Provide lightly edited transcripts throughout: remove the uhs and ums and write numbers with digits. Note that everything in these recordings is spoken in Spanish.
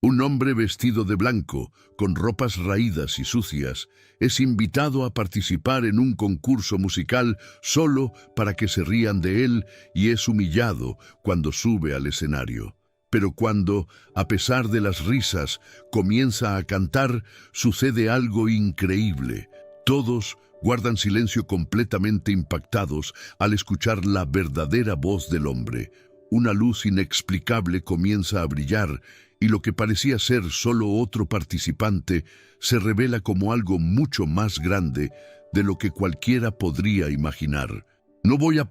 Un hombre vestido de blanco, con ropas raídas y sucias, es invitado a participar en un concurso musical solo para que se rían de él y es humillado cuando sube al escenario. Pero cuando, a pesar de las risas, comienza a cantar, sucede algo increíble. Todos guardan silencio completamente impactados al escuchar la verdadera voz del hombre. Una luz inexplicable comienza a brillar y lo que parecía ser solo otro participante se revela como algo mucho más grande de lo que cualquiera podría imaginar. No voy a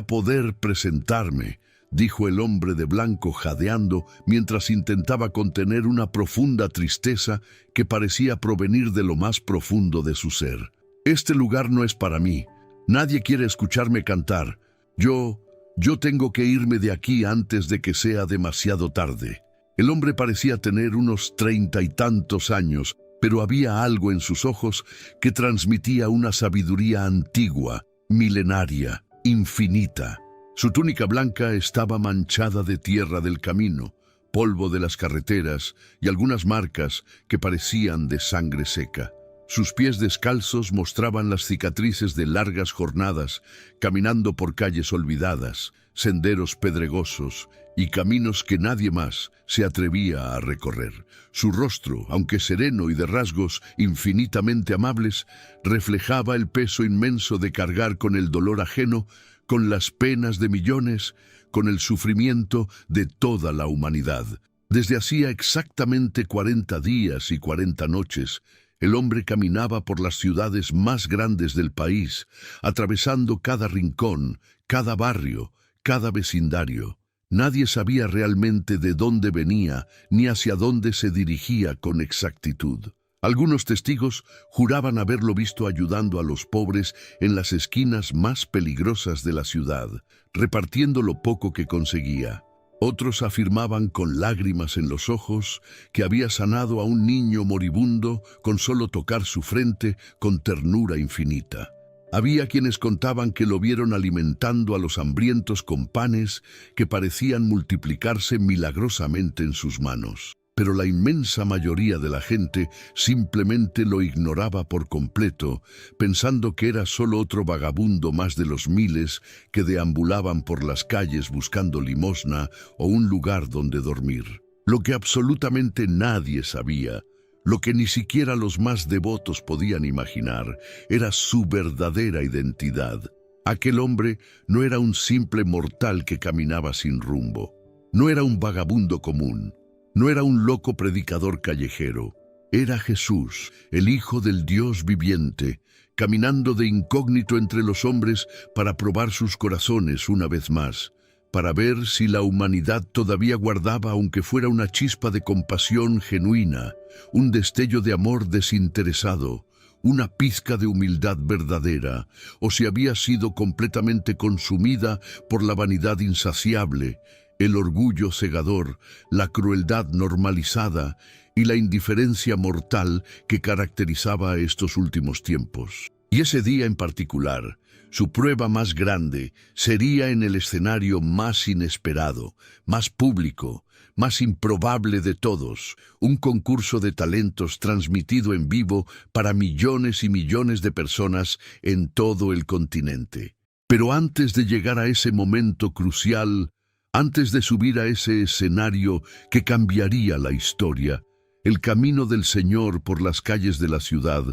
poder presentarme, dijo el hombre de blanco jadeando mientras intentaba contener una profunda tristeza que parecía provenir de lo más profundo de su ser. Este lugar no es para mí. Nadie quiere escucharme cantar. Yo tengo que irme de aquí antes de que sea demasiado tarde. El hombre parecía tener unos 30 y tantos años, pero había algo en sus ojos que transmitía una sabiduría antigua, milenaria, infinita. Su túnica blanca estaba manchada de tierra del camino, polvo de las carreteras y algunas marcas que parecían de sangre seca. Sus pies descalzos mostraban las cicatrices de largas jornadas, caminando por calles olvidadas, senderos pedregosos y caminos que nadie más se atrevía a recorrer. Su rostro, aunque sereno y de rasgos infinitamente amables, reflejaba el peso inmenso de cargar con el dolor ajeno, con las penas de millones, con el sufrimiento de toda la humanidad. Desde hacía exactamente 40 días y 40 noches, el hombre caminaba por las ciudades más grandes del país, atravesando cada rincón, cada barrio, cada vecindario. Nadie sabía realmente de dónde venía ni hacia dónde se dirigía con exactitud. Algunos testigos juraban haberlo visto ayudando a los pobres en las esquinas más peligrosas de la ciudad, repartiendo lo poco que conseguía. Otros afirmaban con lágrimas en los ojos que había sanado a un niño moribundo con solo tocar su frente con ternura infinita. Había quienes contaban que lo vieron alimentando a los hambrientos con panes que parecían multiplicarse milagrosamente en sus manos. Pero la inmensa mayoría de la gente simplemente lo ignoraba por completo, pensando que era solo otro vagabundo más de los miles que deambulaban por las calles buscando limosna o un lugar donde dormir. Lo que absolutamente nadie sabía, lo que ni siquiera los más devotos podían imaginar, era su verdadera identidad. Aquel hombre no era un simple mortal que caminaba sin rumbo. No era un vagabundo común. No era un loco predicador callejero. Era Jesús, el Hijo del Dios viviente, caminando de incógnito entre los hombres para probar sus corazones una vez más, para ver si la humanidad todavía guardaba, aunque fuera una chispa de compasión genuina, un destello de amor desinteresado, una pizca de humildad verdadera, o si había sido completamente consumida por la vanidad insaciable, el orgullo cegador, la crueldad normalizada y la indiferencia mortal que caracterizaba a estos últimos tiempos. Y ese día en particular, su prueba más grande sería en el escenario más inesperado, más público, más improbable de todos, un concurso de talentos transmitido en vivo para millones y millones de personas en todo el continente. Pero antes de llegar a ese momento crucial, antes de subir a ese escenario que cambiaría la historia, el camino del Señor por las calles de la ciudad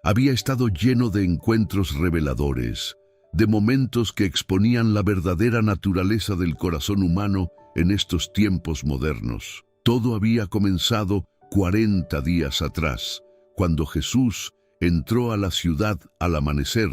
había estado lleno de encuentros reveladores, de momentos que exponían la verdadera naturaleza del corazón humano en estos tiempos modernos. Todo había comenzado 40 días atrás, cuando Jesús entró a la ciudad al amanecer,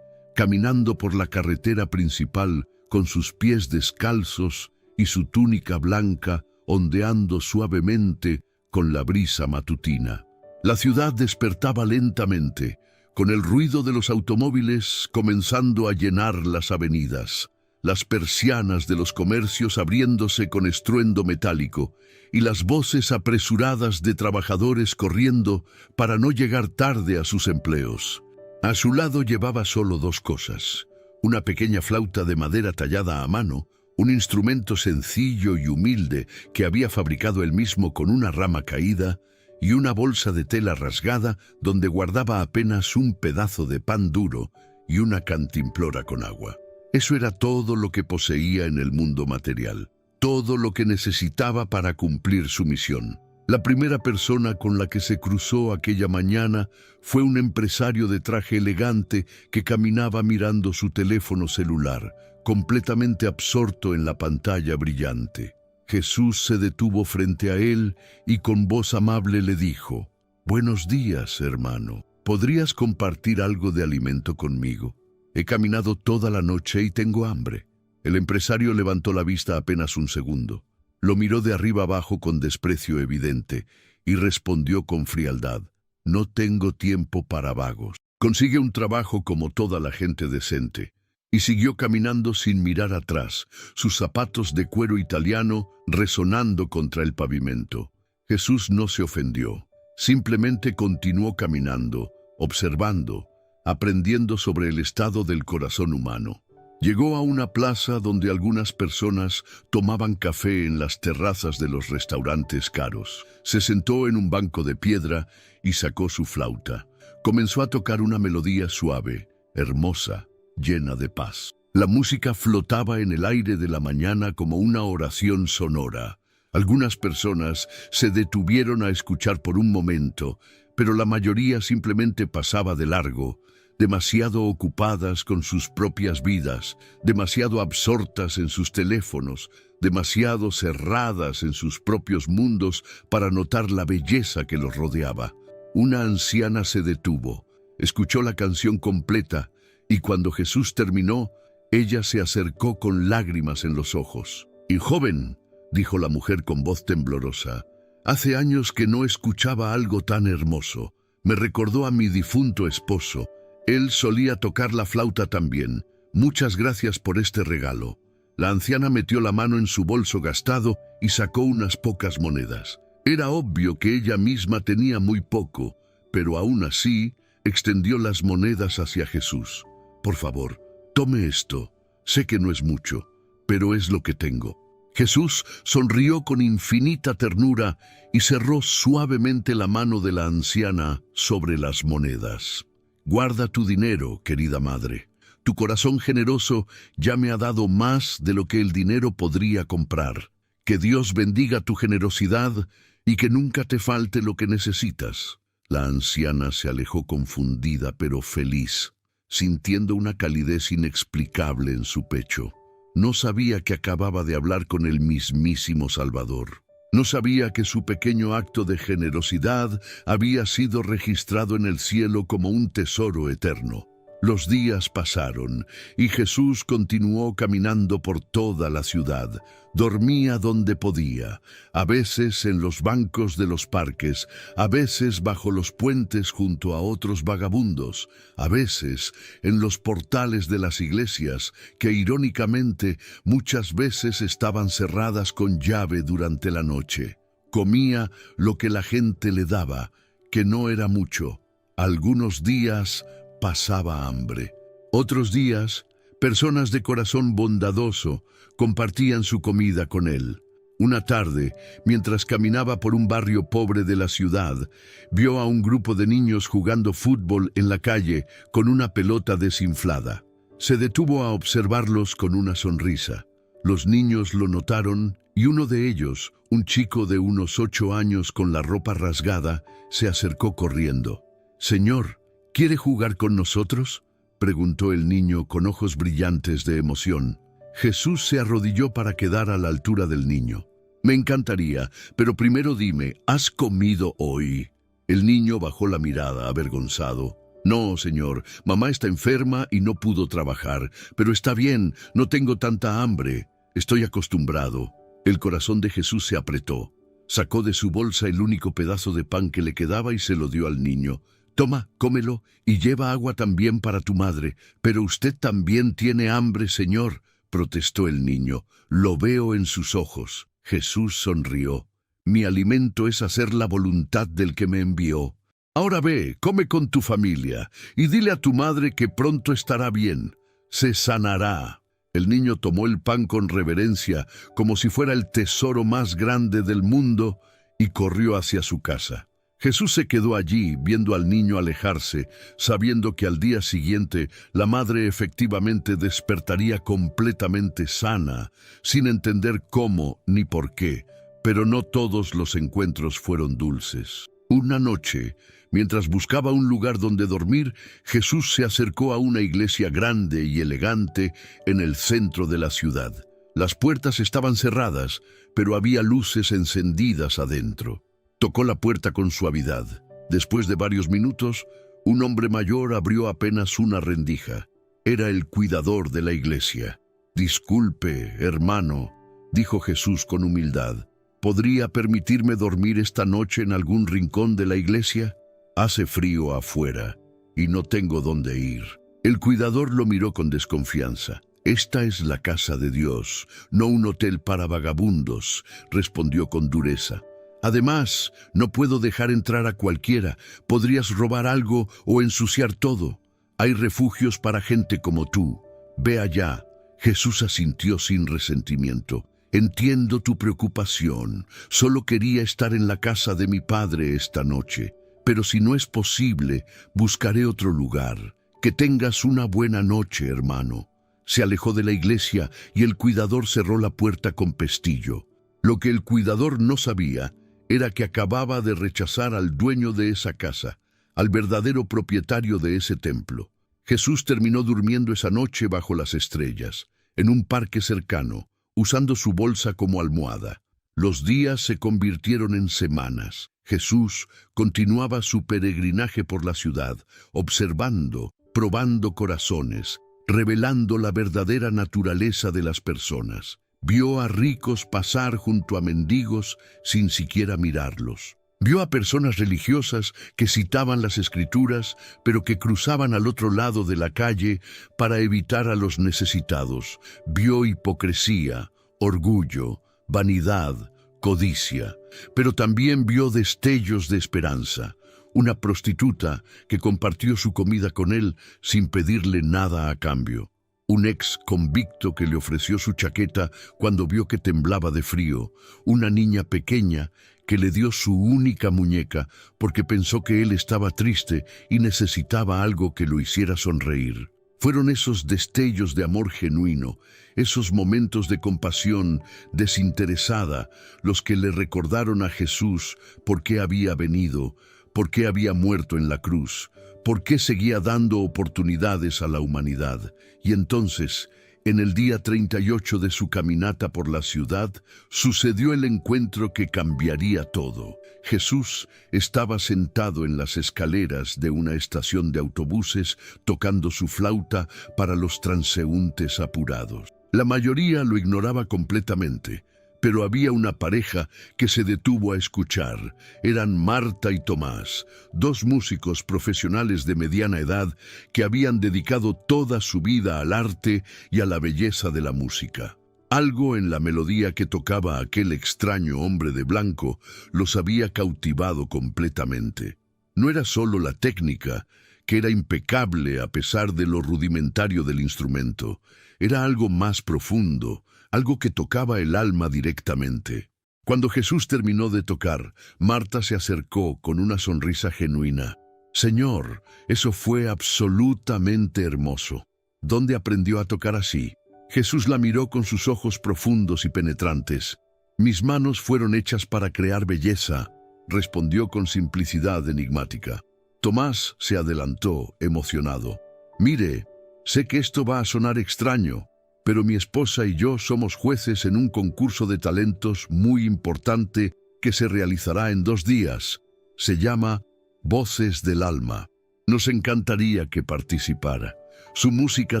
caminando por la carretera principal con sus pies descalzos y su túnica blanca ondeando suavemente con la brisa matutina. La ciudad despertaba lentamente, con el ruido de los automóviles comenzando a llenar las avenidas, las persianas de los comercios abriéndose con estruendo metálico y las voces apresuradas de trabajadores corriendo para no llegar tarde a sus empleos. A su lado llevaba solo dos cosas: una pequeña flauta de madera tallada a mano, un instrumento sencillo y humilde que había fabricado él mismo con una rama caída y una bolsa de tela rasgada donde guardaba apenas un pedazo de pan duro y una cantimplora con agua. Eso era todo lo que poseía en el mundo material, todo lo que necesitaba para cumplir su misión. La primera persona con la que se cruzó aquella mañana fue un empresario de traje elegante que caminaba mirando su teléfono celular, completamente absorto en la pantalla brillante. Jesús se detuvo frente a él y con voz amable le dijo: «Buenos días, hermano. ¿Podrías compartir algo de alimento conmigo? He caminado toda la noche y tengo hambre». El empresario levantó la vista apenas un segundo. Lo miró de arriba abajo con desprecio evidente y respondió con frialdad: «No tengo tiempo para vagos. Consigue un trabajo como toda la gente decente». Y siguió caminando sin mirar atrás, sus zapatos de cuero italiano resonando contra el pavimento. Jesús no se ofendió, simplemente continuó caminando, observando, aprendiendo sobre el estado del corazón humano. Llegó a una plaza donde algunas personas tomaban café en las terrazas de los restaurantes caros. Se sentó en un banco de piedra y sacó su flauta. Comenzó a tocar una melodía suave, hermosa, llena de paz. La música flotaba en el aire de la mañana como una oración sonora. Algunas personas se detuvieron a escuchar por un momento, pero la mayoría simplemente pasaba de largo, demasiado ocupadas con sus propias vidas, demasiado absortas en sus teléfonos, demasiado cerradas en sus propios mundos para notar la belleza que los rodeaba. Una anciana se detuvo, escuchó la canción completa, y cuando Jesús terminó, ella se acercó con lágrimas en los ojos. «Y joven», dijo la mujer con voz temblorosa, «hace años que no escuchaba algo tan hermoso. Me recordó a mi difunto esposo. Él solía tocar la flauta también. Muchas gracias por este regalo». La anciana metió la mano en su bolso gastado y sacó unas pocas monedas. Era obvio que ella misma tenía muy poco, pero aún así extendió las monedas hacia Jesús. «Por favor, tome esto. Sé que no es mucho, pero es lo que tengo». Jesús sonrió con infinita ternura y cerró suavemente la mano de la anciana sobre las monedas. «Guarda tu dinero, querida madre. Tu corazón generoso ya me ha dado más de lo que el dinero podría comprar. Que Dios bendiga tu generosidad y que nunca te falte lo que necesitas». La anciana se alejó confundida pero feliz, sintiendo una calidez inexplicable en su pecho. No sabía que acababa de hablar con el mismísimo Salvador. No sabía que su pequeño acto de generosidad había sido registrado en el cielo como un tesoro eterno. Los días pasaron y Jesús continuó caminando por toda la ciudad. Dormía donde podía, a veces en los bancos de los parques, a veces bajo los puentes junto a otros vagabundos, a veces en los portales de las iglesias, que irónicamente muchas veces estaban cerradas con llave durante la noche. Comía lo que la gente le daba, que no era mucho. Algunos días pasaba hambre. Otros días, personas de corazón bondadoso compartían su comida con él. Una tarde, mientras caminaba por un barrio pobre de la ciudad, vio a un grupo de niños jugando fútbol en la calle con una pelota desinflada. Se detuvo a observarlos con una sonrisa. Los niños lo notaron y uno de ellos, un chico de unos 8 años con la ropa rasgada, se acercó corriendo. «Señor, ¿quiere jugar con nosotros?», preguntó el niño con ojos brillantes de emoción. Jesús se arrodilló para quedar a la altura del niño. «Me encantaría, pero primero dime, ¿has comido hoy?». El niño bajó la mirada, avergonzado. «No, señor, mamá está enferma y no pudo trabajar, pero está bien, no tengo tanta hambre. Estoy acostumbrado». El corazón de Jesús se apretó. Sacó de su bolsa el único pedazo de pan que le quedaba y se lo dio al niño. «Toma, cómelo y lleva agua también para tu madre». «Pero usted también tiene hambre, señor», protestó el niño. «Lo veo en sus ojos». Jesús sonrió. «Mi alimento es hacer la voluntad del que me envió. Ahora ve, come con tu familia y dile a tu madre que pronto estará bien. Se sanará». El niño tomó el pan con reverencia, como si fuera el tesoro más grande del mundo, y corrió hacia su casa. Jesús se quedó allí, viendo al niño alejarse, sabiendo que al día siguiente la madre efectivamente despertaría completamente sana, sin entender cómo ni por qué. Pero no todos los encuentros fueron dulces. Una noche, mientras buscaba un lugar donde dormir, Jesús se acercó a una iglesia grande y elegante en el centro de la ciudad. Las puertas estaban cerradas, pero había luces encendidas adentro. Tocó la puerta con suavidad. Después de varios minutos, un hombre mayor abrió apenas una rendija. Era el cuidador de la iglesia. «Disculpe, hermano», dijo Jesús con humildad. «¿Podría permitirme dormir esta noche en algún rincón de la iglesia? Hace frío afuera y no tengo dónde ir». El cuidador lo miró con desconfianza. «Esta es la casa de Dios, no un hotel para vagabundos», respondió con dureza. «Además, no puedo dejar entrar a cualquiera. Podrías robar algo o ensuciar todo. Hay refugios para gente como tú. Ve allá». Jesús asintió sin resentimiento. «Entiendo tu preocupación. Solo quería estar en la casa de mi padre esta noche. Pero si no es posible, buscaré otro lugar. Que tengas una buena noche, hermano». Se alejó de la iglesia y el cuidador cerró la puerta con pestillo. Lo que el cuidador no sabía era que acababa de rechazar al dueño de esa casa, al verdadero propietario de ese templo. Jesús terminó durmiendo esa noche bajo las estrellas, en un parque cercano, usando su bolsa como almohada. Los días se convirtieron en semanas. Jesús continuaba su peregrinaje por la ciudad, observando, probando corazones, revelando la verdadera naturaleza de las personas. Vio a ricos pasar junto a mendigos sin siquiera mirarlos. Vio a personas religiosas que citaban las Escrituras, pero que cruzaban al otro lado de la calle para evitar a los necesitados. Vio hipocresía, orgullo, vanidad, codicia, pero también vio destellos de esperanza. Una prostituta que compartió su comida con él sin pedirle nada a cambio. Un ex convicto que le ofreció su chaqueta cuando vio que temblaba de frío. Una niña pequeña que le dio su única muñeca porque pensó que él estaba triste y necesitaba algo que lo hiciera sonreír. Fueron esos destellos de amor genuino, esos momentos de compasión desinteresada, los que le recordaron a Jesús por qué había venido, por qué había muerto en la cruz, por qué seguía dando oportunidades a la humanidad. Y entonces, en el día 38 de su caminata por la ciudad, sucedió el encuentro que cambiaría todo. Jesús estaba sentado en las escaleras de una estación de autobuses tocando su flauta para los transeúntes apurados. La mayoría lo ignoraba completamente, pero había una pareja que se detuvo a escuchar. Eran Marta y Tomás, dos músicos profesionales de mediana edad que habían dedicado toda su vida al arte y a la belleza de la música. Algo en la melodía que tocaba aquel extraño hombre de blanco los había cautivado completamente. No era solo la técnica, que era impecable a pesar de lo rudimentario del instrumento. Era algo más profundo, algo que tocaba el alma directamente. Cuando Jesús terminó de tocar, Marta se acercó con una sonrisa genuina. «Señor, eso fue absolutamente hermoso. ¿Dónde aprendió a tocar así?» Jesús la miró con sus ojos profundos y penetrantes. «Mis manos fueron hechas para crear belleza», respondió con simplicidad enigmática. Tomás se adelantó, emocionado. «Mire, sé que esto va a sonar extraño, pero mi esposa y yo somos jueces en un concurso de talentos muy importante que se realizará en 2 días. Se llama Voces del Alma. Nos encantaría que participara. Su música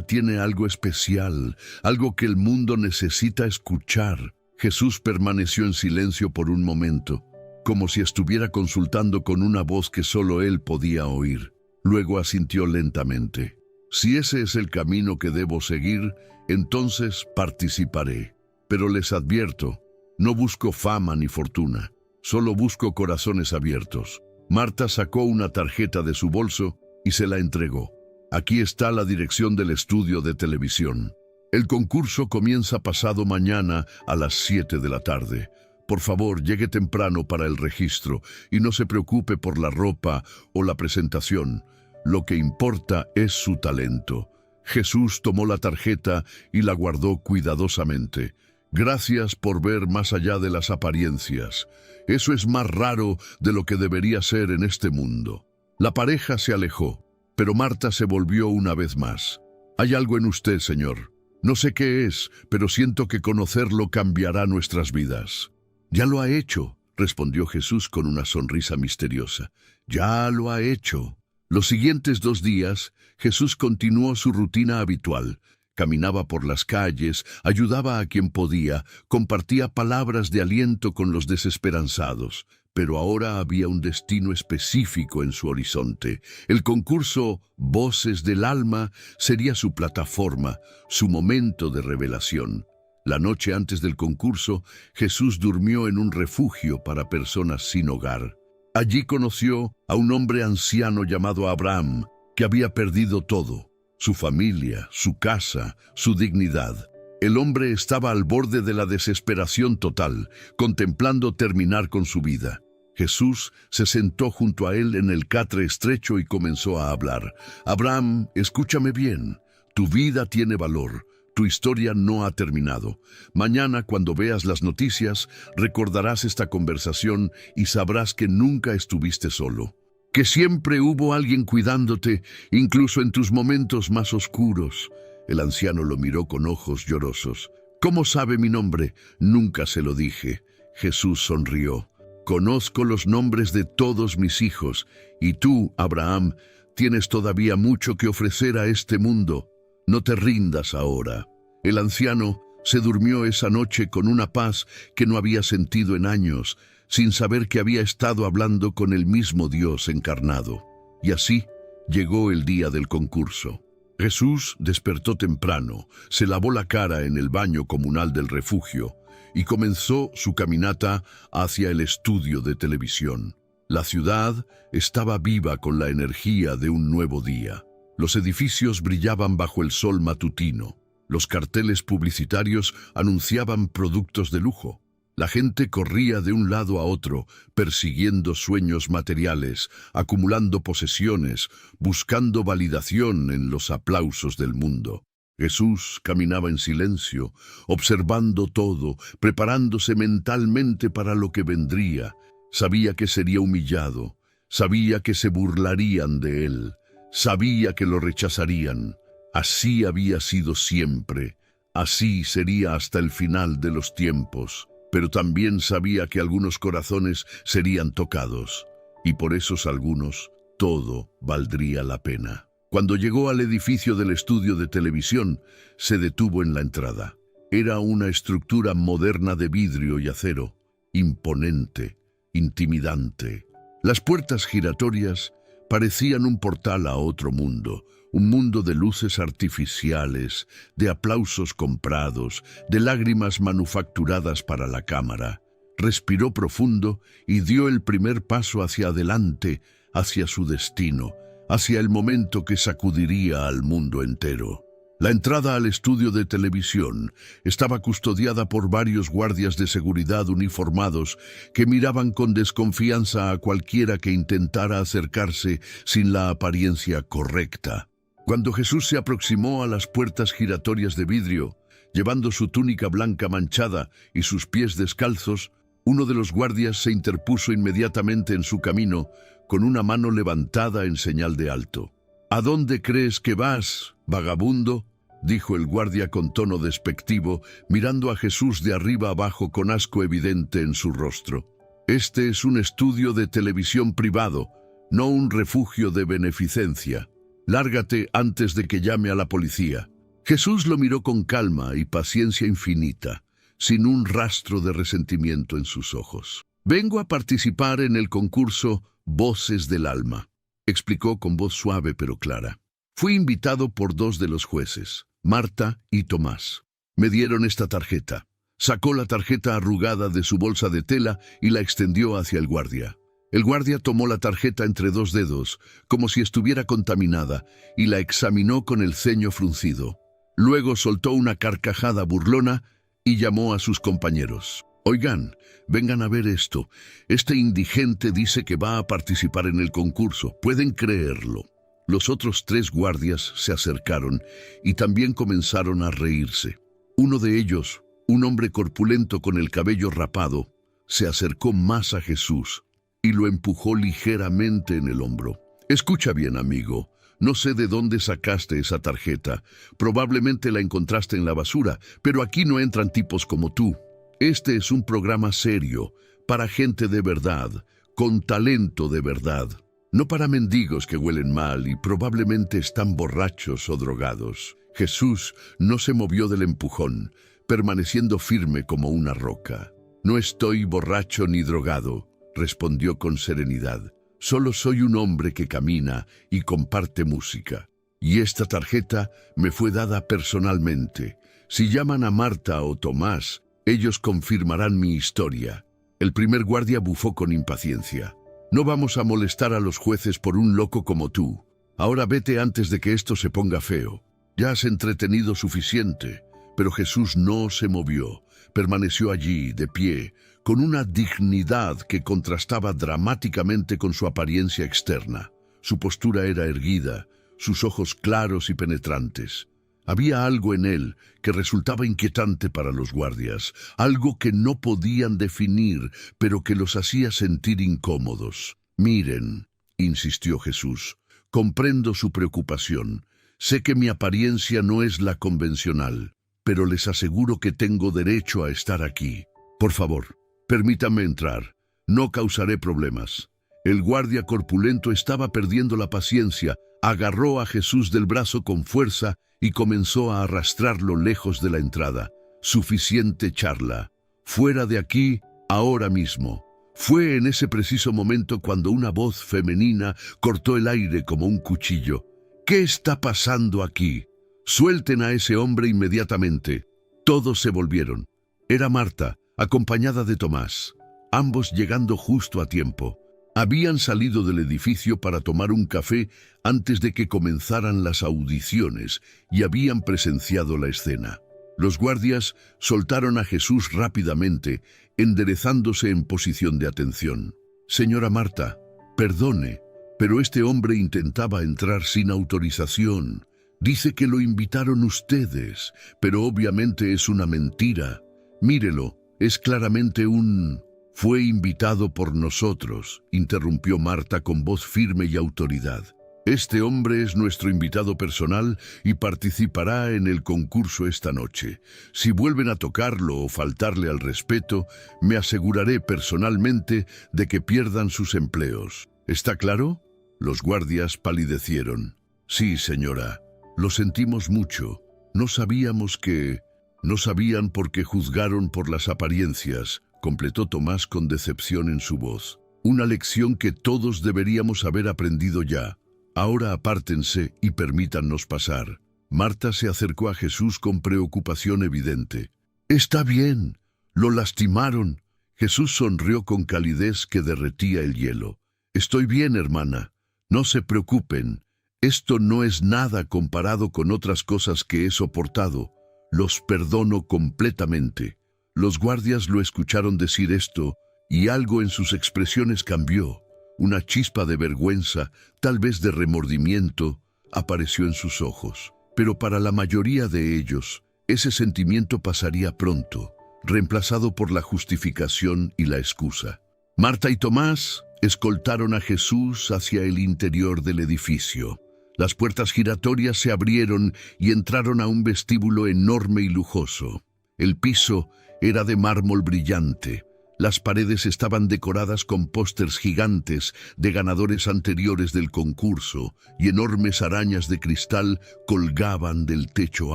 tiene algo especial, algo que el mundo necesita escuchar». Jesús permaneció en silencio por un momento, como si estuviera consultando con una voz que solo él podía oír. Luego asintió lentamente. «Si ese es el camino que debo seguir, entonces participaré. Pero les advierto, no busco fama ni fortuna, solo busco corazones abiertos». Marta sacó una tarjeta de su bolso y se la entregó. «Aquí está la dirección del estudio de televisión. El concurso comienza pasado mañana a las 7 de la tarde. Por favor, llegue temprano para el registro y no se preocupe por la ropa o la presentación. Lo que importa es su talento. Jesús tomó la tarjeta y la guardó cuidadosamente. Gracias por ver más allá de las apariencias. Eso es más raro de lo que debería ser en este mundo. La pareja se alejó, pero Marta se volvió una vez más. Hay algo en usted, Señor. No sé qué es, pero siento que conocerlo cambiará nuestras vidas. Ya lo ha hecho, respondió Jesús con una sonrisa misteriosa. Ya lo ha hecho. Los siguientes 2 días, Jesús continuó su rutina habitual. Caminaba por las calles, ayudaba a quien podía, compartía palabras de aliento con los desesperanzados. Pero ahora había un destino específico en su horizonte. El concurso Voces del Alma sería su plataforma, su momento de revelación. La noche antes del concurso, Jesús durmió en un refugio para personas sin hogar. Allí conoció a un hombre anciano llamado Abraham, que había perdido todo: su familia, su casa, su dignidad. El hombre estaba al borde de la desesperación total, contemplando terminar con su vida. Jesús se sentó junto a él en el catre estrecho y comenzó a hablar. Abraham, escúchame bien. Tu vida tiene valor. Tu historia no ha terminado. Mañana, cuando veas las noticias, recordarás esta conversación y sabrás que nunca estuviste solo. Que siempre hubo alguien cuidándote, incluso en tus momentos más oscuros. El anciano lo miró con ojos llorosos. ¿Cómo sabe mi nombre? Nunca se lo dije. Jesús sonrió. Conozco los nombres de todos mis hijos, y tú, Abraham, tienes todavía mucho que ofrecer a este mundo. No te rindas ahora. El anciano se durmió esa noche con una paz que no había sentido en años, sin saber que había estado hablando con el mismo Dios encarnado. Y así llegó el día del concurso. Jesús despertó temprano, se lavó la cara en el baño comunal del refugio y comenzó su caminata hacia el estudio de televisión. La ciudad estaba viva con la energía de un nuevo día. Los edificios brillaban bajo el sol matutino. Los carteles publicitarios anunciaban productos de lujo. La gente corría de un lado a otro, persiguiendo sueños materiales, acumulando posesiones, buscando validación en los aplausos del mundo. Jesús caminaba en silencio, observando todo, preparándose mentalmente para lo que vendría. Sabía que sería humillado, sabía que se burlarían de él, sabía que lo rechazarían. Así había sido siempre, así sería hasta el final de los tiempos. Pero también sabía que algunos corazones serían tocados, y por esos algunos todo valdría la pena. Cuando llegó al edificio del estudio de televisión, se detuvo en la entrada. Era una estructura moderna de vidrio y acero, imponente, intimidante. Las puertas giratorias parecían un portal a otro mundo, un mundo de luces artificiales, de aplausos comprados, de lágrimas manufacturadas para la cámara. Respiró profundo y dio el primer paso hacia adelante, hacia su destino, hacia el momento que sacudiría al mundo entero. La entrada al estudio de televisión estaba custodiada por varios guardias de seguridad uniformados que miraban con desconfianza a cualquiera que intentara acercarse sin la apariencia correcta. Cuando Jesús se aproximó a las puertas giratorias de vidrio, llevando su túnica blanca manchada y sus pies descalzos, uno de los guardias se interpuso inmediatamente en su camino, con una mano levantada en señal de alto. «¿A dónde crees que vas, vagabundo?», dijo el guardia con tono despectivo, mirando a Jesús de arriba abajo con asco evidente en su rostro. «Este es un estudio de televisión privado, no un refugio de beneficencia. Lárgate antes de que llame a la policía». Jesús lo miró con calma y paciencia infinita, sin un rastro de resentimiento en sus ojos. «Vengo a participar en el concurso Voces del Alma», explicó con voz suave pero clara. «Fui invitado por 2 de los jueces, Marta y Tomás. Me dieron esta tarjeta». Sacó la tarjeta arrugada de su bolsa de tela y la extendió hacia el guardia. El guardia tomó la tarjeta entre 2 dedos, como si estuviera contaminada, y la examinó con el ceño fruncido. Luego soltó una carcajada burlona y llamó a sus compañeros. «Oigan, vengan a ver esto. Este indigente dice que va a participar en el concurso. ¿Pueden creerlo?». Los otros 3 guardias se acercaron y también comenzaron a reírse. Uno de ellos, un hombre corpulento con el cabello rapado, se acercó más a Jesús y lo empujó ligeramente en el hombro. «Escucha bien, amigo. No sé de dónde sacaste esa tarjeta. Probablemente la encontraste en la basura, pero aquí no entran tipos como tú. Este es un programa serio, para gente de verdad, con talento de verdad. No para mendigos que huelen mal y probablemente están borrachos o drogados». Jesús no se movió del empujón, permaneciendo firme como una roca. «No estoy borracho ni drogado», respondió con serenidad. «Solo soy un hombre que camina y comparte música. Y esta tarjeta me fue dada personalmente. Si llaman a Marta o Tomás, ellos confirmarán mi historia». El primer guardia bufó con impaciencia. «No vamos a molestar a los jueces por un loco como tú. Ahora vete antes de que esto se ponga feo. Ya has entretenido suficiente». Pero Jesús no se movió. Permaneció allí, de pie, con una dignidad que contrastaba dramáticamente con su apariencia externa. Su postura era erguida, sus ojos claros y penetrantes. Había algo en él que resultaba inquietante para los guardias, algo que no podían definir, pero que los hacía sentir incómodos. «Miren», insistió Jesús, «comprendo su preocupación. Sé que mi apariencia no es la convencional, pero les aseguro que tengo derecho a estar aquí. Por favor, permítame entrar. No causaré problemas». El guardia corpulento estaba perdiendo la paciencia, agarró a Jesús del brazo con fuerza y comenzó a arrastrarlo lejos de la entrada. «Suficiente charla. Fuera de aquí, ahora mismo». Fue en ese preciso momento cuando una voz femenina cortó el aire como un cuchillo. «¿Qué está pasando aquí? Suelten a ese hombre inmediatamente». Todos se volvieron. Era Marta, acompañada de Tomás, ambos llegando justo a tiempo. Habían salido del edificio para tomar un café antes de que comenzaran las audiciones y habían presenciado la escena. Los guardias soltaron a Jesús rápidamente, enderezándose en posición de atención. «Señora Marta, perdone, pero este hombre intentaba entrar sin autorización. Dice que lo invitaron ustedes, pero obviamente es una mentira. Mírelo, es claramente un...». «Fue invitado por nosotros», interrumpió Marta con voz firme y autoridad. «Este hombre es nuestro invitado personal y participará en el concurso esta noche. Si vuelven a tocarlo o faltarle al respeto, me aseguraré personalmente de que pierdan sus empleos. ¿Está claro?». Los guardias palidecieron. «Sí, señora. Lo sentimos mucho. No sabíamos que...». «No sabían porque juzgaron por las apariencias», completó Tomás con decepción en su voz. «Una lección que todos deberíamos haber aprendido ya. Ahora apártense y permítannos pasar». Marta se acercó a Jesús con preocupación evidente. «Está bien, lo lastimaron». Jesús sonrió con calidez que derretía el hielo. «Estoy bien, hermana. No se preocupen. Esto no es nada comparado con otras cosas que he soportado. Los perdono completamente». Los guardias lo escucharon decir esto y algo en sus expresiones cambió. Una chispa de vergüenza, tal vez de remordimiento, apareció en sus ojos. Pero para la mayoría de ellos, ese sentimiento pasaría pronto, reemplazado por la justificación y la excusa. Marta y Tomás escoltaron a Jesús hacia el interior del edificio. Las puertas giratorias se abrieron y entraron a un vestíbulo enorme y lujoso. El piso era de mármol brillante. Las paredes estaban decoradas con pósters gigantes de ganadores anteriores del concurso y enormes arañas de cristal colgaban del techo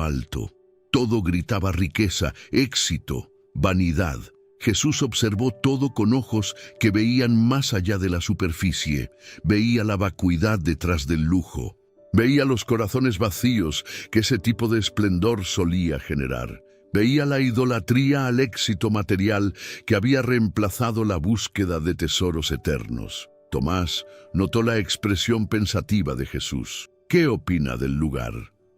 alto. Todo gritaba riqueza, éxito, vanidad. Jesús observó todo con ojos que veían más allá de la superficie. Veía la vacuidad detrás del lujo. Veía los corazones vacíos que ese tipo de esplendor solía generar. Veía la idolatría al éxito material que había reemplazado la búsqueda de tesoros eternos. Tomás notó la expresión pensativa de Jesús. «¿Qué opina del lugar?».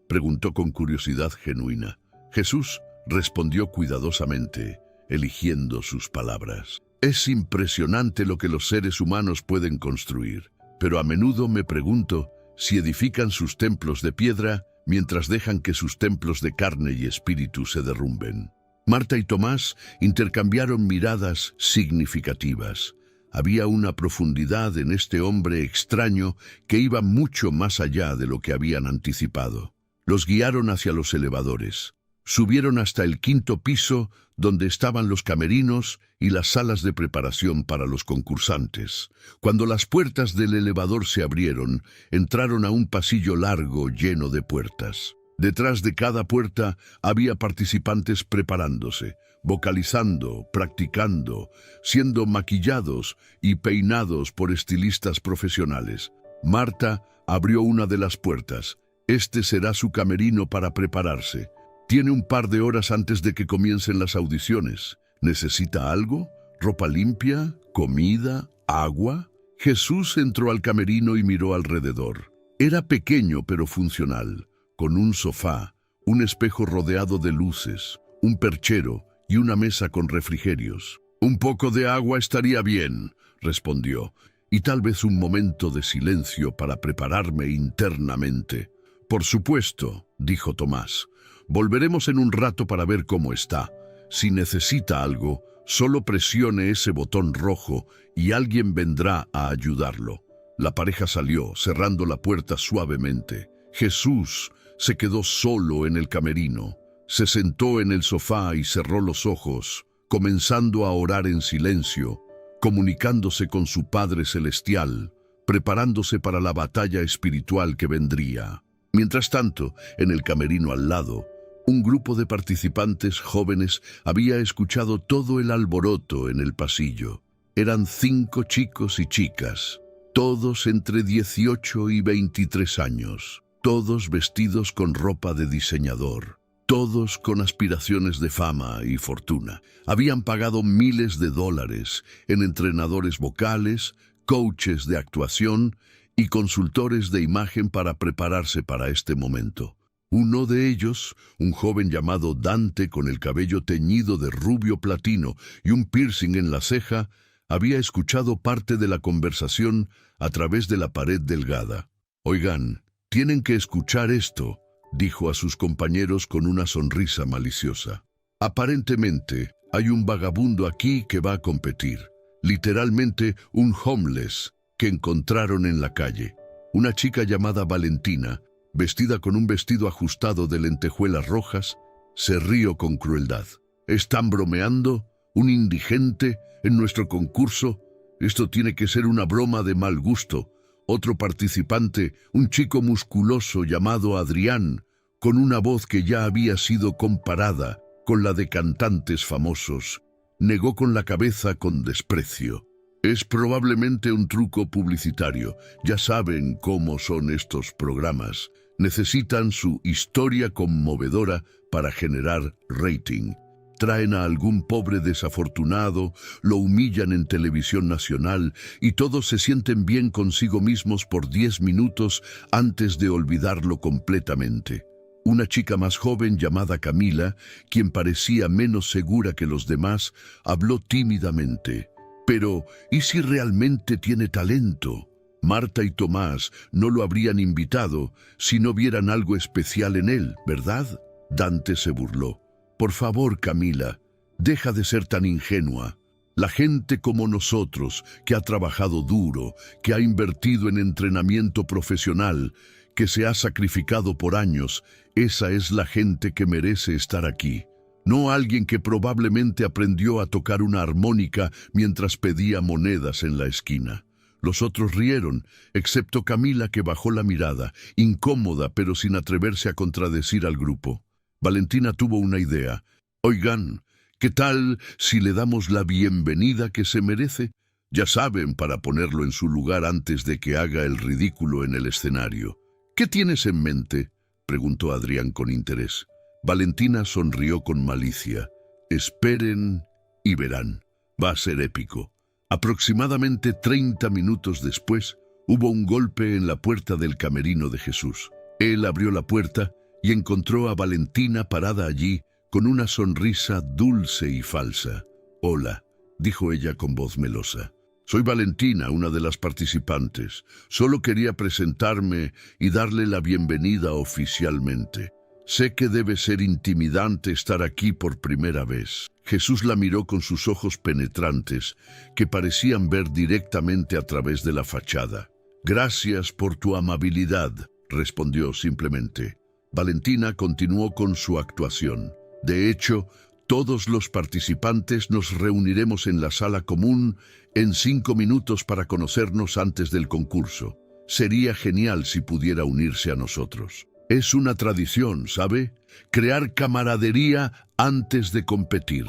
preguntó con curiosidad genuina. Jesús respondió cuidadosamente, eligiendo sus palabras. Es impresionante lo que los seres humanos pueden construir, pero a menudo me pregunto si edifican sus templos de piedra mientras dejan que sus templos de carne y espíritu se derrumben. Marta y Tomás intercambiaron miradas significativas. Había una profundidad en este hombre extraño que iba mucho más allá de lo que habían anticipado. Los guiaron hacia los elevadores. Subieron hasta el 5º piso, donde estaban los camerinos y las salas de preparación para los concursantes. Cuando las puertas del elevador se abrieron, entraron a un pasillo largo lleno de puertas. Detrás de cada puerta había participantes preparándose, vocalizando, practicando, siendo maquillados y peinados por estilistas profesionales. Marta abrió una de las puertas. Este será su camerino para prepararse. Tiene un par de horas antes de que comiencen las audiciones. ¿Necesita algo? ¿Ropa limpia? ¿Comida? ¿Agua? Jesús entró al camerino y miró alrededor. Era pequeño pero funcional, con un sofá, un espejo rodeado de luces, un perchero y una mesa con refrigerios. «Un poco de agua estaría bien», respondió, «y tal vez un momento de silencio para prepararme internamente». «Por supuesto», dijo Tomás. «Volveremos en un rato para ver cómo está. Si necesita algo, solo presione ese botón rojo y alguien vendrá a ayudarlo». La pareja salió, cerrando la puerta suavemente. Jesús se quedó solo en el camerino. Se sentó en el sofá y cerró los ojos, comenzando a orar en silencio, comunicándose con su Padre Celestial, preparándose para la batalla espiritual que vendría. Mientras tanto, en el camerino al lado, un grupo de participantes jóvenes había escuchado todo el alboroto en el pasillo. Eran 5 chicos y chicas, todos entre 18 y 23 años, todos vestidos con ropa de diseñador, todos con aspiraciones de fama y fortuna. Habían pagado miles de dólares en entrenadores vocales, coaches de actuación y consultores de imagen para prepararse para este momento. Uno de ellos, un joven llamado Dante con el cabello teñido de rubio platino y un piercing en la ceja, había escuchado parte de la conversación a través de la pared delgada. «Oigan, tienen que escuchar esto», dijo a sus compañeros con una sonrisa maliciosa. «Aparentemente, hay un vagabundo aquí que va a competir. Literalmente un homeless que encontraron en la calle. Una chica llamada Valentina, vestida con un vestido ajustado de lentejuelas rojas, se rió con crueldad. ¿Están bromeando? ¿Un indigente en nuestro concurso? Esto tiene que ser una broma de mal gusto». Otro participante, un chico musculoso llamado Adrián, con una voz que ya había sido comparada con la de cantantes famosos, negó con la cabeza con desprecio. «Es probablemente un truco publicitario. Ya saben cómo son estos programas. Necesitan su historia conmovedora para generar rating. Traen a algún pobre desafortunado, lo humillan en televisión nacional y todos se sienten bien consigo mismos por 10 minutos antes de olvidarlo completamente». Una chica más joven llamada Camila, quien parecía menos segura que los demás, habló tímidamente. «Pero, ¿y si realmente tiene talento? Marta y Tomás no lo habrían invitado si no vieran algo especial en él, ¿verdad?». Dante se burló. «Por favor, Camila, deja de ser tan ingenua. La gente como nosotros, que ha trabajado duro, que ha invertido en entrenamiento profesional, que se ha sacrificado por años, esa es la gente que merece estar aquí. No alguien que probablemente aprendió a tocar una armónica mientras pedía monedas en la esquina». Los otros rieron, excepto Camila, que bajó la mirada, incómoda pero sin atreverse a contradecir al grupo. Valentina tuvo una idea. «Oigan, ¿qué tal si le damos la bienvenida que se merece? Ya saben, para ponerlo en su lugar antes de que haga el ridículo en el escenario». «¿Qué tienes en mente?», preguntó Adrián con interés. Valentina sonrió con malicia. «Esperen y verán. Va a ser épico». Aproximadamente 30 minutos después, hubo un golpe en la puerta del camerino de Jesús. Él abrió la puerta y encontró a Valentina parada allí con una sonrisa dulce y falsa. «Hola», dijo ella con voz melosa. «Soy Valentina, una de las participantes. Solo quería presentarme y darle la bienvenida oficialmente. Sé que debe ser intimidante estar aquí por primera vez». Jesús la miró con sus ojos penetrantes, que parecían ver directamente a través de la fachada. «Gracias por tu amabilidad», respondió simplemente. Valentina continuó con su actuación. «De hecho, todos los participantes nos reuniremos en la sala común en 5 minutos para conocernos antes del concurso. Sería genial si pudiera unirse a nosotros. Es una tradición, ¿sabe? Crear camaradería antes de competir».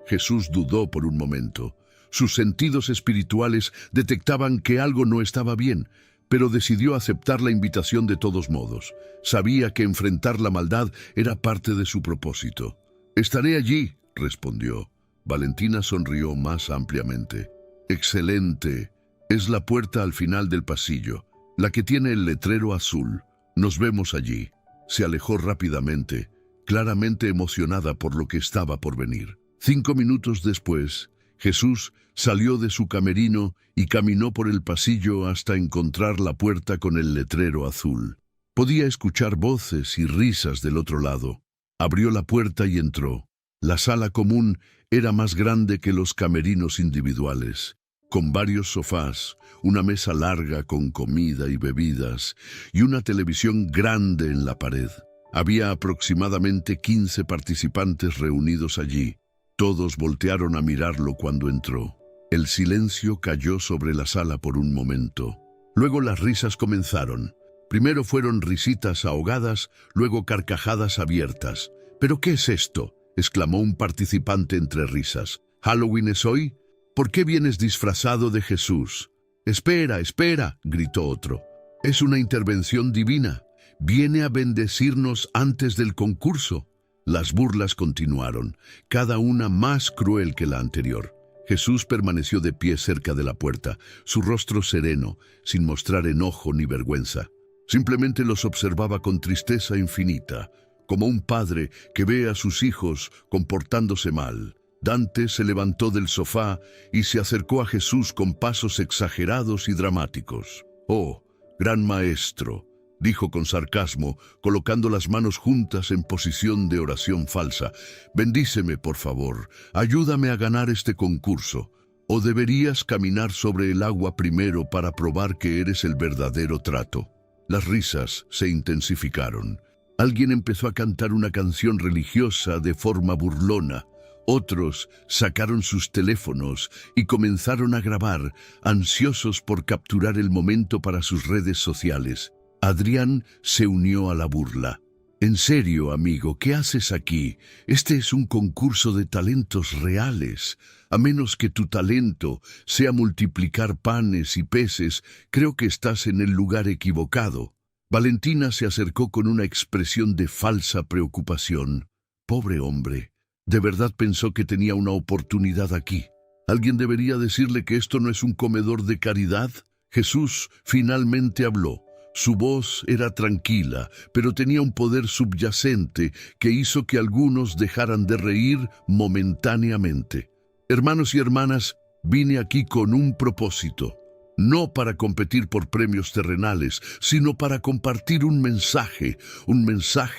Jesús dudó por un momento. Sus sentidos espirituales detectaban que algo no estaba bien, pero decidió aceptar la invitación de todos modos. Sabía que enfrentar la maldad era parte de su propósito. «Estaré allí», respondió. Valentina sonrió más ampliamente. «Excelente. Es la puerta al final del pasillo, la que tiene el letrero azul. Nos vemos allí». Se alejó rápidamente, claramente emocionada por lo que estaba por venir. 5 minutos después, Jesús salió de su camerino y caminó por el pasillo hasta encontrar la puerta con el letrero azul. Podía escuchar voces y risas del otro lado. Abrió la puerta y entró. La sala común era más grande que los camerinos individuales, con varios sofás, una mesa larga con comida y bebidas y una televisión grande en la pared. Había aproximadamente 15 participantes reunidos allí. Todos voltearon a mirarlo cuando entró. El silencio cayó sobre la sala por un momento. Luego las risas comenzaron. Primero fueron risitas ahogadas, luego carcajadas abiertas. «¿Pero qué es esto?», exclamó un participante entre risas. «¿Halloween es hoy? ¿Por qué vienes disfrazado de Jesús?» «Espera, espera», gritó otro. «Es una intervención divina. Viene a bendecirnos antes del concurso». Las burlas continuaron, cada una más cruel que la anterior. Jesús permaneció de pie cerca de la puerta, su rostro sereno, sin mostrar enojo ni vergüenza. Simplemente los observaba con tristeza infinita, como un padre que ve a sus hijos comportándose mal. Dante se levantó del sofá y se acercó a Jesús con pasos exagerados y dramáticos. «Oh, gran maestro», dijo con sarcasmo, colocando las manos juntas en posición de oración falsa. «Bendíceme, por favor. Ayúdame a ganar este concurso. ¿O deberías caminar sobre el agua primero para probar que eres el verdadero trato?» Las risas se intensificaron. Alguien empezó a cantar una canción religiosa de forma burlona. Otros sacaron sus teléfonos y comenzaron a grabar, ansiosos por capturar el momento para sus redes sociales. Adrián se unió a la burla. «En serio, amigo, ¿qué haces aquí? Este es un concurso de talentos reales. A menos que tu talento sea multiplicar panes y peces, creo que estás en el lugar equivocado». Valentina se acercó con una expresión de falsa preocupación. Pobre hombre, de verdad pensó que tenía una oportunidad aquí. ¿Alguien debería decirle que esto no es un comedor de caridad? Jesús finalmente habló. Su voz era tranquila, pero tenía un poder subyacente que hizo que algunos dejaran de reír momentáneamente. «Hermanos y hermanas, vine aquí con un propósito. No para competir por premios terrenales, sino para compartir un mensaje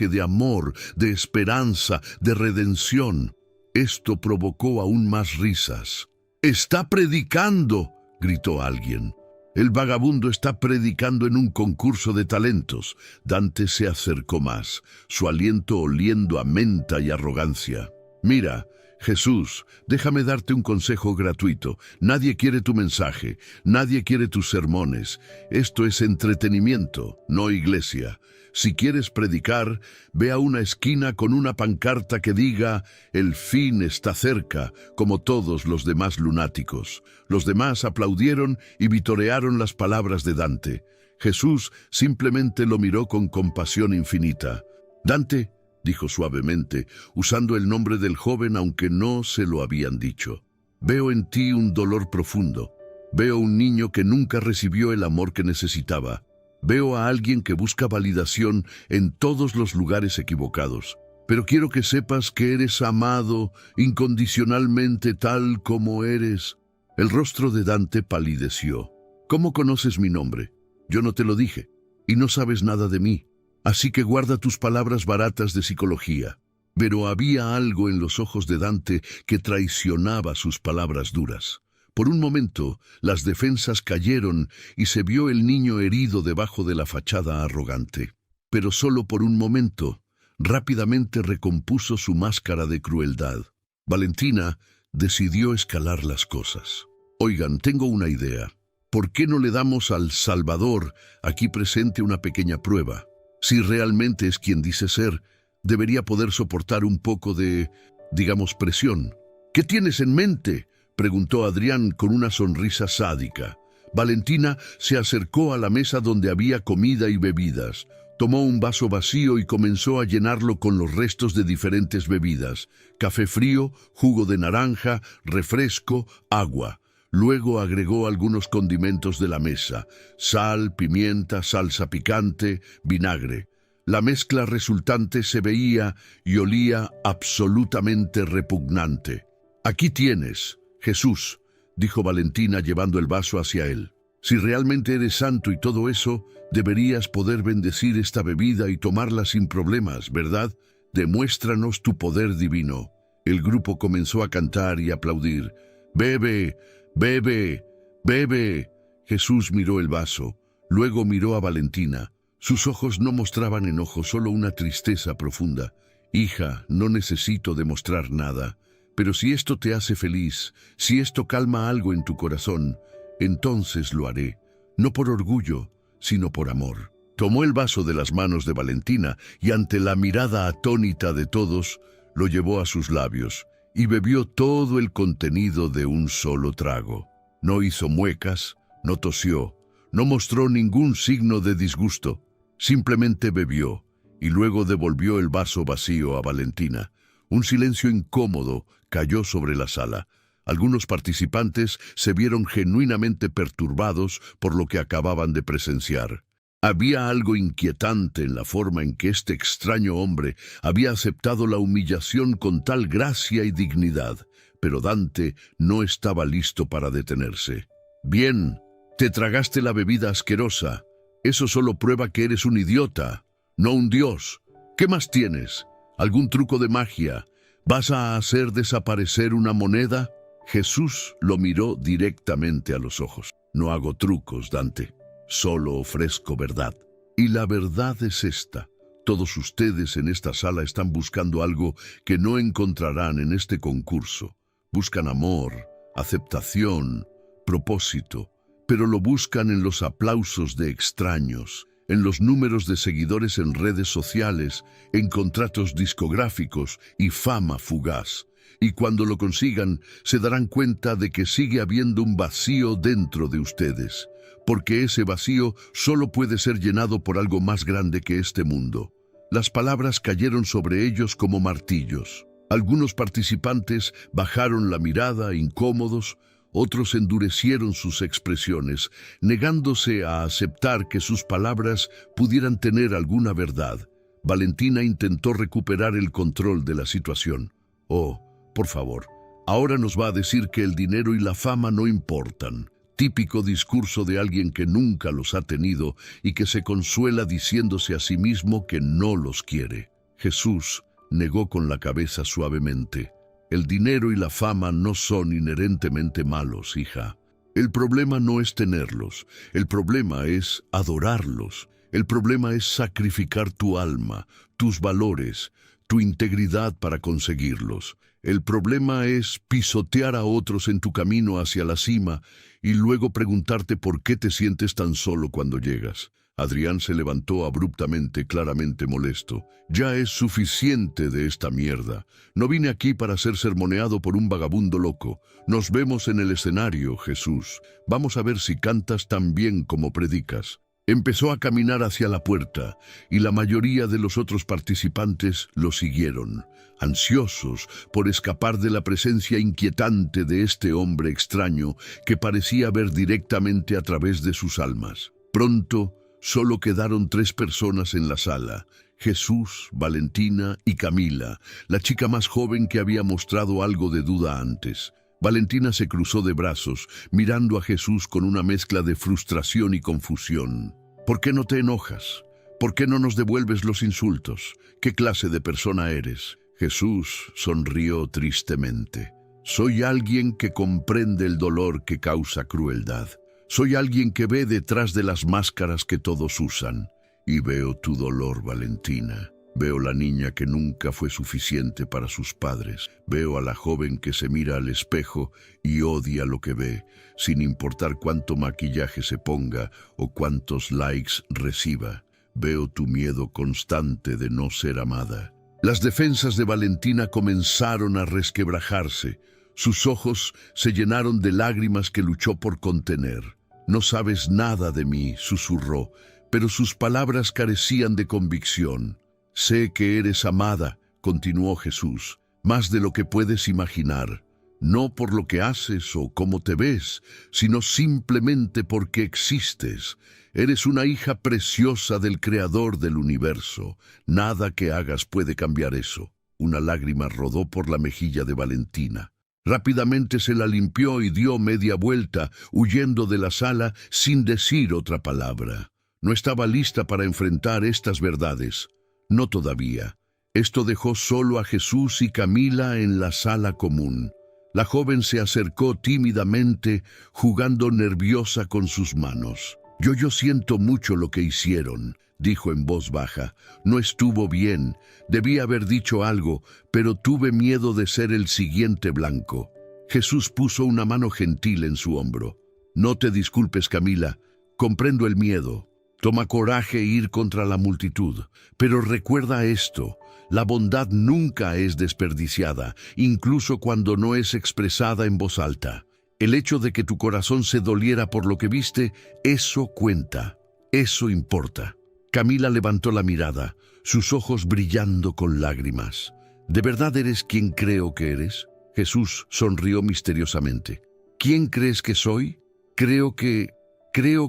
de amor, de esperanza, de redención». Esto provocó aún más risas. «¡Está predicando!», gritó alguien. «El vagabundo está predicando en un concurso de talentos». Dante se acercó más, su aliento oliendo a menta y arrogancia. «Mira, Jesús, déjame darte un consejo gratuito. Nadie quiere tu mensaje, nadie quiere tus sermones. Esto es entretenimiento, no iglesia. Si quieres predicar, ve a una esquina con una pancarta que diga «El fin está cerca», como todos los demás lunáticos. Los demás aplaudieron y vitorearon las palabras de Dante. Jesús simplemente lo miró con compasión infinita. «Dante», dijo suavemente, usando el nombre del joven aunque no se lo habían dicho. «Veo en ti un dolor profundo. Veo un niño que nunca recibió el amor que necesitaba. Veo a alguien que busca validación en todos los lugares equivocados. Pero quiero que sepas que eres amado incondicionalmente tal como eres. El rostro de Dante palideció. ¿Cómo conoces mi nombre? Yo no te lo dije, y no sabes nada de mí. Así que guarda tus palabras baratas de psicología. Pero había algo en los ojos de Dante que traicionaba sus palabras duras. Por un momento, las defensas cayeron y se vio el niño herido debajo de la fachada arrogante. Pero solo por un momento. Rápidamente recompuso su máscara de crueldad. Valentina decidió escalar las cosas. Oigan, tengo una idea. ¿Por qué no le damos al Salvador aquí presente una pequeña prueba? Si realmente es quien dice ser, debería poder soportar un poco de, digamos, presión. ¿Qué tienes en mente?, preguntó Adrián con una sonrisa sádica. Valentina se acercó a la mesa donde había comida y bebidas. Tomó un vaso vacío y comenzó a llenarlo con los restos de diferentes bebidas: café frío, jugo de naranja, refresco, agua. Luego agregó algunos condimentos de la mesa: sal, pimienta, salsa picante, vinagre. La mezcla resultante se veía y olía absolutamente repugnante. «Aquí tienes, Jesús», dijo Valentina llevando el vaso hacia él. «Si realmente eres santo y todo eso, deberías poder bendecir esta bebida y tomarla sin problemas, ¿verdad? Demuéstranos tu poder divino». El grupo comenzó a cantar y aplaudir. «Bebe, bebe, bebe». Jesús miró el vaso, luego miró a Valentina. Sus ojos no mostraban enojo, solo una tristeza profunda. «Hija, no necesito demostrar nada, pero si esto te hace feliz, si esto calma algo en tu corazón, entonces lo haré, no por orgullo, sino por amor». Tomó el vaso de las manos de Valentina y ante la mirada atónita de todos, lo llevó a sus labios y bebió todo el contenido de un solo trago. No hizo muecas, no tosió, no mostró ningún signo de disgusto. Simplemente bebió y luego devolvió el vaso vacío a Valentina. Un silencio incómodo cayó sobre la sala. Algunos participantes se vieron genuinamente perturbados por lo que acababan de presenciar. Había algo inquietante en la forma en que este extraño hombre había aceptado la humillación con tal gracia y dignidad, pero Dante no estaba listo para detenerse. «Bien, te tragaste la bebida asquerosa. Eso solo prueba que eres un idiota, no un dios. ¿Qué más tienes? ¿Algún truco de magia? ¿Vas a hacer desaparecer una moneda?» Jesús lo miró directamente a los ojos. «No hago trucos, Dante. Solo ofrezco verdad. Y la verdad es esta. Todos ustedes en esta sala están buscando algo que no encontrarán en este concurso. Buscan amor, aceptación, propósito, pero lo buscan en los aplausos de extraños, en los números de seguidores en redes sociales, en contratos discográficos y fama fugaz. Y cuando lo consigan, se darán cuenta de que sigue habiendo un vacío dentro de ustedes, porque ese vacío solo puede ser llenado por algo más grande que este mundo». Las palabras cayeron sobre ellos como martillos. Algunos participantes bajaron la mirada, incómodos. Otros endurecieron sus expresiones, negándose a aceptar que sus palabras pudieran tener alguna verdad. Valentina intentó recuperar el control de la situación. «Oh, por favor, ahora nos va a decir que el dinero y la fama no importan». Típico discurso de alguien que nunca los ha tenido y que se consuela diciéndose a sí mismo que no los quiere. Jesús negó con la cabeza suavemente. «El dinero y la fama no son inherentemente malos, hija. El problema no es tenerlos, el problema es adorarlos. El problema es sacrificar tu alma, tus valores, tu integridad para conseguirlos. El problema es pisotear a otros en tu camino hacia la cima y luego preguntarte por qué te sientes tan solo cuando llegas». Adrián se levantó abruptamente, claramente molesto. «Ya es suficiente de esta mierda. No vine aquí para ser sermoneado por un vagabundo loco. Nos vemos en el escenario, Jesús. Vamos a ver si cantas tan bien como predicas». Empezó a caminar hacia la puerta y la mayoría de los otros participantes lo siguieron, ansiosos por escapar de la presencia inquietante de este hombre extraño que parecía ver directamente a través de sus almas. Pronto, Solo quedaron 3 personas en la sala: Jesús, Valentina y Camila, la chica más joven que había mostrado algo de duda antes. Valentina se cruzó de brazos, mirando a Jesús con una mezcla de frustración y confusión. ¿Por qué no te enojas? ¿Por qué no nos devuelves los insultos? ¿Qué clase de persona eres? Jesús sonrió tristemente. Soy alguien que comprende el dolor que causa crueldad. Soy alguien que ve detrás de las máscaras que todos usan. Y veo tu dolor, Valentina. Veo la niña que nunca fue suficiente para sus padres. Veo a la joven que se mira al espejo y odia lo que ve, sin importar cuánto maquillaje se ponga o cuántos likes reciba. Veo tu miedo constante de no ser amada. Las defensas de Valentina comenzaron a resquebrajarse. Sus ojos se llenaron de lágrimas que luchó por contener. No sabes nada de mí, susurró, pero sus palabras carecían de convicción. Sé que eres amada, continuó Jesús, más de lo que puedes imaginar. No por lo que haces o cómo te ves, sino simplemente porque existes. Eres una hija preciosa del Creador del universo. Nada que hagas puede cambiar eso. Una lágrima rodó por la mejilla de Valentina. Rápidamente se la limpió y dio media vuelta, huyendo de la sala sin decir otra palabra. No estaba lista para enfrentar estas verdades. No todavía. Esto dejó solo a Jesús y Camila en la sala común. La joven se acercó tímidamente, jugando nerviosa con sus manos. Yo siento mucho lo que hicieron, dijo en voz baja. No estuvo bien. Debí haber dicho algo, pero tuve miedo de ser el siguiente blanco. Jesús puso una mano gentil en su hombro. No te disculpes, Camila. Comprendo el miedo. Toma coraje e ir contra la multitud. Pero recuerda esto. La bondad nunca es desperdiciada, incluso cuando no es expresada en voz alta. El hecho de que tu corazón se doliera por lo que viste, eso cuenta. Eso importa. Camila levantó la mirada, sus ojos brillando con lágrimas. ¿De verdad eres quien creo que eres? Jesús sonrió misteriosamente. ¿Quién crees que soy? Creo que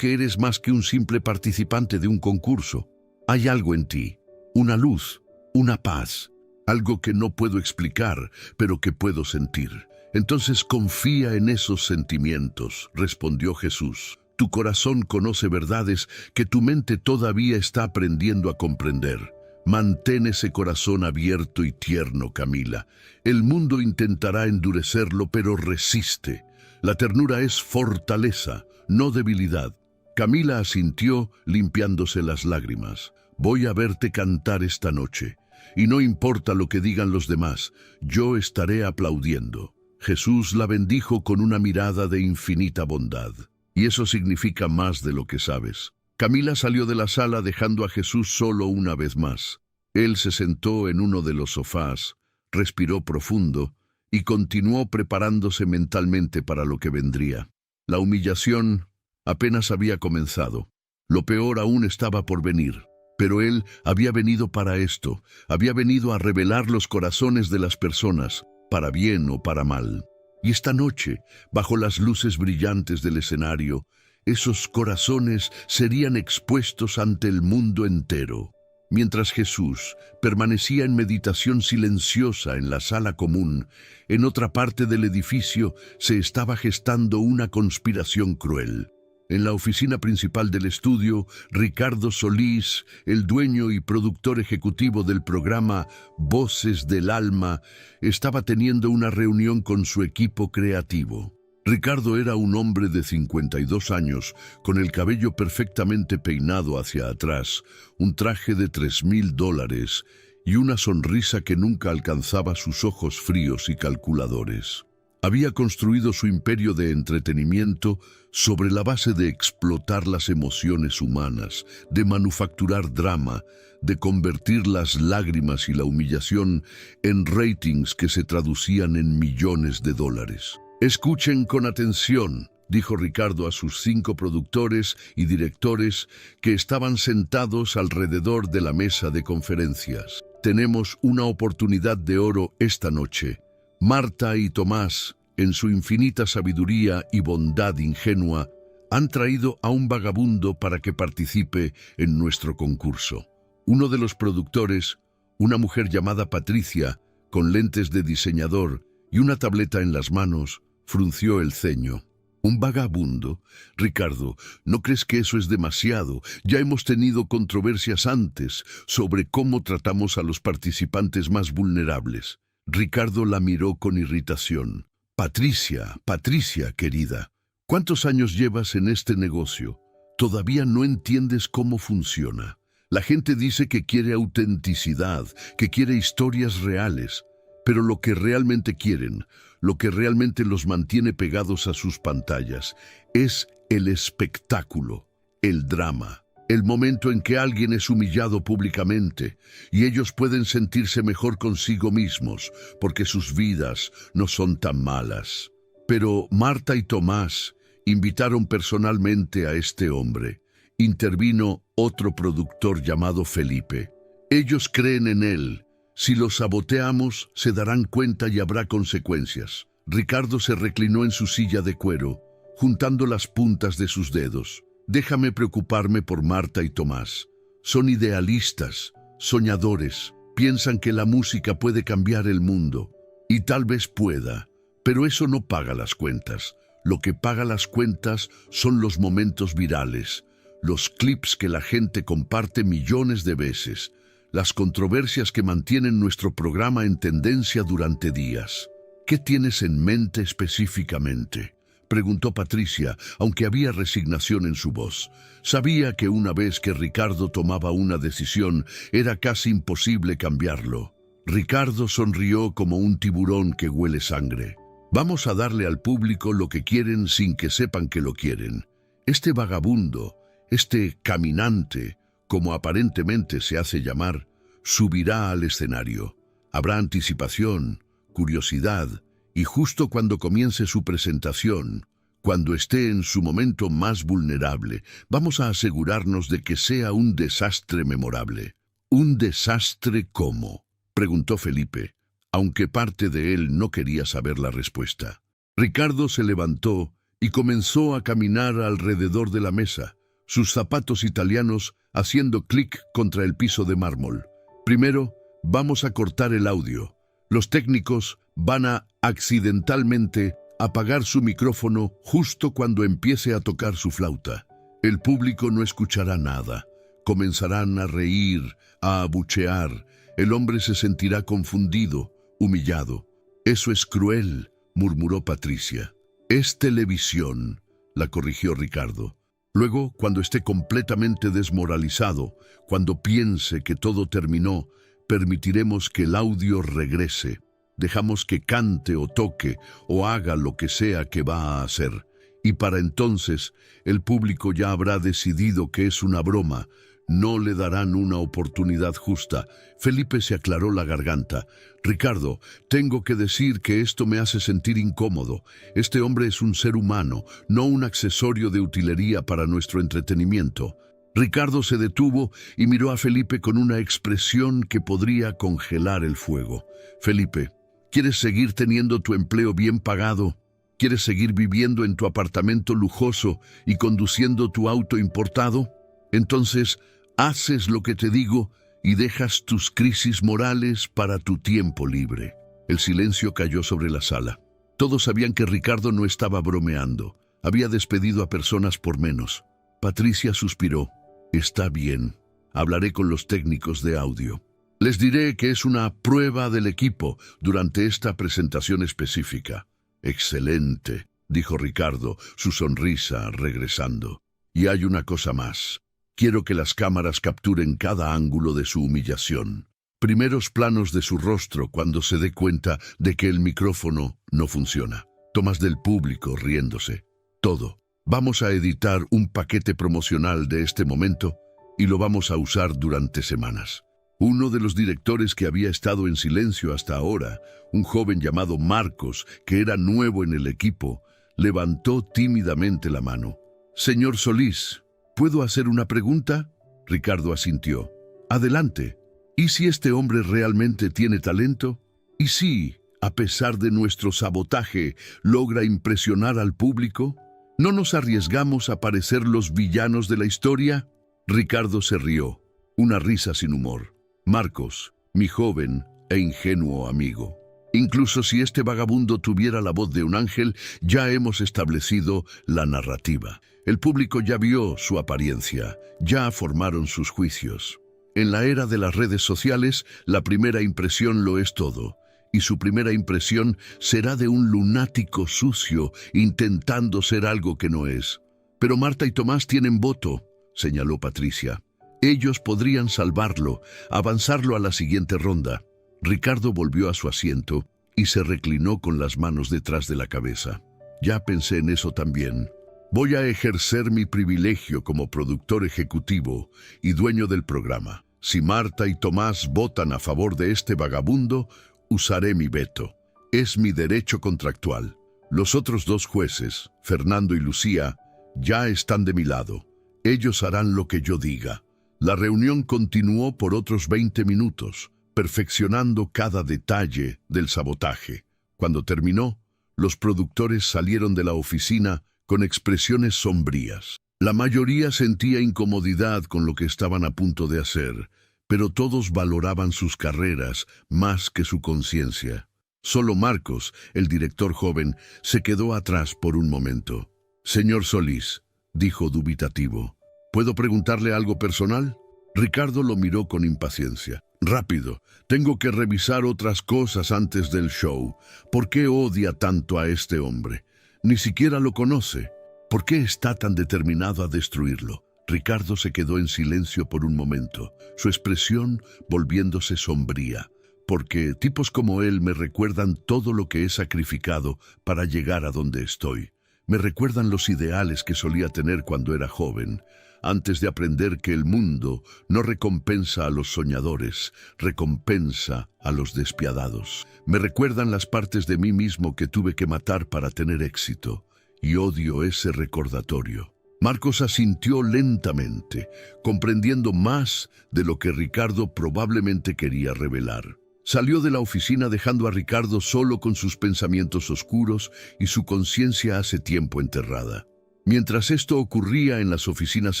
eres más que un simple participante de un concurso. Hay algo en ti, una luz, una paz, algo que no puedo explicar, pero que puedo sentir. Entonces confía en esos sentimientos, respondió Jesús. Tu corazón conoce verdades que tu mente todavía está aprendiendo a comprender. Mantén ese corazón abierto y tierno, Camila. El mundo intentará endurecerlo, pero resiste. La ternura es fortaleza, no debilidad. Camila asintió, limpiándose las lágrimas. Voy a verte cantar esta noche. Y no importa lo que digan los demás, yo estaré aplaudiendo. Jesús la bendijo con una mirada de infinita bondad. Y eso significa más de lo que sabes. Camila salió de la sala dejando a Jesús solo una vez más. Él se sentó en uno de los sofás, respiró profundo y continuó preparándose mentalmente para lo que vendría. La humillación apenas había comenzado. Lo peor aún estaba por venir. Pero él había venido para esto. Había venido a revelar los corazones de las personas, para bien o para mal. Y esta noche, bajo las luces brillantes del escenario, esos corazones serían expuestos ante el mundo entero. Mientras Jesús permanecía en meditación silenciosa en la sala común, en otra parte del edificio se estaba gestando una conspiración cruel. En la oficina principal del estudio, Ricardo Solís, el dueño y productor ejecutivo del programa Voces del Alma, estaba teniendo una reunión con su equipo creativo. Ricardo era un hombre de 52 años, con el cabello perfectamente peinado hacia atrás, un traje de $3,000 y una sonrisa que nunca alcanzaba sus ojos fríos y calculadores. Había construido su imperio de entretenimiento sobre la base de explotar las emociones humanas, de manufacturar drama, de convertir las lágrimas y la humillación en ratings que se traducían en millones de dólares. Escuchen con atención, dijo Ricardo a sus 5 productores y directores que estaban sentados alrededor de la mesa de conferencias. Tenemos una oportunidad de oro esta noche. Marta y Tomás, en su infinita sabiduría y bondad ingenua, Han traído a un vagabundo para que participe en nuestro concurso. Uno de los productores, una mujer llamada Patricia, con lentes de diseñador y una tableta en las manos, frunció el ceño. ¿Un vagabundo? Ricardo, ¿no crees que eso es demasiado? Ya hemos tenido controversias antes sobre cómo tratamos a los participantes más vulnerables. Ricardo la miró con irritación. Patricia, querida, ¿cuántos años llevas en este negocio? Todavía no entiendes cómo funciona. La gente dice que quiere autenticidad, que quiere historias reales, pero lo que realmente quieren, lo que realmente los mantiene pegados a sus pantallas, es el espectáculo, el drama, el momento en que alguien es humillado públicamente y ellos pueden sentirse mejor consigo mismos porque sus vidas no son tan malas. Pero Marta y Tomás invitaron personalmente a este hombre. Intervino otro productor llamado Felipe. Ellos creen en él. Si lo saboteamos, se darán cuenta y habrá consecuencias. Ricardo se reclinó en su silla de cuero, juntando las puntas de sus dedos. Déjame preocuparme por Marta y Tomás. Son idealistas, soñadores, piensan que la música puede cambiar el mundo. Y tal vez pueda, pero eso no paga las cuentas. Lo que paga las cuentas son los momentos virales, los clips que la gente comparte millones de veces, las controversias que mantienen nuestro programa en tendencia durante días. ¿Qué tienes en mente específicamente?, preguntó Patricia, aunque había resignación en su voz. Sabía que una vez que Ricardo tomaba una decisión, era casi imposible cambiarlo. Ricardo sonrió como un tiburón que huele sangre. Vamos a darle al público lo que quieren sin que sepan que lo quieren. Este vagabundo, este caminante, como aparentemente se hace llamar, subirá al escenario. Habrá anticipación, curiosidad, y justo cuando comience su presentación, cuando esté en su momento más vulnerable, vamos a asegurarnos de que sea un desastre memorable. ¿Un desastre cómo?, preguntó Felipe, aunque parte de él no quería saber la respuesta. Ricardo se levantó y comenzó a caminar alrededor de la mesa, sus zapatos italianos haciendo clic contra el piso de mármol. Primero, vamos a cortar el audio. Los técnicos van a accidentalmente apagar su micrófono justo cuando empiece a tocar su flauta. El público no escuchará nada. Comenzarán a reír, a abuchear. El hombre se sentirá confundido, humillado. Eso es cruel, murmuró Patricia. Es televisión, la corrigió Ricardo. Luego, cuando esté completamente desmoralizado, cuando piense que todo terminó, permitiremos que el audio regrese. Dejamos que cante o toque o haga lo que sea que va a hacer. Y para entonces, el público ya habrá decidido que es una broma. No le darán una oportunidad justa. Felipe se aclaró la garganta. Ricardo, tengo que decir que esto me hace sentir incómodo. Este hombre es un ser humano, no un accesorio de utilería para nuestro entretenimiento. Ricardo se detuvo y miró a Felipe con una expresión que podría congelar el fuego. Felipe, ¿quieres seguir teniendo tu empleo bien pagado? ¿Quieres seguir viviendo en tu apartamento lujoso y conduciendo tu auto importado? Entonces, haces lo que te digo y dejas tus crisis morales para tu tiempo libre. El silencio cayó sobre la sala. Todos sabían que Ricardo no estaba bromeando. Había despedido a personas por menos. Patricia suspiró. Está bien. Hablaré con los técnicos de audio. Les diré que es una prueba del equipo durante esta presentación específica. Excelente, dijo Ricardo, su sonrisa regresando. Y hay una cosa más. Quiero que las cámaras capturen cada ángulo de su humillación. Primeros planos de su rostro cuando se dé cuenta de que el micrófono no funciona. Tomas del público riéndose. Todo. Vamos a editar un paquete promocional de este momento y lo vamos a usar durante semanas. Uno de los directores que había estado en silencio hasta ahora, un joven llamado Marcos, que era nuevo en el equipo, levantó tímidamente la mano. Señor Solís, ¿puedo hacer una pregunta? Ricardo asintió. Adelante. ¿Y si este hombre realmente tiene talento? ¿Y si, a pesar de nuestro sabotaje, logra impresionar al público? ¿No nos arriesgamos a parecer los villanos de la historia? Ricardo se rió, una risa sin humor. Marcos, mi joven e ingenuo amigo. Incluso si este vagabundo tuviera la voz de un ángel, ya hemos establecido la narrativa. El público ya vio su apariencia, ya formaron sus juicios. En la era de las redes sociales, la primera impresión lo es todo, y su primera impresión será de un lunático sucio intentando ser algo que no es. Pero Marta y Tomás tienen voto, señaló Patricia. Ellos podrían salvarlo, avanzarlo a la siguiente ronda. Ricardo volvió a su asiento y se reclinó con las manos detrás de la cabeza. Ya pensé en eso también. Voy a ejercer mi privilegio como productor ejecutivo y dueño del programa. Si Marta y Tomás votan a favor de este vagabundo, usaré mi veto. Es mi derecho contractual. Los otros dos jueces, Fernando y Lucía, ya están de mi lado. Ellos harán lo que yo diga. La reunión continuó por otros 20 minutos, perfeccionando cada detalle del sabotaje. Cuando terminó, los productores salieron de la oficina con expresiones sombrías. La mayoría sentía incomodidad con lo que estaban a punto de hacer, pero todos valoraban sus carreras más que su conciencia. Solo Marcos, el director joven, se quedó atrás por un momento. «Señor Solís», dijo dubitativo, ¿puedo preguntarle algo personal? Ricardo lo miró con impaciencia. «Rápido, tengo que revisar otras cosas antes del show. ¿Por qué odia tanto a este hombre? Ni siquiera lo conoce. ¿Por qué está tan determinado a destruirlo?» Ricardo se quedó en silencio por un momento, su expresión volviéndose sombría. «Porque tipos como él me recuerdan todo lo que he sacrificado para llegar a donde estoy. Me recuerdan los ideales que solía tener cuando era joven, antes de aprender que el mundo no recompensa a los soñadores, recompensa a los despiadados. Me recuerdan las partes de mí mismo que tuve que matar para tener éxito, y odio ese recordatorio». Marcos asintió lentamente, comprendiendo más de lo que Ricardo probablemente quería revelar. Salió de la oficina dejando a Ricardo solo con sus pensamientos oscuros y su conciencia hace tiempo enterrada. Mientras esto ocurría en las oficinas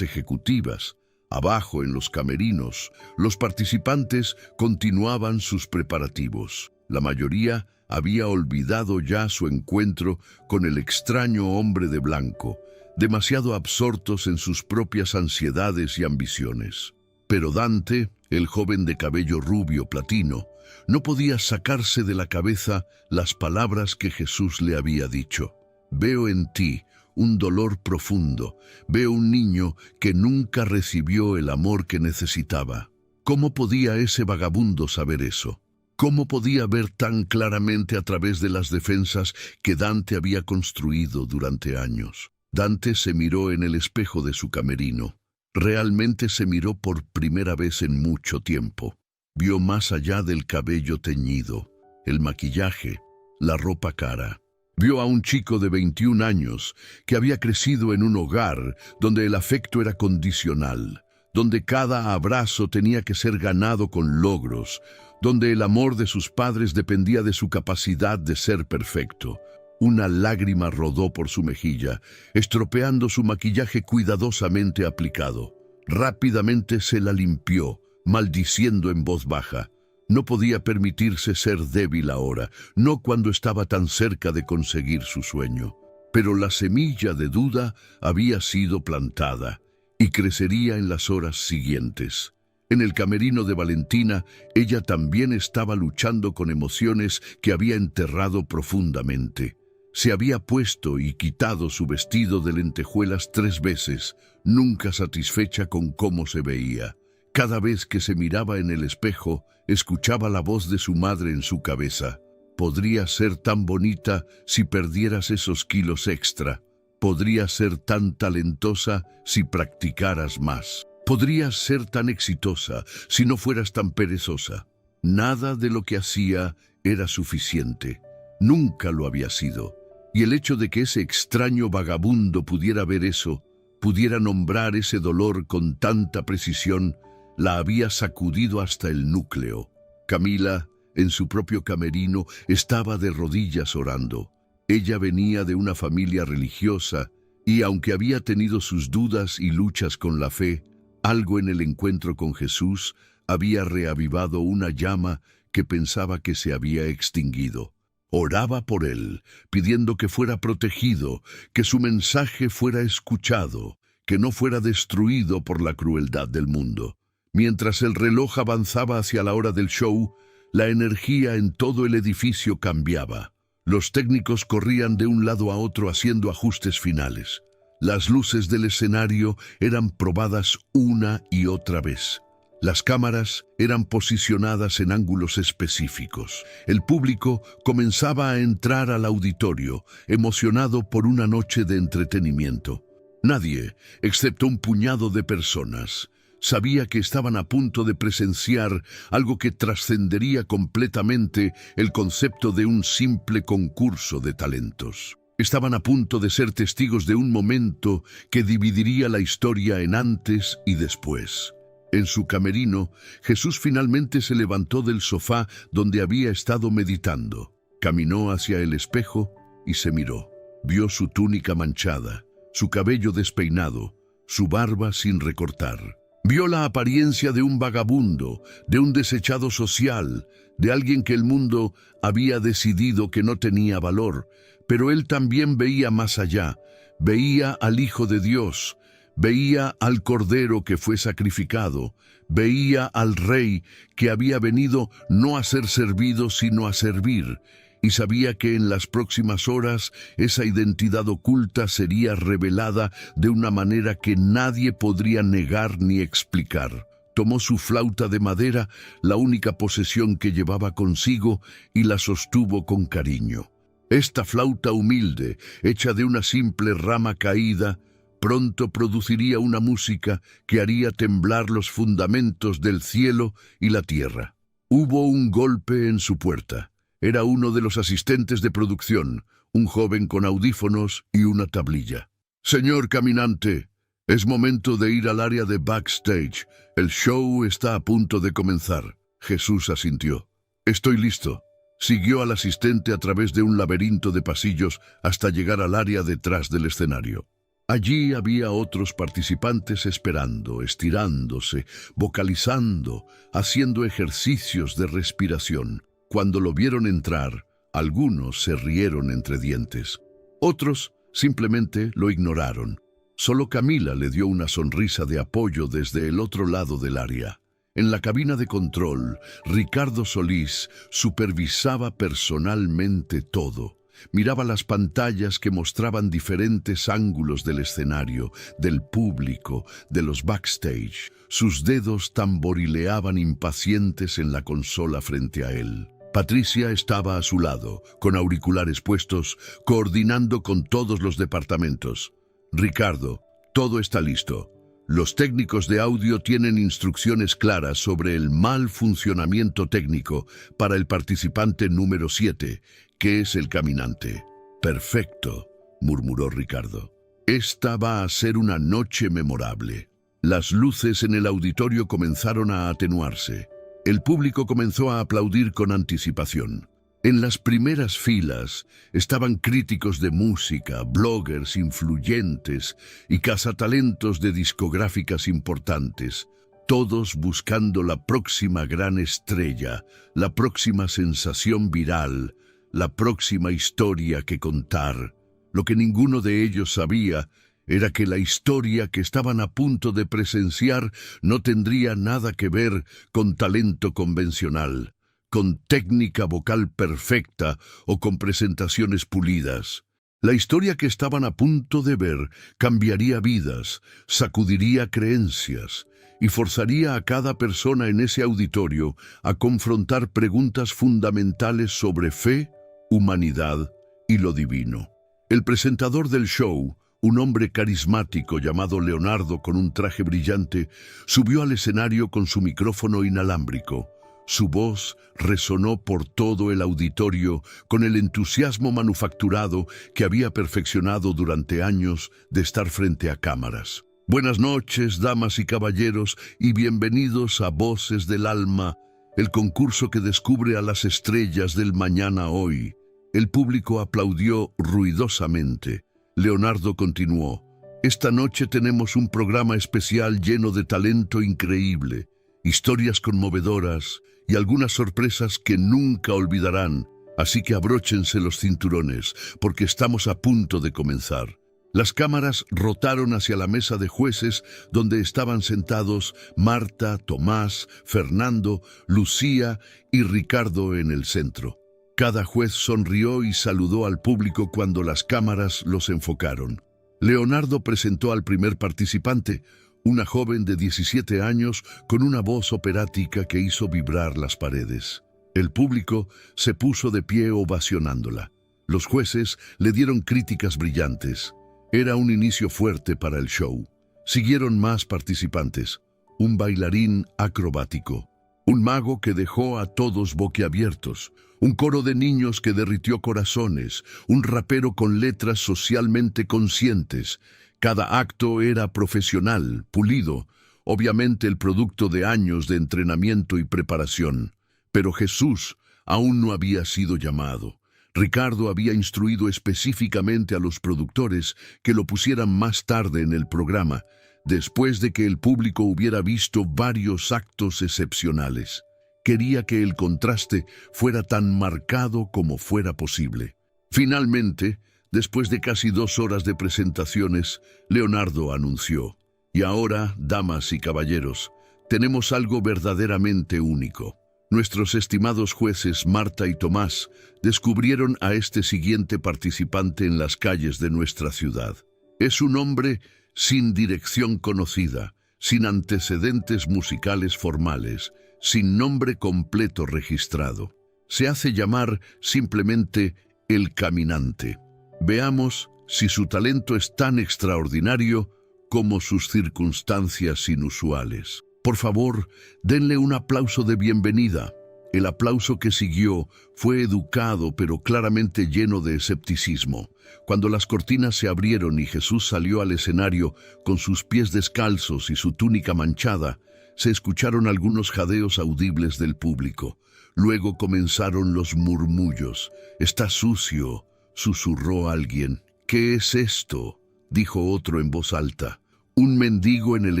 ejecutivas, abajo en los camerinos, los participantes continuaban sus preparativos. La mayoría había olvidado ya su encuentro con el extraño hombre de blanco, demasiado absortos en sus propias ansiedades y ambiciones. Pero Dante, el joven de cabello rubio platino, no podía sacarse de la cabeza las palabras que Jesús le había dicho. «Veo en ti un dolor profundo, veo un niño que nunca recibió el amor que necesitaba». ¿Cómo podía ese vagabundo saber eso? ¿Cómo podía ver tan claramente a través de las defensas que Dante había construido durante años? Dante se miró en el espejo de su camerino. Realmente se miró por primera vez en mucho tiempo. Vio más allá del cabello teñido, el maquillaje, la ropa cara. Vio a un chico de 21 años que había crecido en un hogar donde el afecto era condicional, donde cada abrazo tenía que ser ganado con logros, donde el amor de sus padres dependía de su capacidad de ser perfecto. Una lágrima rodó por su mejilla, estropeando su maquillaje cuidadosamente aplicado. Rápidamente se la limpió, maldiciendo en voz baja. No podía permitirse ser débil ahora, no cuando estaba tan cerca de conseguir su sueño. Pero la semilla de duda había sido plantada y crecería en las horas siguientes. En el camerino de Valentina, ella también estaba luchando con emociones que había enterrado profundamente. Se había puesto y quitado su vestido de lentejuelas 3 veces, nunca satisfecha con cómo se veía. Cada vez que se miraba en el espejo, escuchaba la voz de su madre en su cabeza. «Podría ser tan bonita si perdieras esos kilos extra. Podrías ser tan talentosa si practicaras más. Podrías ser tan exitosa si no fueras tan perezosa». Nada de lo que hacía era suficiente. Nunca lo había sido. Y el hecho de que ese extraño vagabundo pudiera ver eso, pudiera nombrar ese dolor con tanta precisión, la había sacudido hasta el núcleo. Camila, en su propio camerino, estaba de rodillas orando. Ella venía de una familia religiosa Y aunque había tenido sus dudas y luchas con la fe, algo en el encuentro con Jesús había reavivado una llama que pensaba que se había extinguido. Oraba por él, pidiendo que fuera protegido, que su mensaje fuera escuchado, que no fuera destruido por la crueldad del mundo. Mientras el reloj avanzaba hacia la hora del show, la energía en todo el edificio cambiaba. Los técnicos corrían de un lado a otro haciendo ajustes finales. Las luces del escenario eran probadas una y otra vez. Las cámaras eran posicionadas en ángulos específicos. El público comenzaba a entrar al auditorio, emocionado por una noche de entretenimiento. Nadie, excepto un puñado de personas, sabía que estaban a punto de presenciar algo que trascendería completamente el concepto de un simple concurso de talentos. Estaban a punto de ser testigos de un momento que dividiría la historia en antes y después. En su camerino, Jesús finalmente se levantó del sofá donde había estado meditando. Caminó hacia el espejo y se miró. Vio su túnica manchada, su cabello despeinado, su barba sin recortar. Vio la apariencia de un vagabundo, de un desechado social, de alguien que el mundo había decidido que no tenía valor, pero él también veía más allá, veía al Hijo de Dios, veía al Cordero que fue sacrificado, veía al Rey que había venido no a ser servido sino a servir, y sabía que en las próximas horas esa identidad oculta sería revelada de una manera que nadie podría negar ni explicar. Tomó su flauta de madera, la única posesión que llevaba consigo, y la sostuvo con cariño. Esta flauta humilde, hecha de una simple rama caída, pronto produciría una música que haría temblar los fundamentos del cielo y la tierra. Hubo un golpe en su puerta. Era uno de los asistentes de producción, un joven con audífonos y una tablilla. «Señor caminante, es momento de ir al área de backstage. El show está a punto de comenzar». Jesús asintió. «Estoy listo». Siguió al asistente a través de un laberinto de pasillos hasta llegar al área detrás del escenario. Allí había otros participantes esperando, estirándose, vocalizando, haciendo ejercicios de respiración. Cuando lo vieron entrar, algunos se rieron entre dientes. Otros simplemente lo ignoraron. Solo Camila le dio una sonrisa de apoyo desde el otro lado del área. En la cabina de control, Ricardo Solís supervisaba personalmente todo. Miraba las pantallas que mostraban diferentes ángulos del escenario, del público, de los backstage. Sus dedos tamborileaban impacientes en la consola frente a él. Patricia estaba a su lado, con auriculares puestos, coordinando con todos los departamentos. «Ricardo, todo está listo. Los técnicos de audio tienen instrucciones claras sobre el mal funcionamiento técnico para el participante número 7, que es el caminante». «Perfecto», murmuró Ricardo. «Esta va a ser una noche memorable». Las luces en el auditorio comenzaron a atenuarse. El público comenzó a aplaudir con anticipación. En las primeras filas estaban críticos de música, bloggers influyentes y cazatalentos de discográficas importantes, todos buscando la próxima gran estrella, la próxima sensación viral, la próxima historia que contar. Lo que ninguno de ellos sabía era que la historia que estaban a punto de presenciar no tendría nada que ver con talento convencional, con técnica vocal perfecta o con presentaciones pulidas. La historia que estaban a punto de ver cambiaría vidas, sacudiría creencias y forzaría a cada persona en ese auditorio a confrontar preguntas fundamentales sobre fe, humanidad y lo divino. El presentador del show, un hombre carismático llamado Leonardo con un traje brillante, subió al escenario con su micrófono inalámbrico. Su voz resonó por todo el auditorio con el entusiasmo manufacturado que había perfeccionado durante años de estar frente a cámaras. «Buenas noches, damas y caballeros, y bienvenidos a Voces del Alma, el concurso que descubre a las estrellas del mañana hoy». El público aplaudió ruidosamente. Leonardo continuó: esta noche tenemos un programa especial lleno de talento increíble, historias conmovedoras y algunas sorpresas que nunca olvidarán. Así que abróchense los cinturones, porque estamos a punto de comenzar. Las cámaras rotaron hacia la mesa de jueces donde estaban sentados Marta, Tomás, Fernando, Lucía y Ricardo en el centro. Cada juez sonrió y saludó al público cuando las cámaras los enfocaron. Leonardo presentó al primer participante, una joven de 17 años con una voz operática que hizo vibrar las paredes. El público se puso de pie ovacionándola. Los jueces le dieron críticas brillantes. Era un inicio fuerte para el show. Siguieron más participantes: un bailarín acrobático, un mago que dejó a todos boquiabiertos, un coro de niños que derritió corazones, un rapero con letras socialmente conscientes. Cada acto era profesional, pulido, obviamente el producto de años de entrenamiento y preparación. Pero Jesús aún no había sido llamado. Ricardo había instruido específicamente a los productores que lo pusieran más tarde en el programa, después de que el público hubiera visto varios actos excepcionales. Quería que el contraste fuera tan marcado como fuera posible. Finalmente, después de casi 2 horas de presentaciones, Leonardo anunció: y ahora, damas y caballeros, tenemos algo verdaderamente único. Nuestros estimados jueces Marta y Tomás descubrieron a este siguiente participante en las calles de nuestra ciudad. Es un hombre sin dirección conocida, sin antecedentes musicales formales, sin nombre completo registrado. Se hace llamar simplemente el Caminante. Veamos si su talento es tan extraordinario como sus circunstancias inusuales. Por favor, denle un aplauso de bienvenida. El aplauso que siguió fue educado pero claramente lleno de escepticismo. Cuando las cortinas se abrieron y Jesús salió al escenario con sus pies descalzos y su túnica manchada, se escucharon algunos jadeos audibles del público. Luego comenzaron los murmullos. «Está sucio», susurró alguien. «¿Qué es esto?», dijo otro en voz alta. «¿Un mendigo en el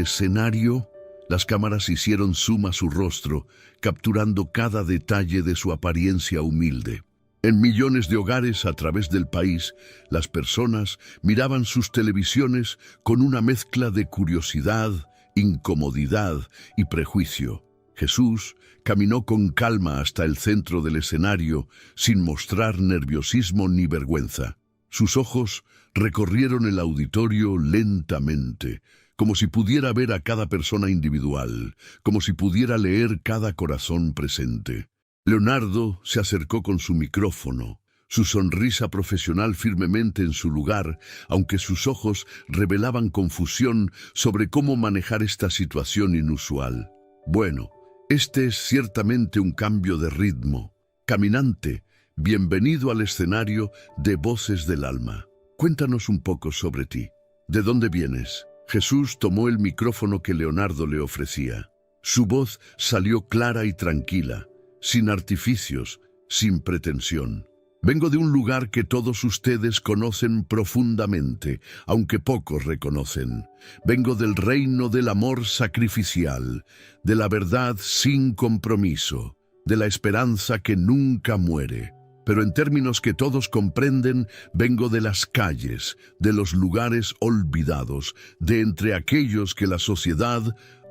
escenario?». Las cámaras hicieron zoom a su rostro, capturando cada detalle de su apariencia humilde. En millones de hogares a través del país, las personas miraban sus televisiones con una mezcla de curiosidad, incomodidad y prejuicio. Jesús caminó con calma hasta el centro del escenario, sin mostrar nerviosismo ni vergüenza. Sus ojos recorrieron el auditorio lentamente, como si pudiera ver a cada persona individual, como si pudiera leer cada corazón presente. Leonardo se acercó con su micrófono, su sonrisa profesional firmemente en su lugar, aunque sus ojos revelaban confusión sobre cómo manejar esta situación inusual. «Bueno, este es ciertamente un cambio de ritmo. Caminante, bienvenido al escenario de Voces del Alma. Cuéntanos un poco sobre ti. ¿De dónde vienes?». Jesús tomó el micrófono que Leonardo le ofrecía. Su voz salió clara y tranquila, sin artificios, sin pretensión. «Vengo de un lugar que todos ustedes conocen profundamente, aunque pocos reconocen. Vengo del reino del amor sacrificial, de la verdad sin compromiso, de la esperanza que nunca muere. Pero en términos que todos comprenden, vengo de las calles, de los lugares olvidados, de entre aquellos que la sociedad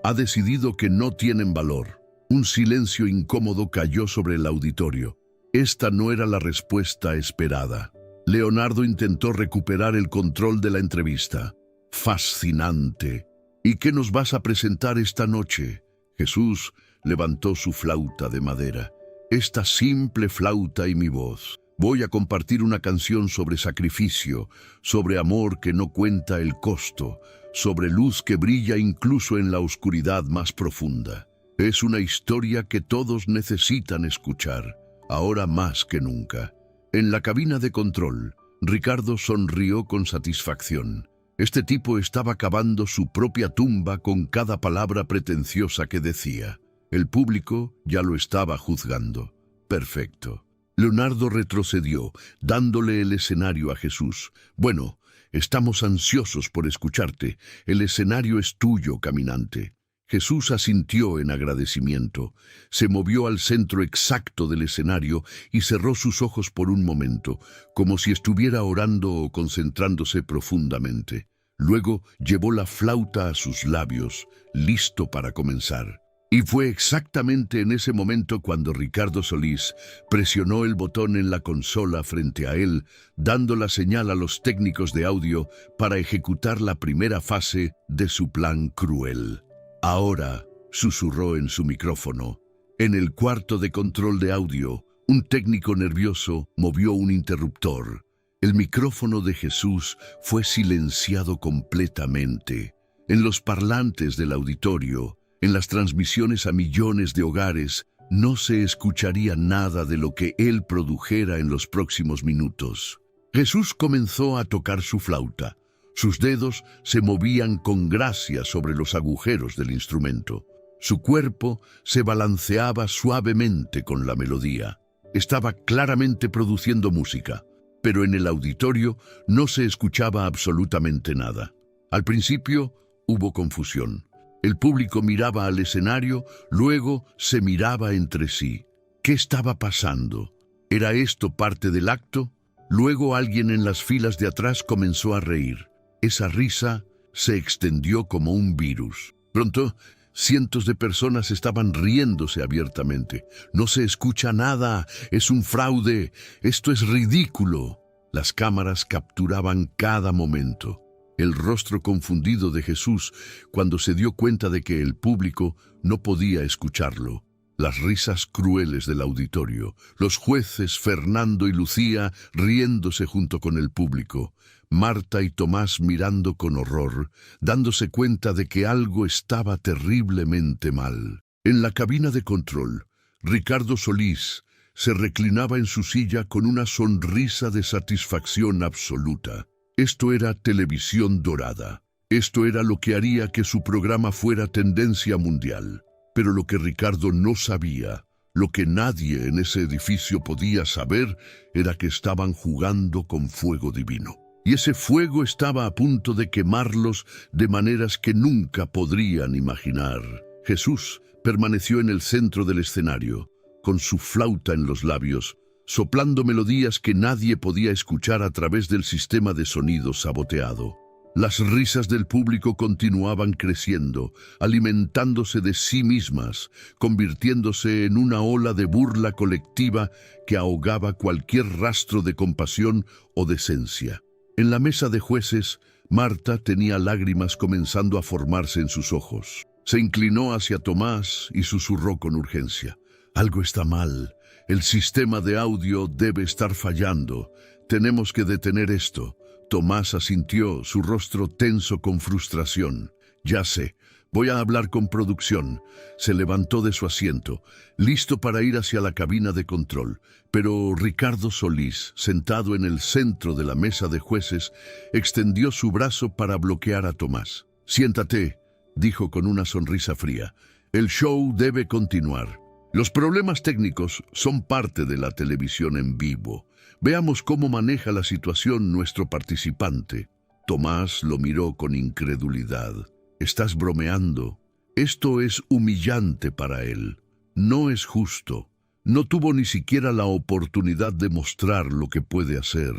ha decidido que no tienen valor». Un silencio incómodo cayó sobre el auditorio. Esta no era la respuesta esperada. Leonardo intentó recuperar el control de la entrevista. «Fascinante. ¿Y qué nos vas a presentar esta noche?». Jesús levantó su flauta de madera. «Esta simple flauta y mi voz. Voy a compartir una canción sobre sacrificio, sobre amor que no cuenta el costo, sobre luz que brilla incluso en la oscuridad más profunda. Es una historia que todos necesitan escuchar, ahora más que nunca». En la cabina de control, Ricardo sonrió con satisfacción. Este tipo estaba cavando su propia tumba con cada palabra pretenciosa que decía. El público ya lo estaba juzgando. Perfecto. Leonardo retrocedió, dándole el escenario a Jesús. «Bueno, Estamos ansiosos por escucharte. El escenario es tuyo, caminante. Jesús asintió en agradecimiento. Se movió al centro exacto del escenario y cerró sus ojos por un momento, como si estuviera orando o concentrándose profundamente. Luego llevó la flauta a sus labios, listo para comenzar. Y fue exactamente en ese momento cuando Ricardo Solís presionó el botón en la consola frente a él, dando la señal a los técnicos de audio para ejecutar la primera fase de su plan cruel. Ahora, susurró en su micrófono. En el cuarto de control de audio, un técnico nervioso movió un interruptor. El micrófono de Jesús fue silenciado completamente. En los parlantes del auditorio, en las transmisiones a millones de hogares, no se escucharía nada de lo que él produjera en los próximos minutos. Jesús comenzó a tocar su flauta. Sus dedos se movían con gracia sobre los agujeros del instrumento. Su cuerpo se balanceaba suavemente con la melodía. Estaba claramente produciendo música, pero en el auditorio no se escuchaba absolutamente nada. Al principio hubo confusión. El público miraba al escenario, luego se miraba entre sí. ¿Qué estaba pasando? ¿Era esto parte del acto? Luego alguien en las filas de atrás comenzó a reír. Esa risa se extendió como un virus. Pronto, cientos de personas estaban riéndose abiertamente. No se escucha nada, es un fraude, esto es ridículo. Las cámaras capturaban cada momento. El rostro confundido de Jesús cuando se dio cuenta de que el público no podía escucharlo. Las risas crueles del auditorio, los jueces Fernando y Lucía riéndose junto con el público, Marta y Tomás mirando con horror, dándose cuenta de que algo estaba terriblemente mal. En la cabina de control, Ricardo Solís se reclinaba en su silla con una sonrisa de satisfacción absoluta. Esto era televisión dorada. Esto era lo que haría que su programa fuera tendencia mundial. Pero lo que Ricardo no sabía, lo que nadie en ese edificio podía saber, era que estaban jugando con fuego divino. Y ese fuego estaba a punto de quemarlos de maneras que nunca podrían imaginar. Jesús permaneció en el centro del escenario, con su flauta en los labios, soplando melodías que nadie podía escuchar a través del sistema de sonido saboteado. Las risas del público continuaban creciendo, alimentándose de sí mismas, convirtiéndose en una ola de burla colectiva que ahogaba cualquier rastro de compasión o decencia. En la mesa de jueces, Marta tenía lágrimas comenzando a formarse en sus ojos. Se inclinó hacia Tomás y susurró con urgencia. Algo está mal. El sistema de audio debe estar fallando. Tenemos que detener esto. Tomás asintió, su rostro tenso con frustración. Ya sé, voy a hablar con producción. Se levantó de su asiento, listo para ir hacia la cabina de control. Pero Ricardo Solís, sentado en el centro de la mesa de jueces, extendió su brazo para bloquear a Tomás. Siéntate, dijo con una sonrisa fría. El show debe continuar. Los problemas técnicos son parte de la televisión en vivo. Veamos cómo maneja la situación nuestro participante. Tomás lo miró con incredulidad. Estás bromeando. Esto es humillante para él. No es justo. No tuvo ni siquiera la oportunidad de mostrar lo que puede hacer.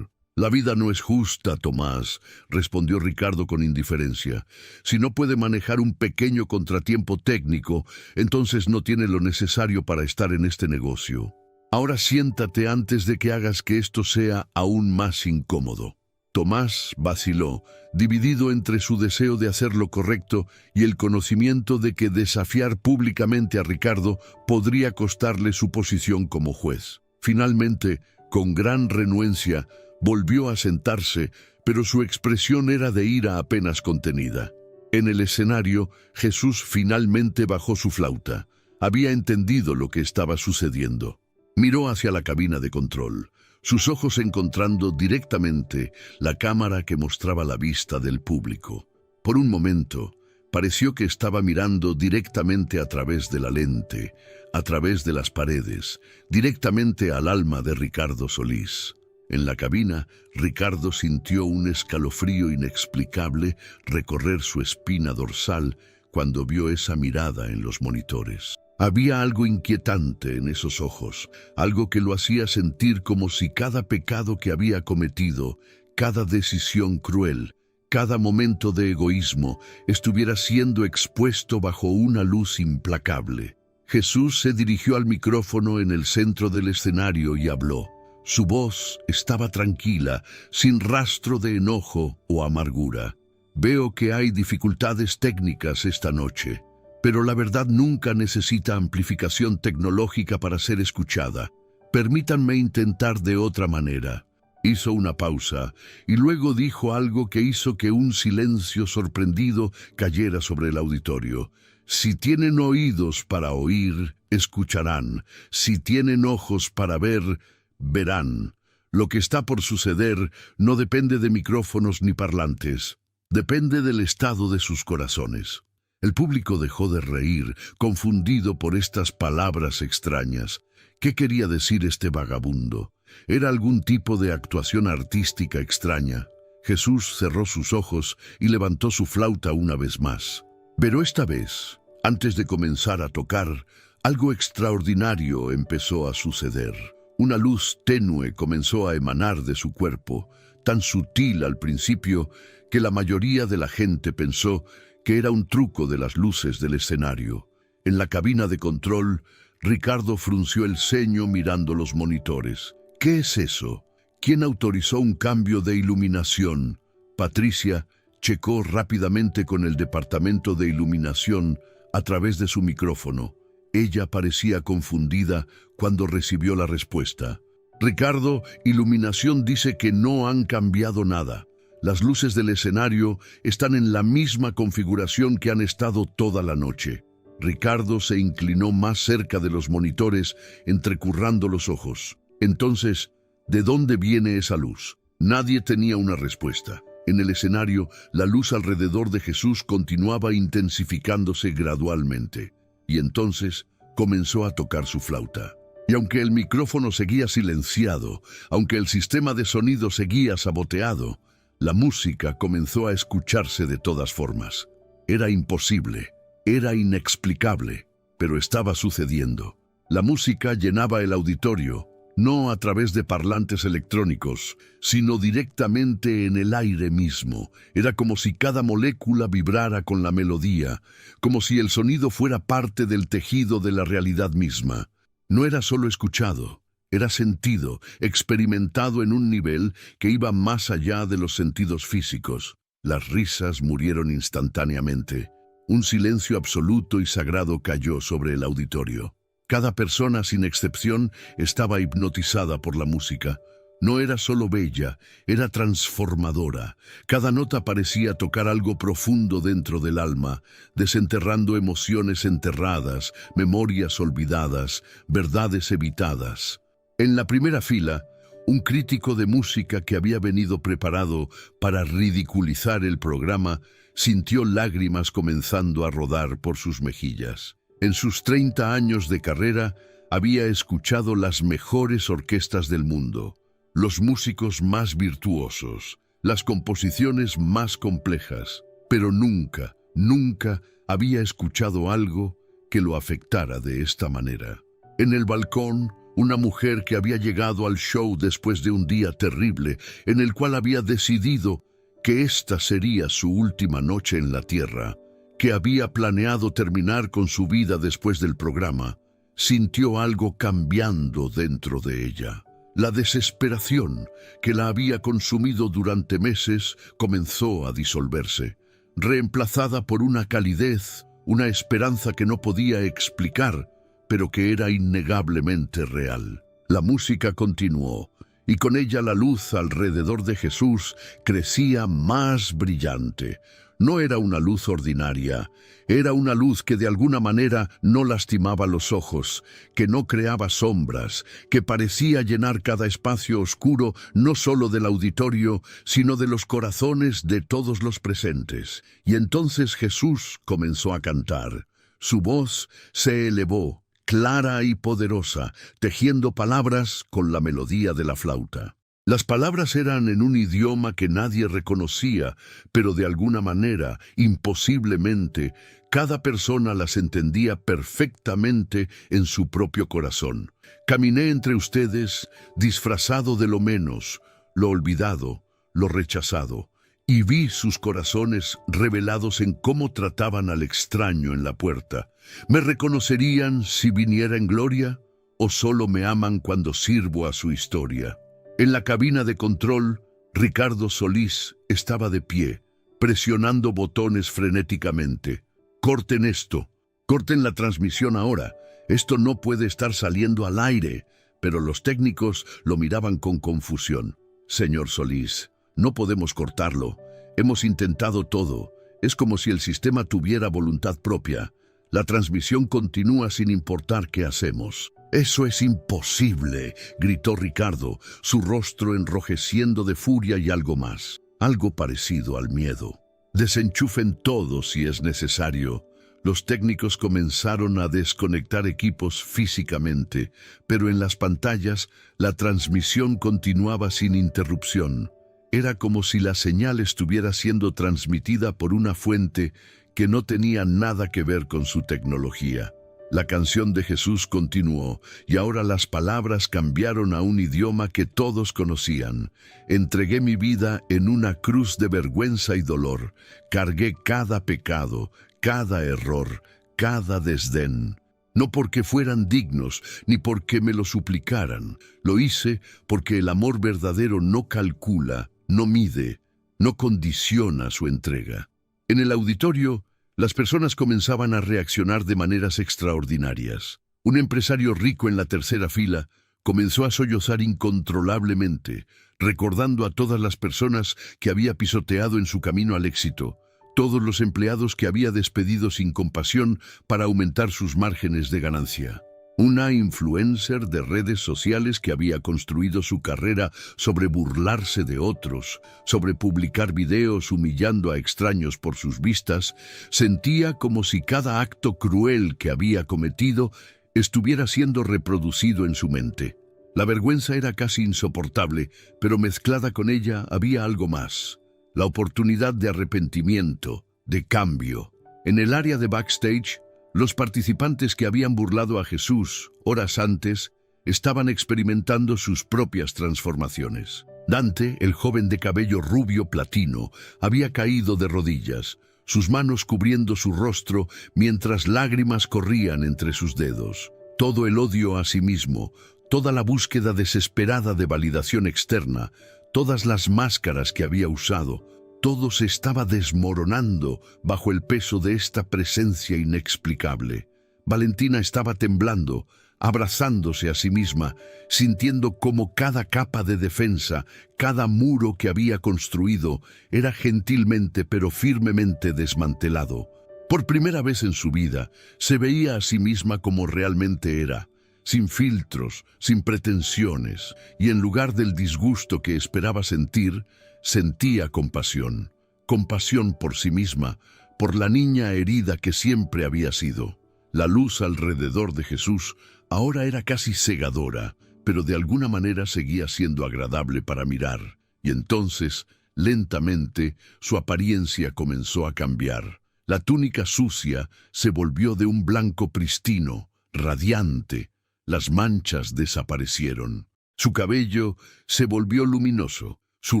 La vida no es justa, Tomás, respondió Ricardo con indiferencia. Si no puede manejar un pequeño contratiempo técnico, entonces no tiene lo necesario para estar en este negocio. Ahora siéntate antes de que hagas que esto sea aún más incómodo. Tomás vaciló, dividido entre su deseo de hacer lo correcto y el conocimiento de que desafiar públicamente a Ricardo podría costarle su posición como juez. Finalmente, con gran renuencia, volvió a sentarse, pero su expresión era de ira apenas contenida. En el escenario, Jesús finalmente bajó su flauta. Había entendido lo que estaba sucediendo. Miró hacia la cabina de control, sus ojos encontrando directamente la cámara que mostraba la vista del público. Por un momento, pareció que estaba mirando directamente a través de la lente, a través de las paredes, directamente al alma de Ricardo Solís. En la cabina, Ricardo sintió un escalofrío inexplicable recorrer su espina dorsal cuando vio esa mirada en los monitores. Había algo inquietante en esos ojos, algo que lo hacía sentir como si cada pecado que había cometido, cada decisión cruel, cada momento de egoísmo, estuviera siendo expuesto bajo una luz implacable. Jesús se dirigió al micrófono en el centro del escenario y habló. Su voz estaba tranquila, sin rastro de enojo o amargura. Veo que hay dificultades técnicas esta noche, pero la verdad nunca necesita amplificación tecnológica para ser escuchada. Permítanme intentar de otra manera. Hizo una pausa y luego dijo algo que hizo que un silencio sorprendido cayera sobre el auditorio. Si tienen oídos para oír, escucharán. Si tienen ojos para ver, verán. Lo que está por suceder no depende de micrófonos ni parlantes. Depende del estado de sus corazones. El público dejó de reír, confundido por estas palabras extrañas. ¿Qué quería decir este vagabundo? Era algún tipo de actuación artística extraña. Jesús cerró sus ojos y levantó su flauta una vez más. Pero esta vez, antes de comenzar a tocar, algo extraordinario empezó a suceder. Una luz tenue comenzó a emanar de su cuerpo, tan sutil al principio que la mayoría de la gente pensó que era un truco de las luces del escenario. En la cabina de control, Ricardo frunció el ceño mirando los monitores. ¿Qué es eso? ¿Quién autorizó un cambio de iluminación? Patricia checó rápidamente con el departamento de iluminación a través de su micrófono. Ella parecía confundida cuando recibió la respuesta. Ricardo, iluminación dice que no han cambiado nada. Las luces del escenario están en la misma configuración que han estado toda la noche. Ricardo se inclinó más cerca de los monitores, entrecurrando los ojos. Entonces, ¿de dónde viene esa luz? Nadie tenía una respuesta. En el escenario, la luz alrededor de Jesús continuaba intensificándose gradualmente. Y entonces comenzó a tocar su flauta. Y aunque el micrófono seguía silenciado, aunque el sistema de sonido seguía saboteado, la música comenzó a escucharse de todas formas. Era imposible, era inexplicable, pero estaba sucediendo. La música llenaba el auditorio, no a través de parlantes electrónicos, sino directamente en el aire mismo. Era como si cada molécula vibrara con la melodía, como si el sonido fuera parte del tejido de la realidad misma. No era solo escuchado, era sentido, experimentado en un nivel que iba más allá de los sentidos físicos. Las risas murieron instantáneamente. Un silencio absoluto y sagrado cayó sobre el auditorio. Cada persona, sin excepción, estaba hipnotizada por la música. No era solo bella, era transformadora. Cada nota parecía tocar algo profundo dentro del alma, desenterrando emociones enterradas, memorias olvidadas, verdades evitadas. En la primera fila, un crítico de música que había venido preparado para ridiculizar el programa sintió lágrimas comenzando a rodar por sus mejillas. En sus 30 años de carrera, había escuchado las mejores orquestas del mundo, los músicos más virtuosos, las composiciones más complejas, pero nunca, nunca había escuchado algo que lo afectara de esta manera. En el balcón, una mujer que había llegado al show después de un día terrible, en el cual había decidido que esta sería su última noche en la tierra, que había planeado terminar con su vida después del programa, sintió algo cambiando dentro de ella. La desesperación que la había consumido durante meses comenzó a disolverse, reemplazada por una calidez, una esperanza que no podía explicar, pero que era innegablemente real. La música continuó, y con ella la luz alrededor de Jesús crecía más brillante. No era una luz ordinaria, era una luz que de alguna manera no lastimaba los ojos, que no creaba sombras, que parecía llenar cada espacio oscuro no solo del auditorio, sino de los corazones de todos los presentes. Y entonces Jesús comenzó a cantar. Su voz se elevó, clara y poderosa, tejiendo palabras con la melodía de la flauta. Las palabras eran en un idioma que nadie reconocía, pero de alguna manera, imposiblemente, cada persona las entendía perfectamente en su propio corazón. Caminé entre ustedes disfrazado de lo menos, lo olvidado, lo rechazado, y vi sus corazones revelados en cómo trataban al extraño en la puerta. ¿Me reconocerían si viniera en gloria? ¿O solo me aman cuando sirvo a su historia? En la cabina de control, Ricardo Solís estaba de pie, presionando botones frenéticamente. «Corten esto, corten la transmisión ahora. Esto no puede estar saliendo al aire». Pero los técnicos lo miraban con confusión. «Señor Solís, no podemos cortarlo. Hemos intentado todo. Es como si el sistema tuviera voluntad propia. La transmisión continúa sin importar qué hacemos». «Eso es imposible», gritó Ricardo, su rostro enrojeciendo de furia y algo más, algo parecido al miedo. «Desenchufen todo si es necesario». Los técnicos comenzaron a desconectar equipos físicamente, pero en las pantallas la transmisión continuaba sin interrupción. Era como si la señal estuviera siendo transmitida por una fuente que no tenía nada que ver con su tecnología. La canción de Jesús continuó, y ahora las palabras cambiaron a un idioma que todos conocían. «Entregué mi vida en una cruz de vergüenza y dolor. Cargué cada pecado, cada error, cada desdén. No porque fueran dignos, ni porque me lo suplicaran. Lo hice porque el amor verdadero no calcula, no mide, no condiciona su entrega». En el auditorio, las personas comenzaban a reaccionar de maneras extraordinarias. Un empresario rico en la tercera fila comenzó a sollozar incontrolablemente, recordando a todas las personas que había pisoteado en su camino al éxito, todos los empleados que había despedido sin compasión para aumentar sus márgenes de ganancia. Una influencer de redes sociales que había construido su carrera sobre burlarse de otros, sobre publicar videos humillando a extraños por sus vistas, sentía como si cada acto cruel que había cometido estuviera siendo reproducido en su mente. La vergüenza era casi insoportable, pero mezclada con ella había algo más: la oportunidad de arrepentimiento, de cambio. En el área de backstage, los participantes que habían burlado a Jesús horas antes estaban experimentando sus propias transformaciones. Dante, el joven de cabello rubio platino, había caído de rodillas, sus manos cubriendo su rostro mientras lágrimas corrían entre sus dedos. Todo el odio a sí mismo, toda la búsqueda desesperada de validación externa, todas las máscaras que había usado, todo se estaba desmoronando bajo el peso de esta presencia inexplicable. Valentina estaba temblando, abrazándose a sí misma, sintiendo cómo cada capa de defensa, cada muro que había construido, era gentilmente pero firmemente desmantelado. Por primera vez en su vida, se veía a sí misma como realmente era, sin filtros, sin pretensiones, y en lugar del disgusto que esperaba sentir, sentía compasión. Compasión por sí misma, por la niña herida que siempre había sido. La luz alrededor de Jesús ahora era casi cegadora, pero de alguna manera seguía siendo agradable para mirar. Y entonces, lentamente, su apariencia comenzó a cambiar. La túnica sucia se volvió de un blanco pristino, radiante. Las manchas desaparecieron. Su cabello se volvió luminoso. Su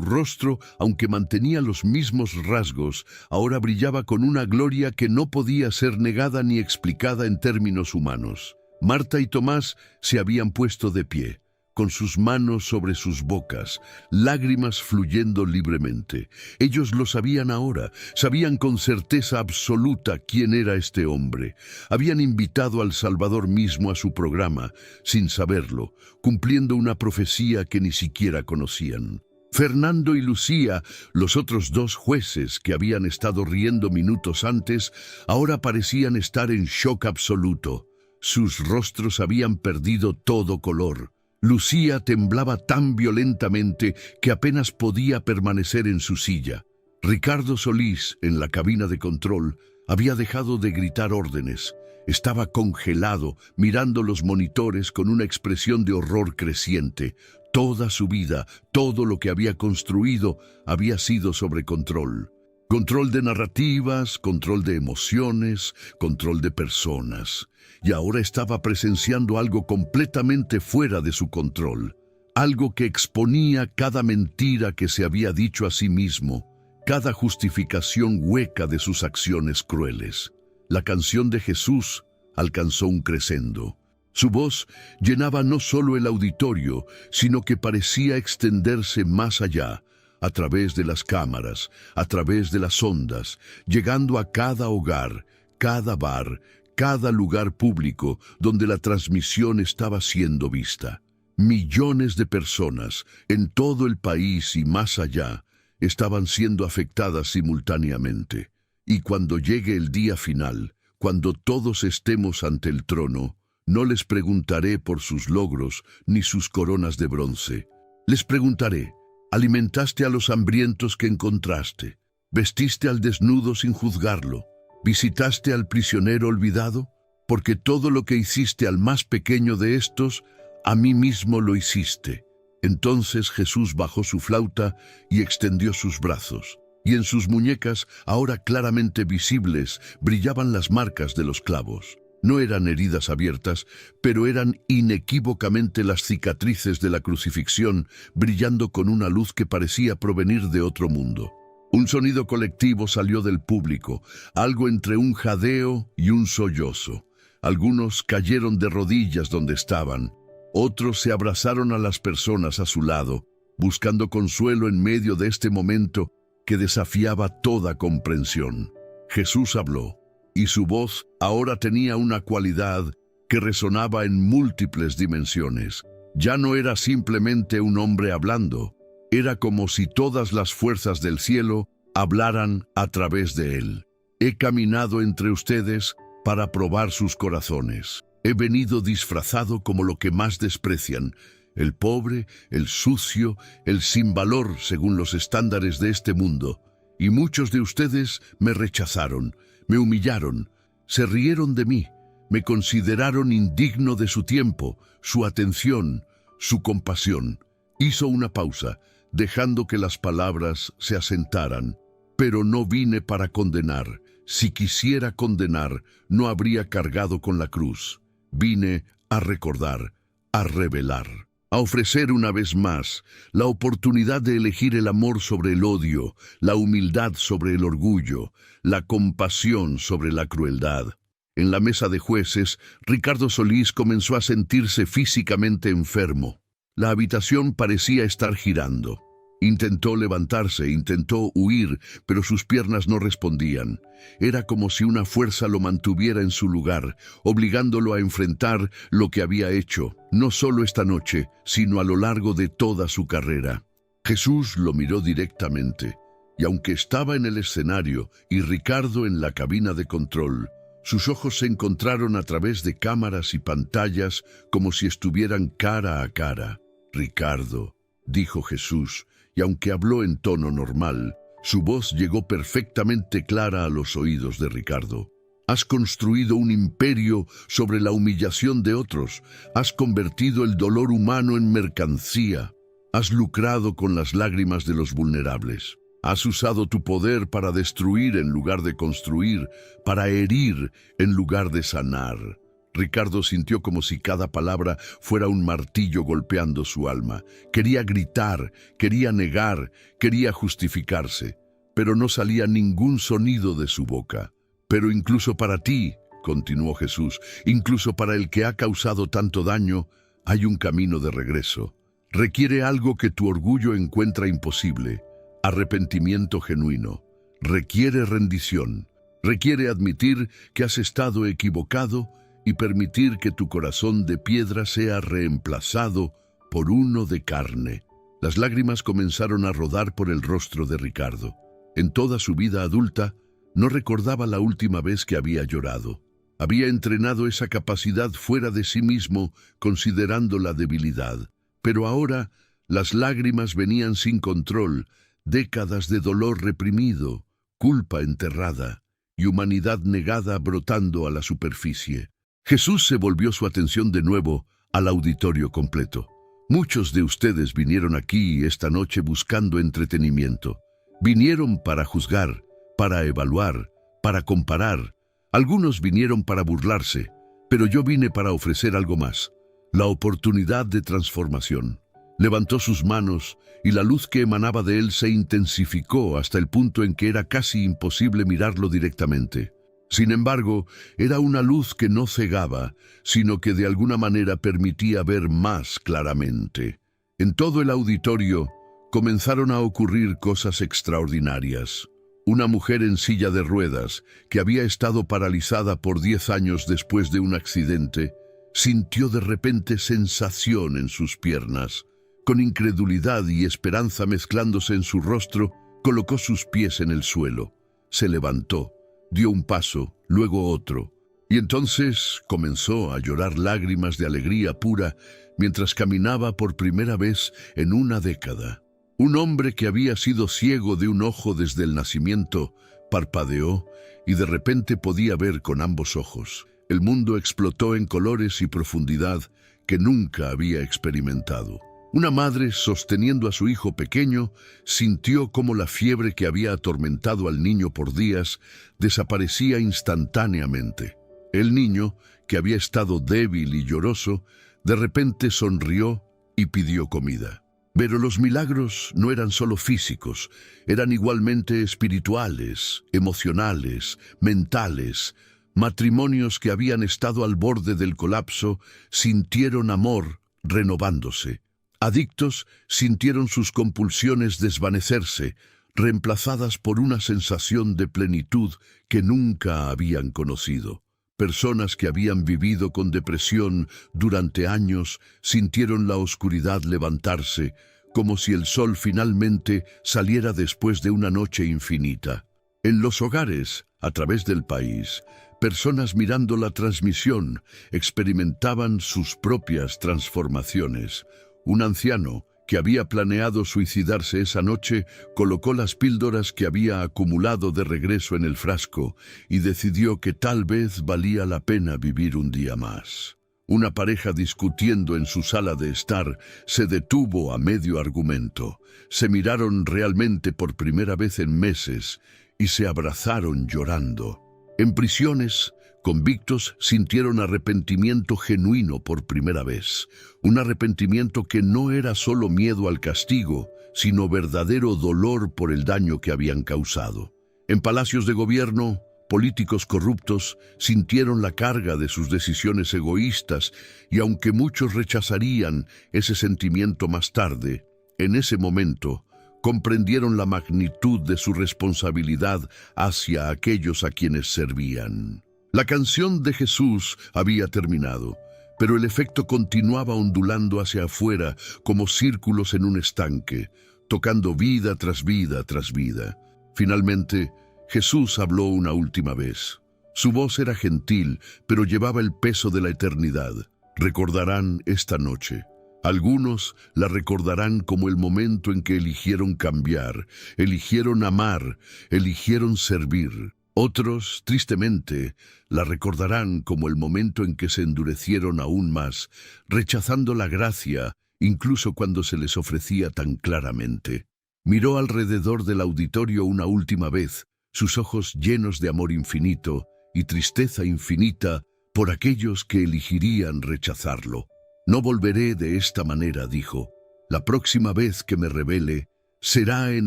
rostro, aunque mantenía los mismos rasgos, ahora brillaba con una gloria que no podía ser negada ni explicada en términos humanos. Marta y Tomás se habían puesto de pie, con sus manos sobre sus bocas, lágrimas fluyendo libremente. Ellos lo sabían ahora, sabían con certeza absoluta quién era este hombre. Habían invitado al Salvador mismo a su programa, sin saberlo, cumpliendo una profecía que ni siquiera conocían. Fernando y Lucía, los otros dos jueces que habían estado riendo minutos antes, ahora parecían estar en shock absoluto. Sus rostros habían perdido todo color. Lucía temblaba tan violentamente que apenas podía permanecer en su silla. Ricardo Solís, en la cabina de control, había dejado de gritar órdenes. Estaba congelado, mirando los monitores con una expresión de horror creciente. Toda su vida, todo lo que había construido, había sido sobre control. Control de narrativas, control de emociones, control de personas. Y ahora estaba presenciando algo completamente fuera de su control. Algo que exponía cada mentira que se había dicho a sí mismo, cada justificación hueca de sus acciones crueles. La canción de Jesús alcanzó un crescendo. Su voz llenaba no solo el auditorio, sino que parecía extenderse más allá, a través de las cámaras, a través de las ondas, llegando a cada hogar, cada bar, cada lugar público donde la transmisión estaba siendo vista. Millones de personas en todo el país y más allá estaban siendo afectadas simultáneamente. Y cuando llegue el día final, cuando todos estemos ante el trono, no les preguntaré por sus logros ni sus coronas de bronce. Les preguntaré: ¿alimentaste a los hambrientos que encontraste? ¿Vestiste al desnudo sin juzgarlo? ¿Visitaste al prisionero olvidado? Porque todo lo que hiciste al más pequeño de estos, a mí mismo lo hiciste. Entonces Jesús bajó su flauta y extendió sus brazos, y en sus muñecas, ahora claramente visibles, brillaban las marcas de los clavos. No eran heridas abiertas, pero eran inequívocamente las cicatrices de la crucifixión, brillando con una luz que parecía provenir de otro mundo. Un sonido colectivo salió del público, algo entre un jadeo y un sollozo. Algunos cayeron de rodillas donde estaban. Otros se abrazaron a las personas a su lado, buscando consuelo en medio de este momento que desafiaba toda comprensión. Jesús habló, y su voz ahora tenía una cualidad que resonaba en múltiples dimensiones. Ya no era simplemente un hombre hablando, era como si todas las fuerzas del cielo hablaran a través de él. He caminado entre ustedes para probar sus corazones. He venido disfrazado como lo que más desprecian, el pobre, el sucio, el sin valor según los estándares de este mundo. Y muchos de ustedes me rechazaron, me humillaron, se rieron de mí, me consideraron indigno de su tiempo, su atención, su compasión. Hizo una pausa, dejando que las palabras se asentaran. Pero no vine para condenar. Si quisiera condenar, no habría cargado con la cruz. Vine a recordar, a revelar, a ofrecer una vez más la oportunidad de elegir el amor sobre el odio, la humildad sobre el orgullo, la compasión sobre la crueldad. En la mesa de jueces, Ricardo Solís comenzó a sentirse físicamente enfermo. La habitación parecía estar girando. Intentó levantarse, intentó huir, pero sus piernas no respondían. Era como si una fuerza lo mantuviera en su lugar, obligándolo a enfrentar lo que había hecho, no solo esta noche, sino a lo largo de toda su carrera. Jesús lo miró directamente, y aunque estaba en el escenario y Ricardo en la cabina de control, sus ojos se encontraron a través de cámaras y pantallas como si estuvieran cara a cara. «Ricardo», dijo Jesús, y aunque habló en tono normal, su voz llegó perfectamente clara a los oídos de Ricardo. «Has construido un imperio sobre la humillación de otros, has convertido el dolor humano en mercancía, has lucrado con las lágrimas de los vulnerables, has usado tu poder para destruir en lugar de construir, para herir en lugar de sanar». Ricardo sintió como si cada palabra fuera un martillo golpeando su alma. Quería gritar, quería negar, quería justificarse, pero no salía ningún sonido de su boca. «Pero incluso para ti», continuó Jesús, «incluso para el que ha causado tanto daño, hay un camino de regreso. Requiere algo que tu orgullo encuentra imposible, arrepentimiento genuino. Requiere rendición, requiere admitir que has estado equivocado y permitir que tu corazón de piedra sea reemplazado por uno de carne». Las lágrimas comenzaron a rodar por el rostro de Ricardo. En toda su vida adulta, no recordaba la última vez que había llorado. Había entrenado esa capacidad fuera de sí mismo, considerando la debilidad. Pero ahora, las lágrimas venían sin control, décadas de dolor reprimido, culpa enterrada y humanidad negada brotando a la superficie. Jesús se volvió su atención de nuevo al auditorio completo. Muchos de ustedes vinieron aquí esta noche buscando entretenimiento. Vinieron para juzgar, para evaluar, para comparar. Algunos vinieron para burlarse, pero yo vine para ofrecer algo más, la oportunidad de transformación. Levantó sus manos y la luz que emanaba de él se intensificó hasta el punto en que era casi imposible mirarlo directamente. Sin embargo, era una luz que no cegaba, sino que de alguna manera permitía ver más claramente. En todo el auditorio comenzaron a ocurrir cosas extraordinarias. Una mujer en silla de ruedas, que había estado paralizada por 10 años después de un accidente, sintió de repente sensación en sus piernas. Con incredulidad y esperanza mezclándose en su rostro, colocó sus pies en el suelo. Se levantó, dio un paso, luego otro, y entonces comenzó a llorar lágrimas de alegría pura mientras caminaba por primera vez en una década. Un hombre que había sido ciego de un ojo desde el nacimiento parpadeó y de repente podía ver con ambos ojos. El mundo explotó en colores y profundidad que nunca había experimentado. Una madre, sosteniendo a su hijo pequeño, sintió cómo la fiebre que había atormentado al niño por días desaparecía instantáneamente. El niño, que había estado débil y lloroso, de repente sonrió y pidió comida. Pero los milagros no eran solo físicos, eran igualmente espirituales, emocionales, mentales. Matrimonios que habían estado al borde del colapso sintieron amor renovándose. Adictos sintieron sus compulsiones desvanecerse, reemplazadas por una sensación de plenitud que nunca habían conocido. Personas que habían vivido con depresión durante años sintieron la oscuridad levantarse, como si el sol finalmente saliera después de una noche infinita. En los hogares, a través del país, personas mirando la transmisión experimentaban sus propias transformaciones. Un anciano, que había planeado suicidarse esa noche, colocó las píldoras que había acumulado de regreso en el frasco y decidió que tal vez valía la pena vivir un día más. Una pareja discutiendo en su sala de estar se detuvo a medio argumento. Se miraron realmente por primera vez en meses y se abrazaron llorando. En prisiones, convictos sintieron arrepentimiento genuino por primera vez, un arrepentimiento que no era solo miedo al castigo, sino verdadero dolor por el daño que habían causado. En palacios de gobierno, políticos corruptos sintieron la carga de sus decisiones egoístas y aunque muchos rechazarían ese sentimiento más tarde, en ese momento comprendieron la magnitud de su responsabilidad hacia aquellos a quienes servían. La canción de Jesús había terminado, pero el efecto continuaba ondulando hacia afuera como círculos en un estanque, tocando vida tras vida tras vida. Finalmente, Jesús habló una última vez. Su voz era gentil, pero llevaba el peso de la eternidad. Recordarán esta noche. Algunos la recordarán como el momento en que eligieron cambiar, eligieron amar, eligieron servir. Otros, tristemente, la recordarán como el momento en que se endurecieron aún más, rechazando la gracia, incluso cuando se les ofrecía tan claramente. Miró alrededor del auditorio una última vez, sus ojos llenos de amor infinito y tristeza infinita por aquellos que elegirían rechazarlo. No volveré de esta manera, dijo. La próxima vez que me revele será en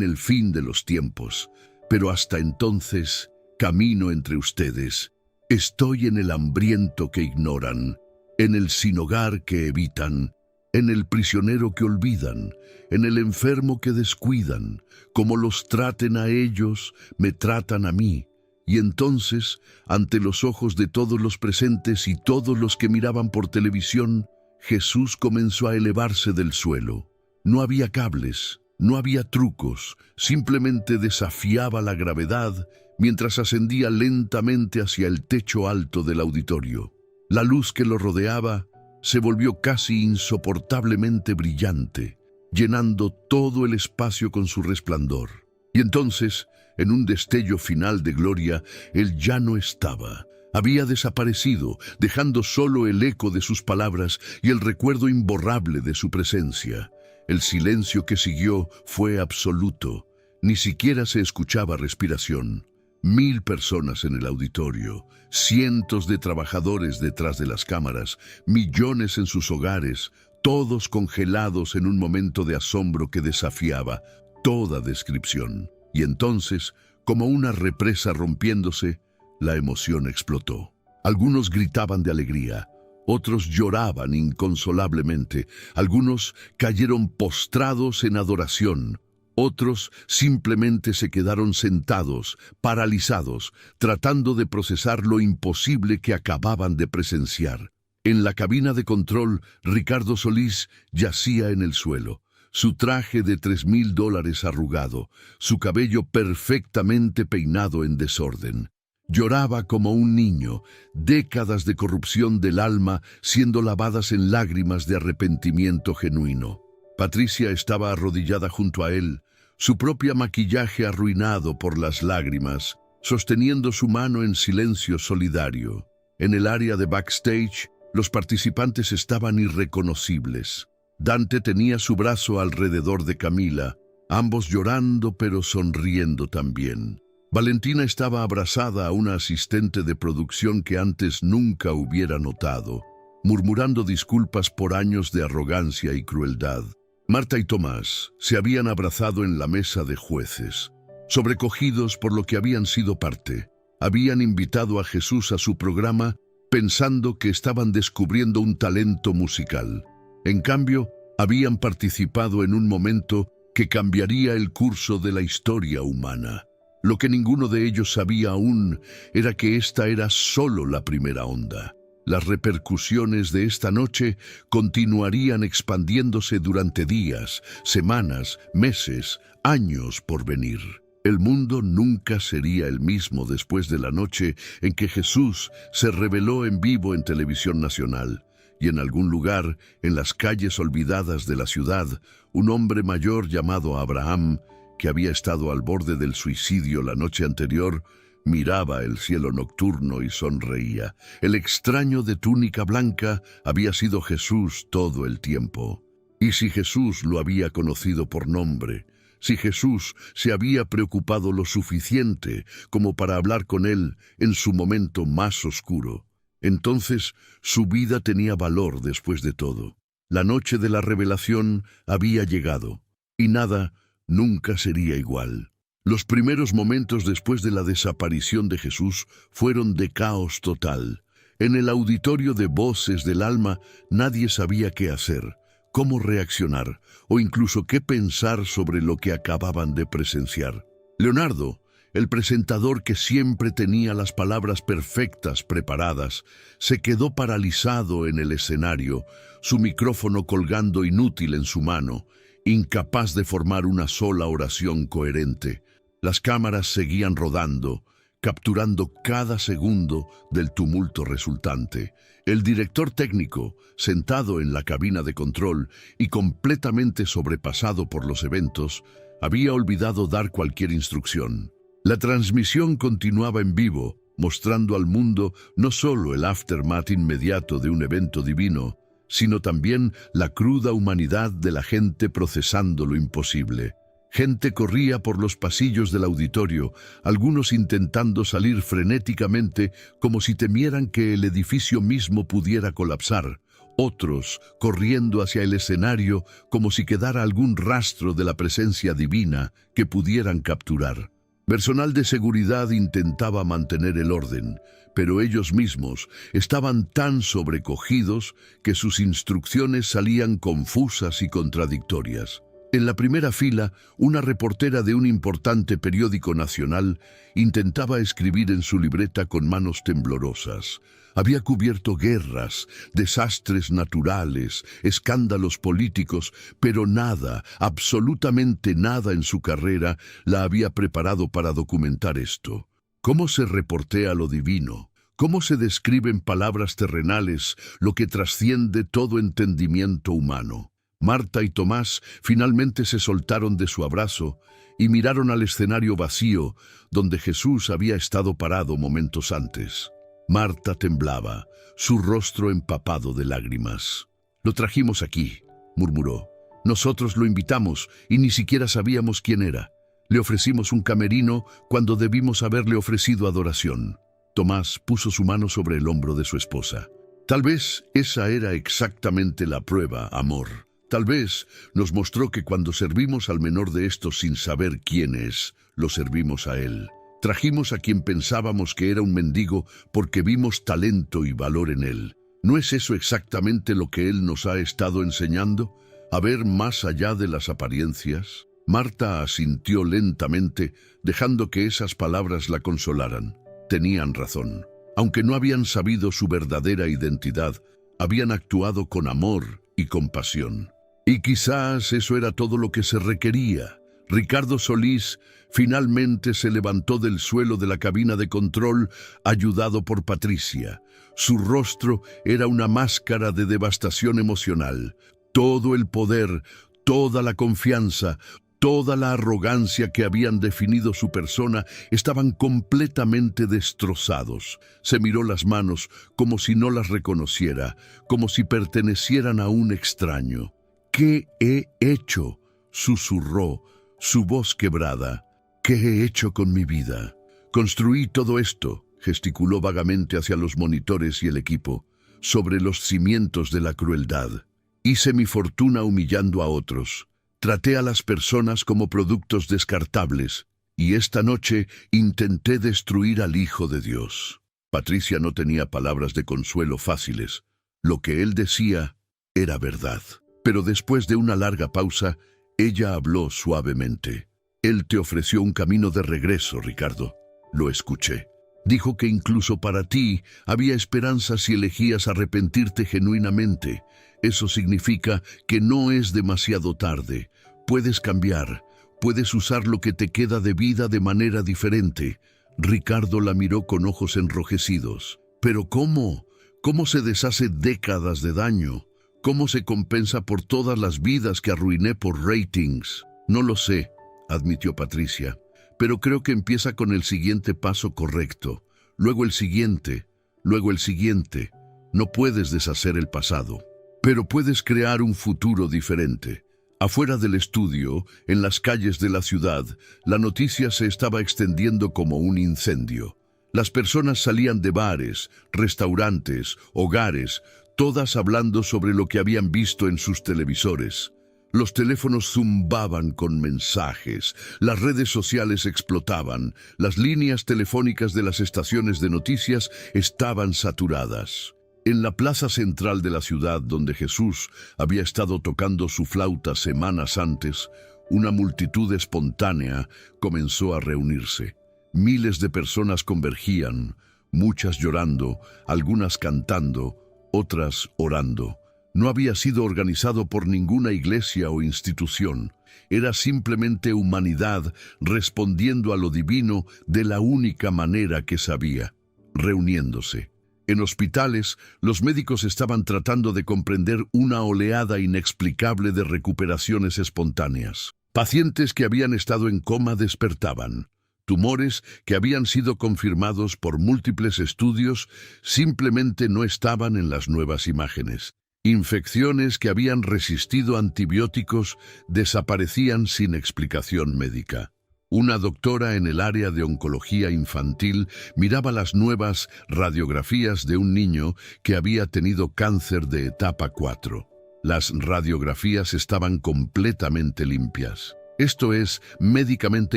el fin de los tiempos, pero hasta entonces camino entre ustedes. Estoy en el hambriento que ignoran, en el sin hogar que evitan, en el prisionero que olvidan, en el enfermo que descuidan. Como los traten a ellos, me tratan a mí. Y entonces, ante los ojos de todos los presentes y todos los que miraban por televisión, Jesús comenzó a elevarse del suelo. No había cables, no había trucos, simplemente desafiaba la gravedad mientras ascendía lentamente hacia el techo alto del auditorio. La luz que lo rodeaba se volvió casi insoportablemente brillante, llenando todo el espacio con su resplandor. Y entonces, en un destello final de gloria, Él ya no estaba. Había desaparecido, dejando solo el eco de sus palabras y el recuerdo imborrable de su presencia. El silencio que siguió fue absoluto. Ni siquiera se escuchaba respiración. 1000 personas en el auditorio, cientos de trabajadores detrás de las cámaras, millones en sus hogares, todos congelados en un momento de asombro que desafiaba toda descripción. Y entonces, como una represa rompiéndose, la emoción explotó. Algunos gritaban de alegría, otros lloraban inconsolablemente, algunos cayeron postrados en adoración, otros simplemente se quedaron sentados, paralizados, tratando de procesar lo imposible que acababan de presenciar. En la cabina de control, Ricardo Solís yacía en el suelo, su traje de $3.000 arrugado, su cabello perfectamente peinado en desorden. Lloraba como un niño, décadas de corrupción del alma siendo lavadas en lágrimas de arrepentimiento genuino. Patricia estaba arrodillada junto a él, su propio maquillaje arruinado por las lágrimas, sosteniendo su mano en silencio solidario. En el área de backstage, los participantes estaban irreconocibles. Dante tenía su brazo alrededor de Camila, ambos llorando pero sonriendo también. Valentina estaba abrazada a una asistente de producción que antes nunca hubiera notado, murmurando disculpas por años de arrogancia y crueldad. Marta y Tomás se habían abrazado en la mesa de jueces, sobrecogidos por lo que habían sido parte. Habían invitado a Jesús a su programa pensando que estaban descubriendo un talento musical. En cambio, habían participado en un momento que cambiaría el curso de la historia humana. Lo que ninguno de ellos sabía aún era que esta era solo la primera onda. Las repercusiones de esta noche continuarían expandiéndose durante días, semanas, meses, años por venir. El mundo nunca sería el mismo después de la noche en que Jesús se reveló en vivo en televisión nacional. Y en algún lugar, en las calles olvidadas de la ciudad, un hombre mayor llamado Abraham, que había estado al borde del suicidio la noche anterior, miraba el cielo nocturno y sonreía. El extraño de túnica blanca había sido Jesús todo el tiempo. Y si Jesús lo había conocido por nombre, si Jesús se había preocupado lo suficiente como para hablar con él en su momento más oscuro, entonces su vida tenía valor después de todo. La noche de la revelación había llegado, y nada nunca sería igual. Los primeros momentos después de la desaparición de Jesús fueron de caos total. En el auditorio de Voces del Alma nadie sabía qué hacer, cómo reaccionar o incluso qué pensar sobre lo que acababan de presenciar. Leonardo, el presentador que siempre tenía las palabras perfectas preparadas, se quedó paralizado en el escenario, su micrófono colgando inútil en su mano, incapaz de formar una sola oración coherente. Las cámaras seguían rodando, capturando cada segundo del tumulto resultante. El director técnico, sentado en la cabina de control y completamente sobrepasado por los eventos, había olvidado dar cualquier instrucción. La transmisión continuaba en vivo, mostrando al mundo no solo el aftermath inmediato de un evento divino, sino también la cruda humanidad de la gente procesando lo imposible. Gente corría por los pasillos del auditorio, algunos intentando salir frenéticamente como si temieran que el edificio mismo pudiera colapsar, otros corriendo hacia el escenario como si quedara algún rastro de la presencia divina que pudieran capturar. Personal de seguridad intentaba mantener el orden, pero ellos mismos estaban tan sobrecogidos que sus instrucciones salían confusas y contradictorias. En la primera fila, una reportera de un importante periódico nacional intentaba escribir en su libreta con manos temblorosas. Había cubierto guerras, desastres naturales, escándalos políticos, pero nada, absolutamente nada en su carrera la había preparado para documentar esto. ¿Cómo se reportea lo divino? ¿Cómo se describe en palabras terrenales lo que trasciende todo entendimiento humano? Marta y Tomás finalmente se soltaron de su abrazo y miraron al escenario vacío donde Jesús había estado parado momentos antes. Marta temblaba, su rostro empapado de lágrimas. «Lo trajimos aquí», murmuró. «Nosotros lo invitamos y ni siquiera sabíamos quién era. Le ofrecimos un camerino cuando debimos haberle ofrecido adoración». Tomás puso su mano sobre el hombro de su esposa. «Tal vez esa era exactamente la prueba, amor. Tal vez nos mostró que cuando servimos al menor de estos sin saber quién es, lo servimos a él. Trajimos a quien pensábamos que era un mendigo porque vimos talento y valor en él. ¿No es eso exactamente lo que él nos ha estado enseñando? ¿A ver más allá de las apariencias?» Marta asintió lentamente, dejando que esas palabras la consolaran. Tenían razón. Aunque no habían sabido su verdadera identidad, habían actuado con amor y compasión. Y quizás eso era todo lo que se requería. Ricardo Solís finalmente se levantó del suelo de la cabina de control, ayudado por Patricia. Su rostro era una máscara de devastación emocional. Todo el poder, toda la confianza, toda la arrogancia que habían definido su persona estaban completamente destrozados. Se miró las manos como si no las reconociera, como si pertenecieran a un extraño. «¿Qué he hecho?», susurró, su voz quebrada. «¿Qué he hecho con mi vida? Construí todo esto», gesticuló vagamente hacia los monitores y el equipo, «sobre los cimientos de la crueldad. Hice mi fortuna humillando a otros. Traté a las personas como productos descartables, y esta noche intenté destruir al Hijo de Dios». Patricia no tenía palabras de consuelo fáciles. Lo que él decía era verdad. Pero después de una larga pausa, ella habló suavemente. «Él te ofreció un camino de regreso, Ricardo. Lo escuché. Dijo que incluso para ti había esperanza si elegías arrepentirte genuinamente. Eso significa que no es demasiado tarde. Puedes cambiar, puedes usar lo que te queda de vida de manera diferente». Ricardo la miró con ojos enrojecidos. «¿Pero cómo? ¿Cómo se deshace décadas de daño? ¿Cómo se compensa por todas las vidas que arruiné por ratings?» «No lo sé», admitió Patricia, «pero creo que empieza con el siguiente paso correcto. Luego el siguiente, luego el siguiente. No puedes deshacer el pasado, pero puedes crear un futuro diferente». Afuera del estudio, en las calles de la ciudad, la noticia se estaba extendiendo como un incendio. Las personas salían de bares, restaurantes, hogares, todas hablando sobre lo que habían visto en sus televisores. Los teléfonos zumbaban con mensajes, las redes sociales explotaban, las líneas telefónicas de las estaciones de noticias estaban saturadas. En la plaza central de la ciudad, donde Jesús había estado tocando su flauta semanas antes, una multitud espontánea comenzó a reunirse. Miles de personas convergían, muchas llorando, algunas cantando, otras orando. No había sido organizado por ninguna iglesia o institución. Era simplemente humanidad respondiendo a lo divino de la única manera que sabía, reuniéndose. En hospitales, los médicos estaban tratando de comprender una oleada inexplicable de recuperaciones espontáneas. Pacientes que habían estado en coma despertaban. Tumores que habían sido confirmados por múltiples estudios simplemente no estaban en las nuevas imágenes. Infecciones que habían resistido antibióticos desaparecían sin explicación médica. Una doctora en el área de oncología infantil miraba las nuevas radiografías de un niño que había tenido cáncer de etapa 4. Las radiografías estaban completamente limpias. «Esto es médicamente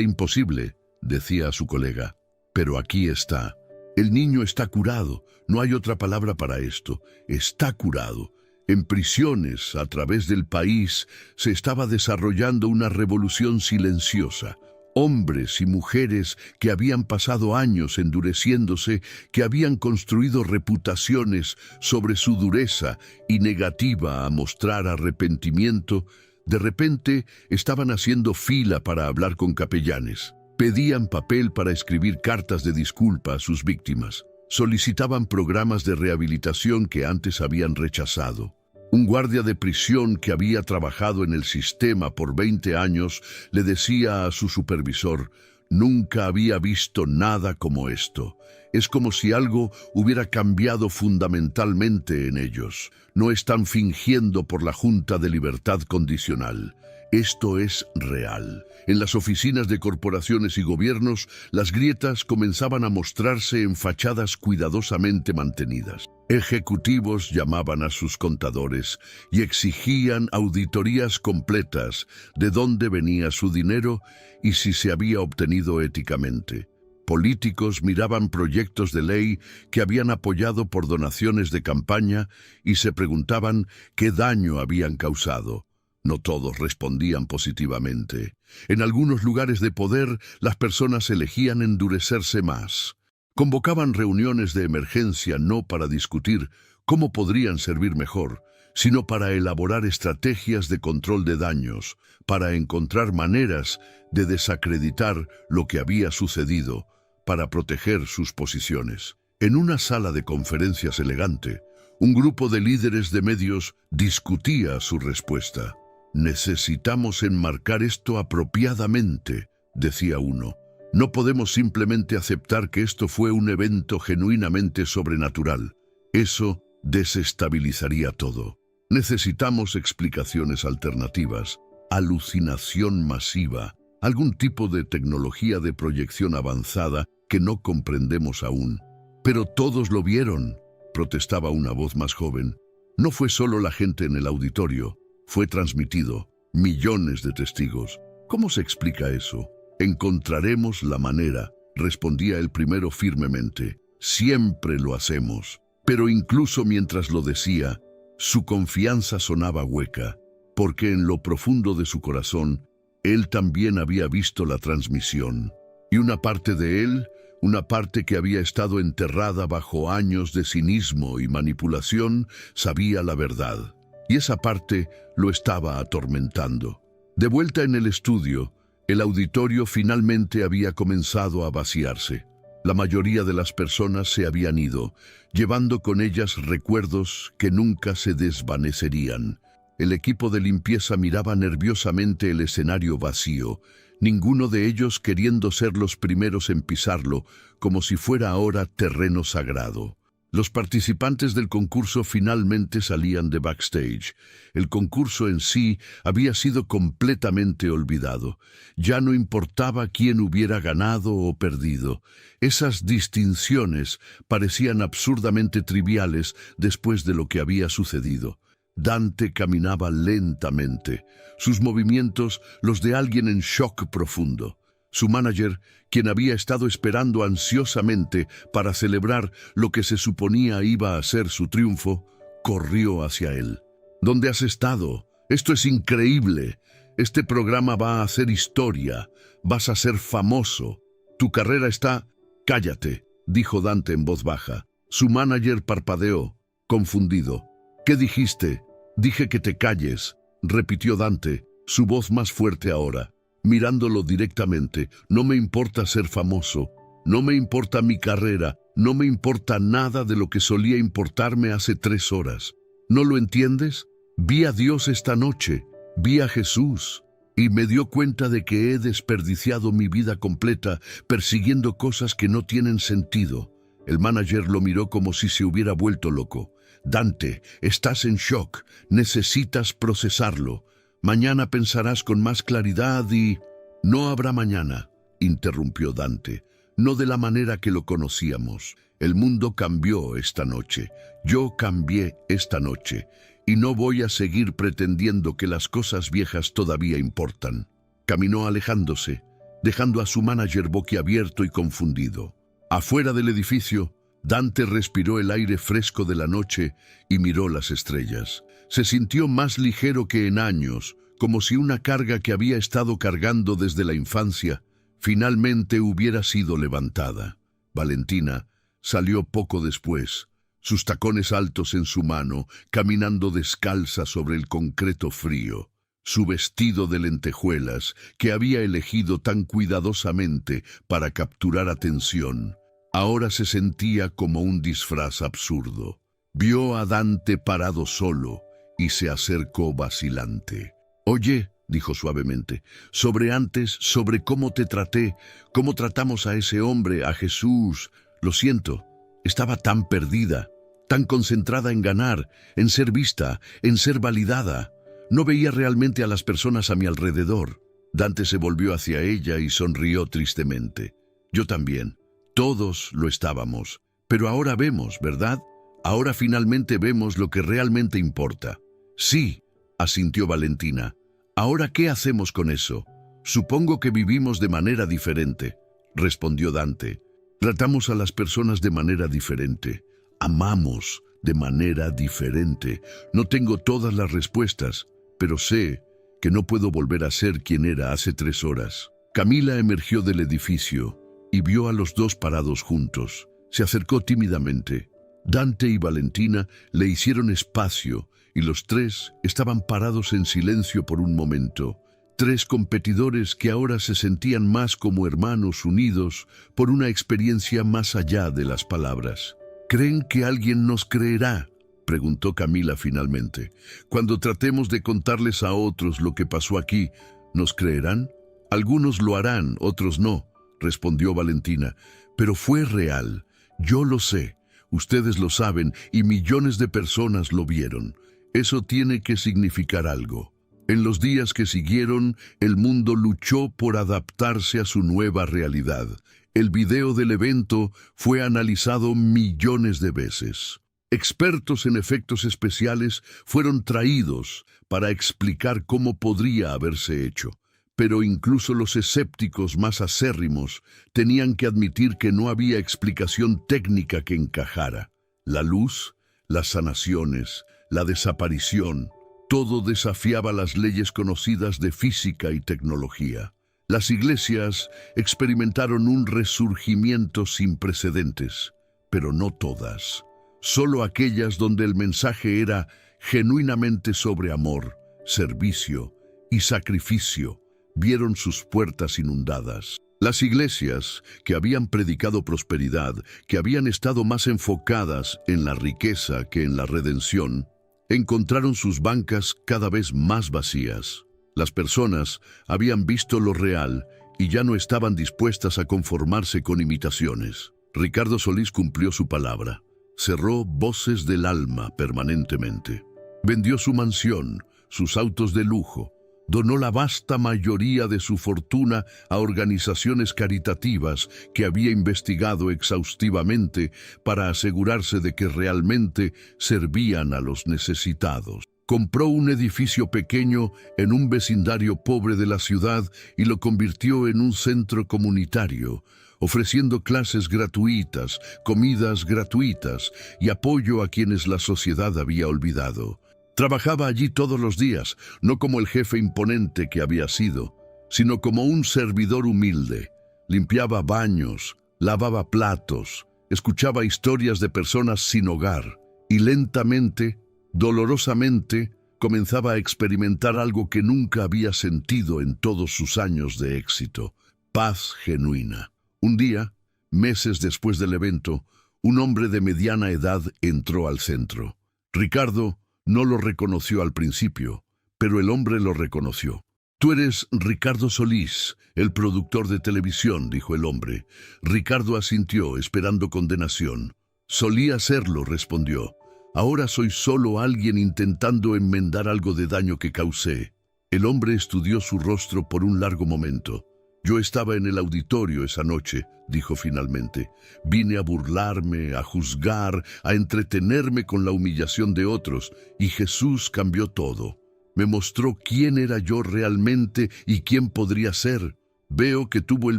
imposible», decía a su colega. «Pero aquí está. El niño está curado. No hay otra palabra para esto. Está curado». En prisiones, a través del país, se estaba desarrollando una revolución silenciosa. Hombres y mujeres que habían pasado años endureciéndose, que habían construido reputaciones sobre su dureza y negativa a mostrar arrepentimiento, de repente estaban haciendo fila para hablar con capellanes. Pedían papel para escribir cartas de disculpa a sus víctimas. Solicitaban programas de rehabilitación que antes habían rechazado. Un guardia de prisión que había trabajado en el sistema por 20 años le decía a su supervisor: Nunca había visto nada como esto. Es como si algo hubiera cambiado fundamentalmente en ellos. No están fingiendo por la Junta de Libertad Condicional. Esto es real. En las oficinas de corporaciones y gobiernos, las grietas comenzaban a mostrarse en fachadas cuidadosamente mantenidas. Ejecutivos llamaban a sus contadores y exigían auditorías completas de dónde venía su dinero y si se había obtenido éticamente. Políticos miraban proyectos de ley que habían apoyado por donaciones de campaña y se preguntaban qué daño habían causado. No todos respondían positivamente. En algunos lugares de poder, las personas elegían endurecerse más. Convocaban reuniones de emergencia no para discutir cómo podrían servir mejor, sino para elaborar estrategias de control de daños, para encontrar maneras de desacreditar lo que había sucedido, para proteger sus posiciones. En una sala de conferencias elegante, un grupo de líderes de medios discutía su respuesta. «Necesitamos enmarcar esto apropiadamente», decía uno. «No podemos simplemente aceptar que esto fue un evento genuinamente sobrenatural. Eso desestabilizaría todo. Necesitamos explicaciones alternativas, alucinación masiva, algún tipo de tecnología de proyección avanzada que no comprendemos aún». «Pero todos lo vieron», protestaba una voz más joven. «No fue solo la gente en el auditorio. Fue transmitido. Millones de testigos. ¿Cómo se explica eso?» «Encontraremos la manera», respondía el primero firmemente. «Siempre lo hacemos». Pero incluso mientras lo decía, su confianza sonaba hueca, porque en lo profundo de su corazón, él también había visto la transmisión. Y una parte de él, una parte que había estado enterrada bajo años de cinismo y manipulación, sabía la verdad. Y esa parte lo estaba atormentando. De vuelta en el estudio, el auditorio finalmente había comenzado a vaciarse. La mayoría de las personas se habían ido, llevando con ellas recuerdos que nunca se desvanecerían. El equipo de limpieza miraba nerviosamente el escenario vacío, ninguno de ellos queriendo ser los primeros en pisarlo, como si fuera ahora terreno sagrado. Los participantes del concurso finalmente salían de backstage. El concurso en sí había sido completamente olvidado. Ya no importaba quién hubiera ganado o perdido. Esas distinciones parecían absurdamente triviales después de lo que había sucedido. Dante caminaba lentamente, sus movimientos los de alguien en shock profundo. Su manager, quien había estado esperando ansiosamente para celebrar lo que se suponía iba a ser su triunfo, corrió hacia él. «¿Dónde has estado? Esto es increíble. Este programa va a hacer historia. Vas a ser famoso. Tu carrera está...» «Cállate», dijo Dante en voz baja. Su manager parpadeó, confundido. «¿Qué dijiste?» «Dije que te calles», repitió Dante, su voz más fuerte ahora, mirándolo directamente. «No me importa ser famoso, no me importa mi carrera, no me importa nada de lo que solía importarme hace 3 horas. ¿No lo entiendes? Vi a Dios esta noche, vi a Jesús, y me dio cuenta de que he desperdiciado mi vida completa persiguiendo cosas que no tienen sentido». El manager lo miró como si se hubiera vuelto loco. «Dante, estás en shock, necesitas procesarlo. Mañana pensarás con más claridad y...» «No habrá mañana», interrumpió Dante. «No de la manera que lo conocíamos. El mundo cambió esta noche. Yo cambié esta noche. Y no voy a seguir pretendiendo que las cosas viejas todavía importan». Caminó alejándose, dejando a su manager boquiabierto y confundido. Afuera del edificio, Dante respiró el aire fresco de la noche y miró las estrellas. Se sintió más ligero que en años, como si una carga que había estado cargando desde la infancia finalmente hubiera sido levantada. Valentina salió poco después, sus tacones altos en su mano, caminando descalza sobre el concreto frío. Su vestido de lentejuelas, que había elegido tan cuidadosamente para capturar atención, ahora se sentía como un disfraz absurdo. Vio a Dante parado solo y se acercó vacilante. «Oye», dijo suavemente. Sobre cómo te traté, cómo tratamos a ese hombre, a Jesús. Lo siento, estaba tan perdida, tan concentrada en ganar, en ser vista, en ser validada. No veía realmente a las personas a mi alrededor. Dante se volvió hacia ella y sonrió tristemente. Yo también. Todos lo estábamos. Pero ahora vemos, ¿verdad? Ahora finalmente vemos lo que realmente importa. Sí, asintió Valentina. ¿Ahora qué hacemos con eso? Supongo que vivimos de manera diferente, respondió Dante. Tratamos a las personas de manera diferente. Amamos de manera diferente. No tengo todas las respuestas, pero sé que no puedo volver a ser quien era hace 3 horas. Camila emergió del edificio y vio a los dos parados juntos. Se acercó tímidamente. Dante y Valentina le hicieron espacio y los 3 estaban parados en silencio por un momento. 3 competidores que ahora se sentían más como hermanos unidos por una experiencia más allá de las palabras. ¿Creen que alguien nos creerá?, preguntó Camila finalmente. Cuando tratemos de contarles a otros lo que pasó aquí, ¿nos creerán? Algunos lo harán, otros no, respondió Valentina. Pero fue real. Yo lo sé, ustedes lo saben y millones de personas lo vieron. Eso tiene que significar algo. En los días que siguieron, el mundo luchó por adaptarse a su nueva realidad. El video del evento fue analizado millones de veces. Expertos en efectos especiales fueron traídos para explicar cómo podría haberse hecho. Pero incluso los escépticos más acérrimos tenían que admitir que no había explicación técnica que encajara. La luz, las sanaciones, la desaparición, todo desafiaba las leyes conocidas de física y tecnología. Las iglesias experimentaron un resurgimiento sin precedentes, pero no todas. Solo aquellas donde el mensaje era genuinamente sobre amor, servicio y sacrificio vieron sus puertas inundadas. Las iglesias que habían predicado prosperidad, que habían estado más enfocadas en la riqueza que en la redención, encontraron sus bancas cada vez más vacías. Las personas habían visto lo real y ya no estaban dispuestas a conformarse con imitaciones. Ricardo Solís cumplió su palabra. Cerró Voces del Alma permanentemente. Vendió su mansión, sus autos de lujo, donó la vasta mayoría de su fortuna a organizaciones caritativas que había investigado exhaustivamente para asegurarse de que realmente servían a los necesitados. Compró un edificio pequeño en un vecindario pobre de la ciudad y lo convirtió en un centro comunitario, ofreciendo clases gratuitas, comidas gratuitas y apoyo a quienes la sociedad había olvidado. Trabajaba allí todos los días, no como el jefe imponente que había sido, sino como un servidor humilde. Limpiaba baños, lavaba platos, escuchaba historias de personas sin hogar y lentamente, dolorosamente, comenzaba a experimentar algo que nunca había sentido en todos sus años de éxito: paz genuina. Un día, meses después del evento, un hombre de mediana edad entró al centro. Ricardo no lo reconoció al principio, pero el hombre lo reconoció. «Tú eres Ricardo Solís, el productor de televisión», dijo el hombre. Ricardo asintió, esperando condenación. «Solía serlo», respondió. «Ahora soy solo alguien intentando enmendar algo de daño que causé». El hombre estudió su rostro por un largo momento. «Yo estaba en el auditorio esa noche», dijo finalmente. «Vine a burlarme, a juzgar, a entretenerme con la humillación de otros, y Jesús cambió todo. Me mostró quién era yo realmente y quién podría ser. Veo que tuvo el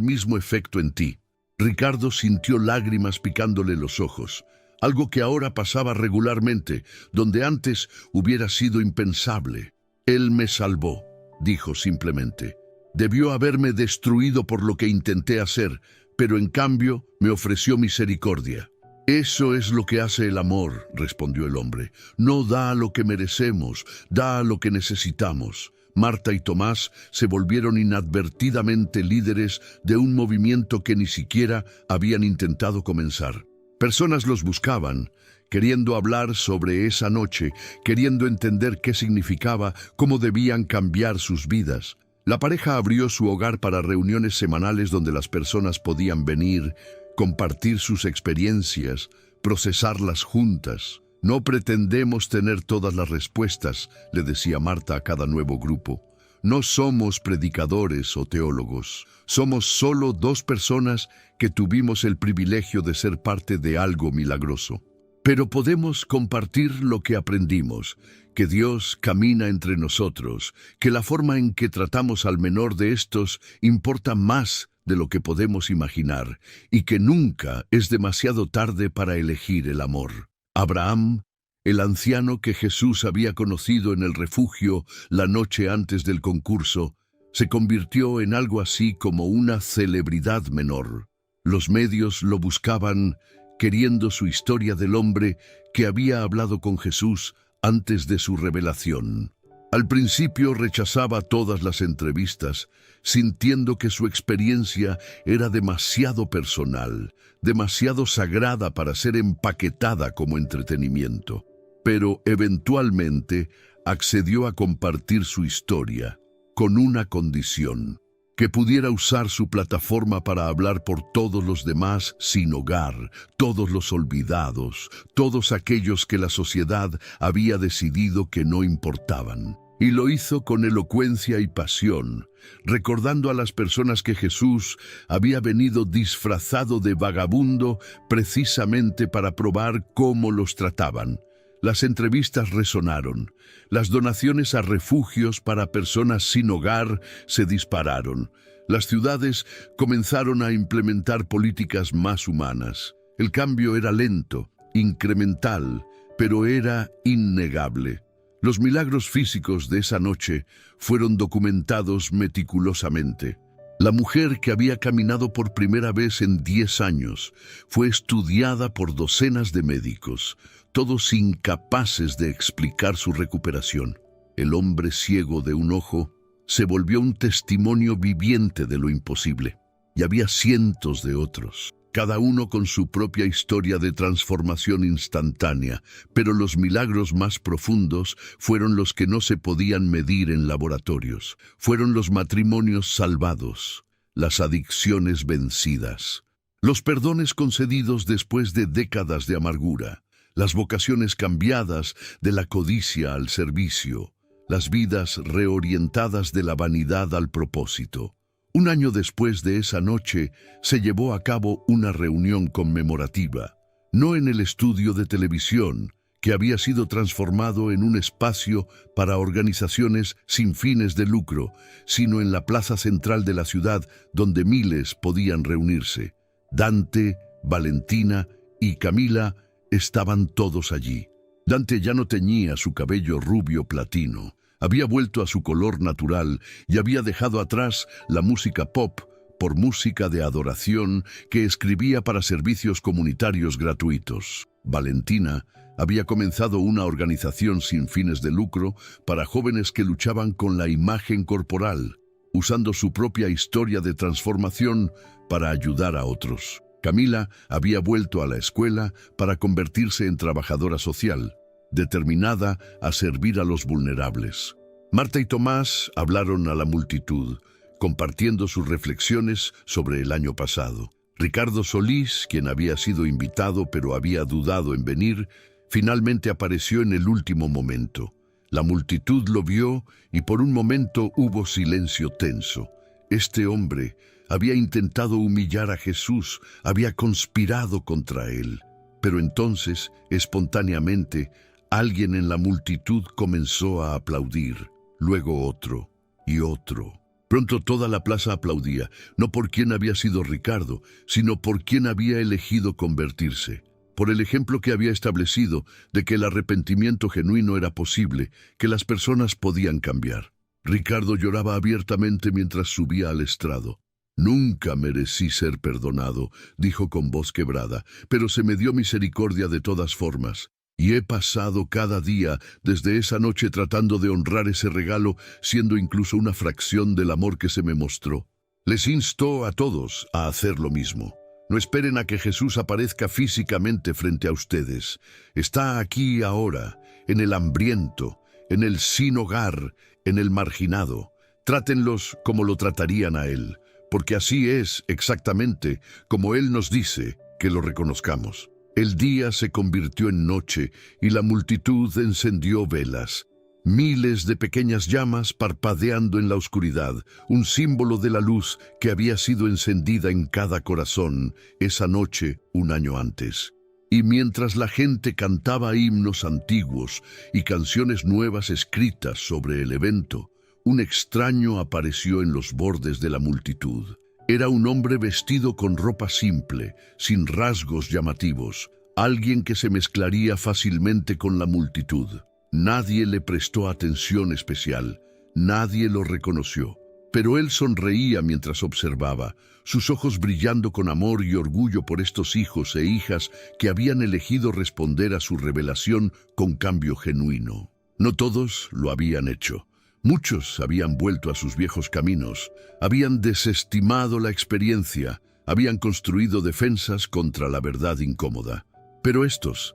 mismo efecto en ti». Ricardo sintió lágrimas picándole los ojos, algo que ahora pasaba regularmente, donde antes hubiera sido impensable. «Él me salvó», dijo simplemente. «Debió haberme destruido por lo que intenté hacer, pero en cambio me ofreció misericordia». «Eso es lo que hace el amor», respondió el hombre. «No da lo que merecemos, da lo que necesitamos». Marta y Tomás se volvieron inadvertidamente líderes de un movimiento que ni siquiera habían intentado comenzar. Personas los buscaban, queriendo hablar sobre esa noche, queriendo entender qué significaba, cómo debían cambiar sus vidas. La pareja abrió su hogar para reuniones semanales donde las personas podían venir, compartir sus experiencias, procesarlas juntas. No pretendemos tener todas las respuestas, le decía Marta a cada nuevo grupo. No somos predicadores o teólogos. Somos solo dos personas que tuvimos el privilegio de ser parte de algo milagroso. Pero podemos compartir lo que aprendimos, que Dios camina entre nosotros, que la forma en que tratamos al menor de estos importa más de lo que podemos imaginar, y que nunca es demasiado tarde para elegir el amor. Abraham, el anciano que Jesús había conocido en el refugio la noche antes del concurso, se convirtió en algo así como una celebridad menor. Los medios lo buscaban, queriendo su historia del hombre que había hablado con Jesús antes de su revelación. Al principio rechazaba todas las entrevistas, sintiendo que su experiencia era demasiado personal, demasiado sagrada para ser empaquetada como entretenimiento. Pero eventualmente accedió a compartir su historia, con una condición: que pudiera usar su plataforma para hablar por todos los demás sin hogar, todos los olvidados, todos aquellos que la sociedad había decidido que no importaban. Y lo hizo con elocuencia y pasión, recordando a las personas que Jesús había venido disfrazado de vagabundo precisamente para probar cómo los trataban. Las entrevistas resonaron. Las donaciones a refugios para personas sin hogar se dispararon. Las ciudades comenzaron a implementar políticas más humanas. El cambio era lento, incremental, pero era innegable. Los milagros físicos de esa noche fueron documentados meticulosamente. La mujer que había caminado por primera vez en 10 años fue estudiada por docenas de médicos, todos incapaces de explicar su recuperación. El hombre ciego de un ojo se volvió un testimonio viviente de lo imposible. Y había cientos de otros, cada uno con su propia historia de transformación instantánea, pero los milagros más profundos fueron los que no se podían medir en laboratorios. Fueron los matrimonios salvados, las adicciones vencidas, los perdones concedidos después de décadas de amargura, las vocaciones cambiadas de la codicia al servicio, las vidas reorientadas de la vanidad al propósito. Un año después de esa noche, se llevó a cabo una reunión conmemorativa, no en el estudio de televisión, que había sido transformado en un espacio para organizaciones sin fines de lucro, sino en la plaza central de la ciudad donde miles podían reunirse. Dante, Valentina y Camila estaban todos allí. Dante ya no teñía su cabello rubio platino. Había vuelto a su color natural y había dejado atrás la música pop por música de adoración que escribía para servicios comunitarios gratuitos. Valentina había comenzado una organización sin fines de lucro para jóvenes que luchaban con la imagen corporal, usando su propia historia de transformación para ayudar a otros. Camila había vuelto a la escuela para convertirse en trabajadora social, determinada a servir a los vulnerables. Marta y Tomás hablaron a la multitud, compartiendo sus reflexiones sobre el año pasado. Ricardo Solís, quien había sido invitado pero había dudado en venir, finalmente apareció en el último momento. La multitud lo vio y por un momento hubo silencio tenso. Este hombre había intentado humillar a Jesús, había conspirado contra él. Pero entonces, espontáneamente, alguien en la multitud comenzó a aplaudir, luego otro y otro. Pronto toda la plaza aplaudía, no por quién había sido Ricardo, sino por quién había elegido convertirse, por el ejemplo que había establecido de que el arrepentimiento genuino era posible, que las personas podían cambiar. Ricardo lloraba abiertamente mientras subía al estrado. «Nunca merecí ser perdonado», dijo con voz quebrada, «pero se me dio misericordia de todas formas. Y he pasado cada día desde esa noche tratando de honrar ese regalo, siendo incluso una fracción del amor que se me mostró». Les instó a todos a hacer lo mismo. No esperen a que Jesús aparezca físicamente frente a ustedes. Está aquí ahora, en el hambriento, en el sin hogar, en el marginado. Trátenlos como lo tratarían a Él, porque así es exactamente como Él nos dice que lo reconozcamos. El día se convirtió en noche y la multitud encendió velas. Miles de pequeñas llamas parpadeando en la oscuridad, un símbolo de la luz que había sido encendida en cada corazón esa noche un año antes. Y mientras la gente cantaba himnos antiguos y canciones nuevas escritas sobre el evento, un extraño apareció en los bordes de la multitud. Era un hombre vestido con ropa simple, sin rasgos llamativos, alguien que se mezclaría fácilmente con la multitud. Nadie le prestó atención especial, nadie lo reconoció, pero él sonreía mientras observaba, sus ojos brillando con amor y orgullo por estos hijos e hijas que habían elegido responder a su revelación con cambio genuino. No todos lo habían hecho. Muchos habían vuelto a sus viejos caminos, habían desestimado la experiencia, habían construido defensas contra la verdad incómoda. Pero estos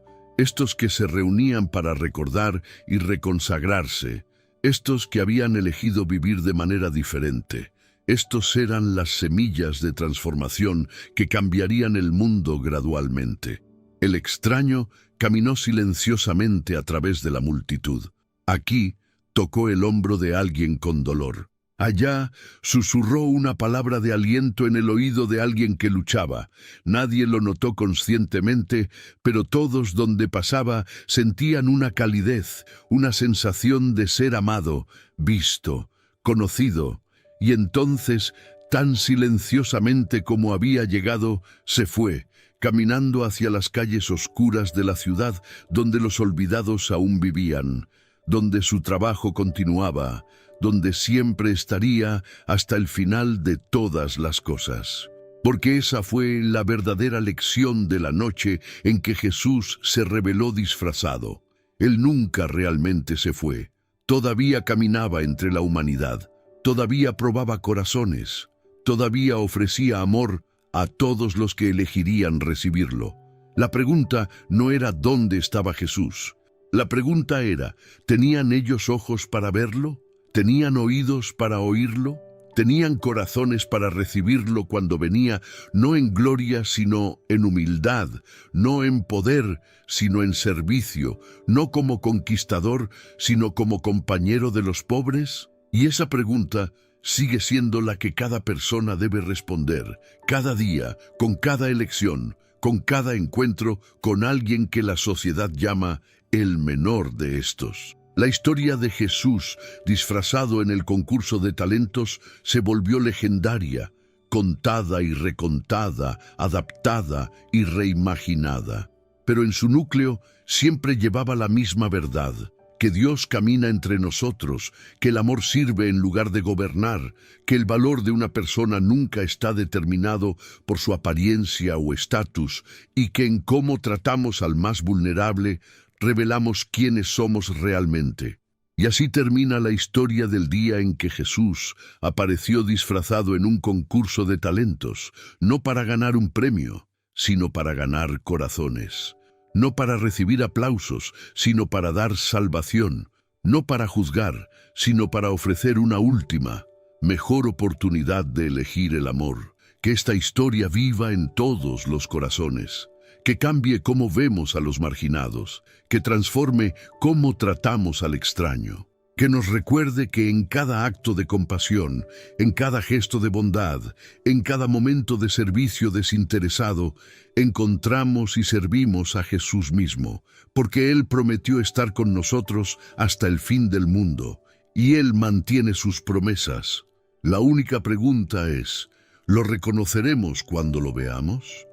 que se reunían para recordar y reconsagrarse, estos que habían elegido vivir de manera diferente, estos eran las semillas de transformación que cambiarían el mundo gradualmente. El extraño caminó silenciosamente a través de la multitud. Aquí tocó el hombro de alguien con dolor. Allá susurró una palabra de aliento en el oído de alguien que luchaba. Nadie lo notó conscientemente, pero todos donde pasaba sentían una calidez, una sensación de ser amado, visto, conocido. Y entonces, tan silenciosamente como había llegado, se fue, caminando hacia las calles oscuras de la ciudad donde los olvidados aún vivían, donde su trabajo continuaba, donde siempre estaría hasta el final de todas las cosas. Porque esa fue la verdadera lección de la noche en que Jesús se reveló disfrazado. Él nunca realmente se fue. Todavía caminaba entre la humanidad. Todavía probaba corazones. Todavía ofrecía amor a todos los que elegirían recibirlo. La pregunta no era ¿dónde estaba Jesús? La pregunta era, ¿tenían ellos ojos para verlo? ¿Tenían oídos para oírlo? ¿Tenían corazones para recibirlo cuando venía, no en gloria, sino en humildad, no en poder, sino en servicio, no como conquistador, sino como compañero de los pobres? Y esa pregunta sigue siendo la que cada persona debe responder, cada día, con cada elección, con cada encuentro con alguien que la sociedad llama el menor de estos. La historia de Jesús, disfrazado en el concurso de talentos, se volvió legendaria, contada y recontada, adaptada y reimaginada. Pero en su núcleo siempre llevaba la misma verdad, que Dios camina entre nosotros, que el amor sirve en lugar de gobernar, que el valor de una persona nunca está determinado por su apariencia o estatus, y que en cómo tratamos al más vulnerable, revelamos quiénes somos realmente. Y así termina la historia del día en que Jesús apareció disfrazado en un concurso de talentos, no para ganar un premio, sino para ganar corazones. No para recibir aplausos, sino para dar salvación. No para juzgar, sino para ofrecer una última, mejor oportunidad de elegir el amor. Que esta historia viva en todos los corazones. Que cambie cómo vemos a los marginados, que transforme cómo tratamos al extraño, que nos recuerde que en cada acto de compasión, en cada gesto de bondad, en cada momento de servicio desinteresado, encontramos y servimos a Jesús mismo, porque Él prometió estar con nosotros hasta el fin del mundo, y Él mantiene sus promesas. La única pregunta es, ¿lo reconoceremos cuando lo veamos?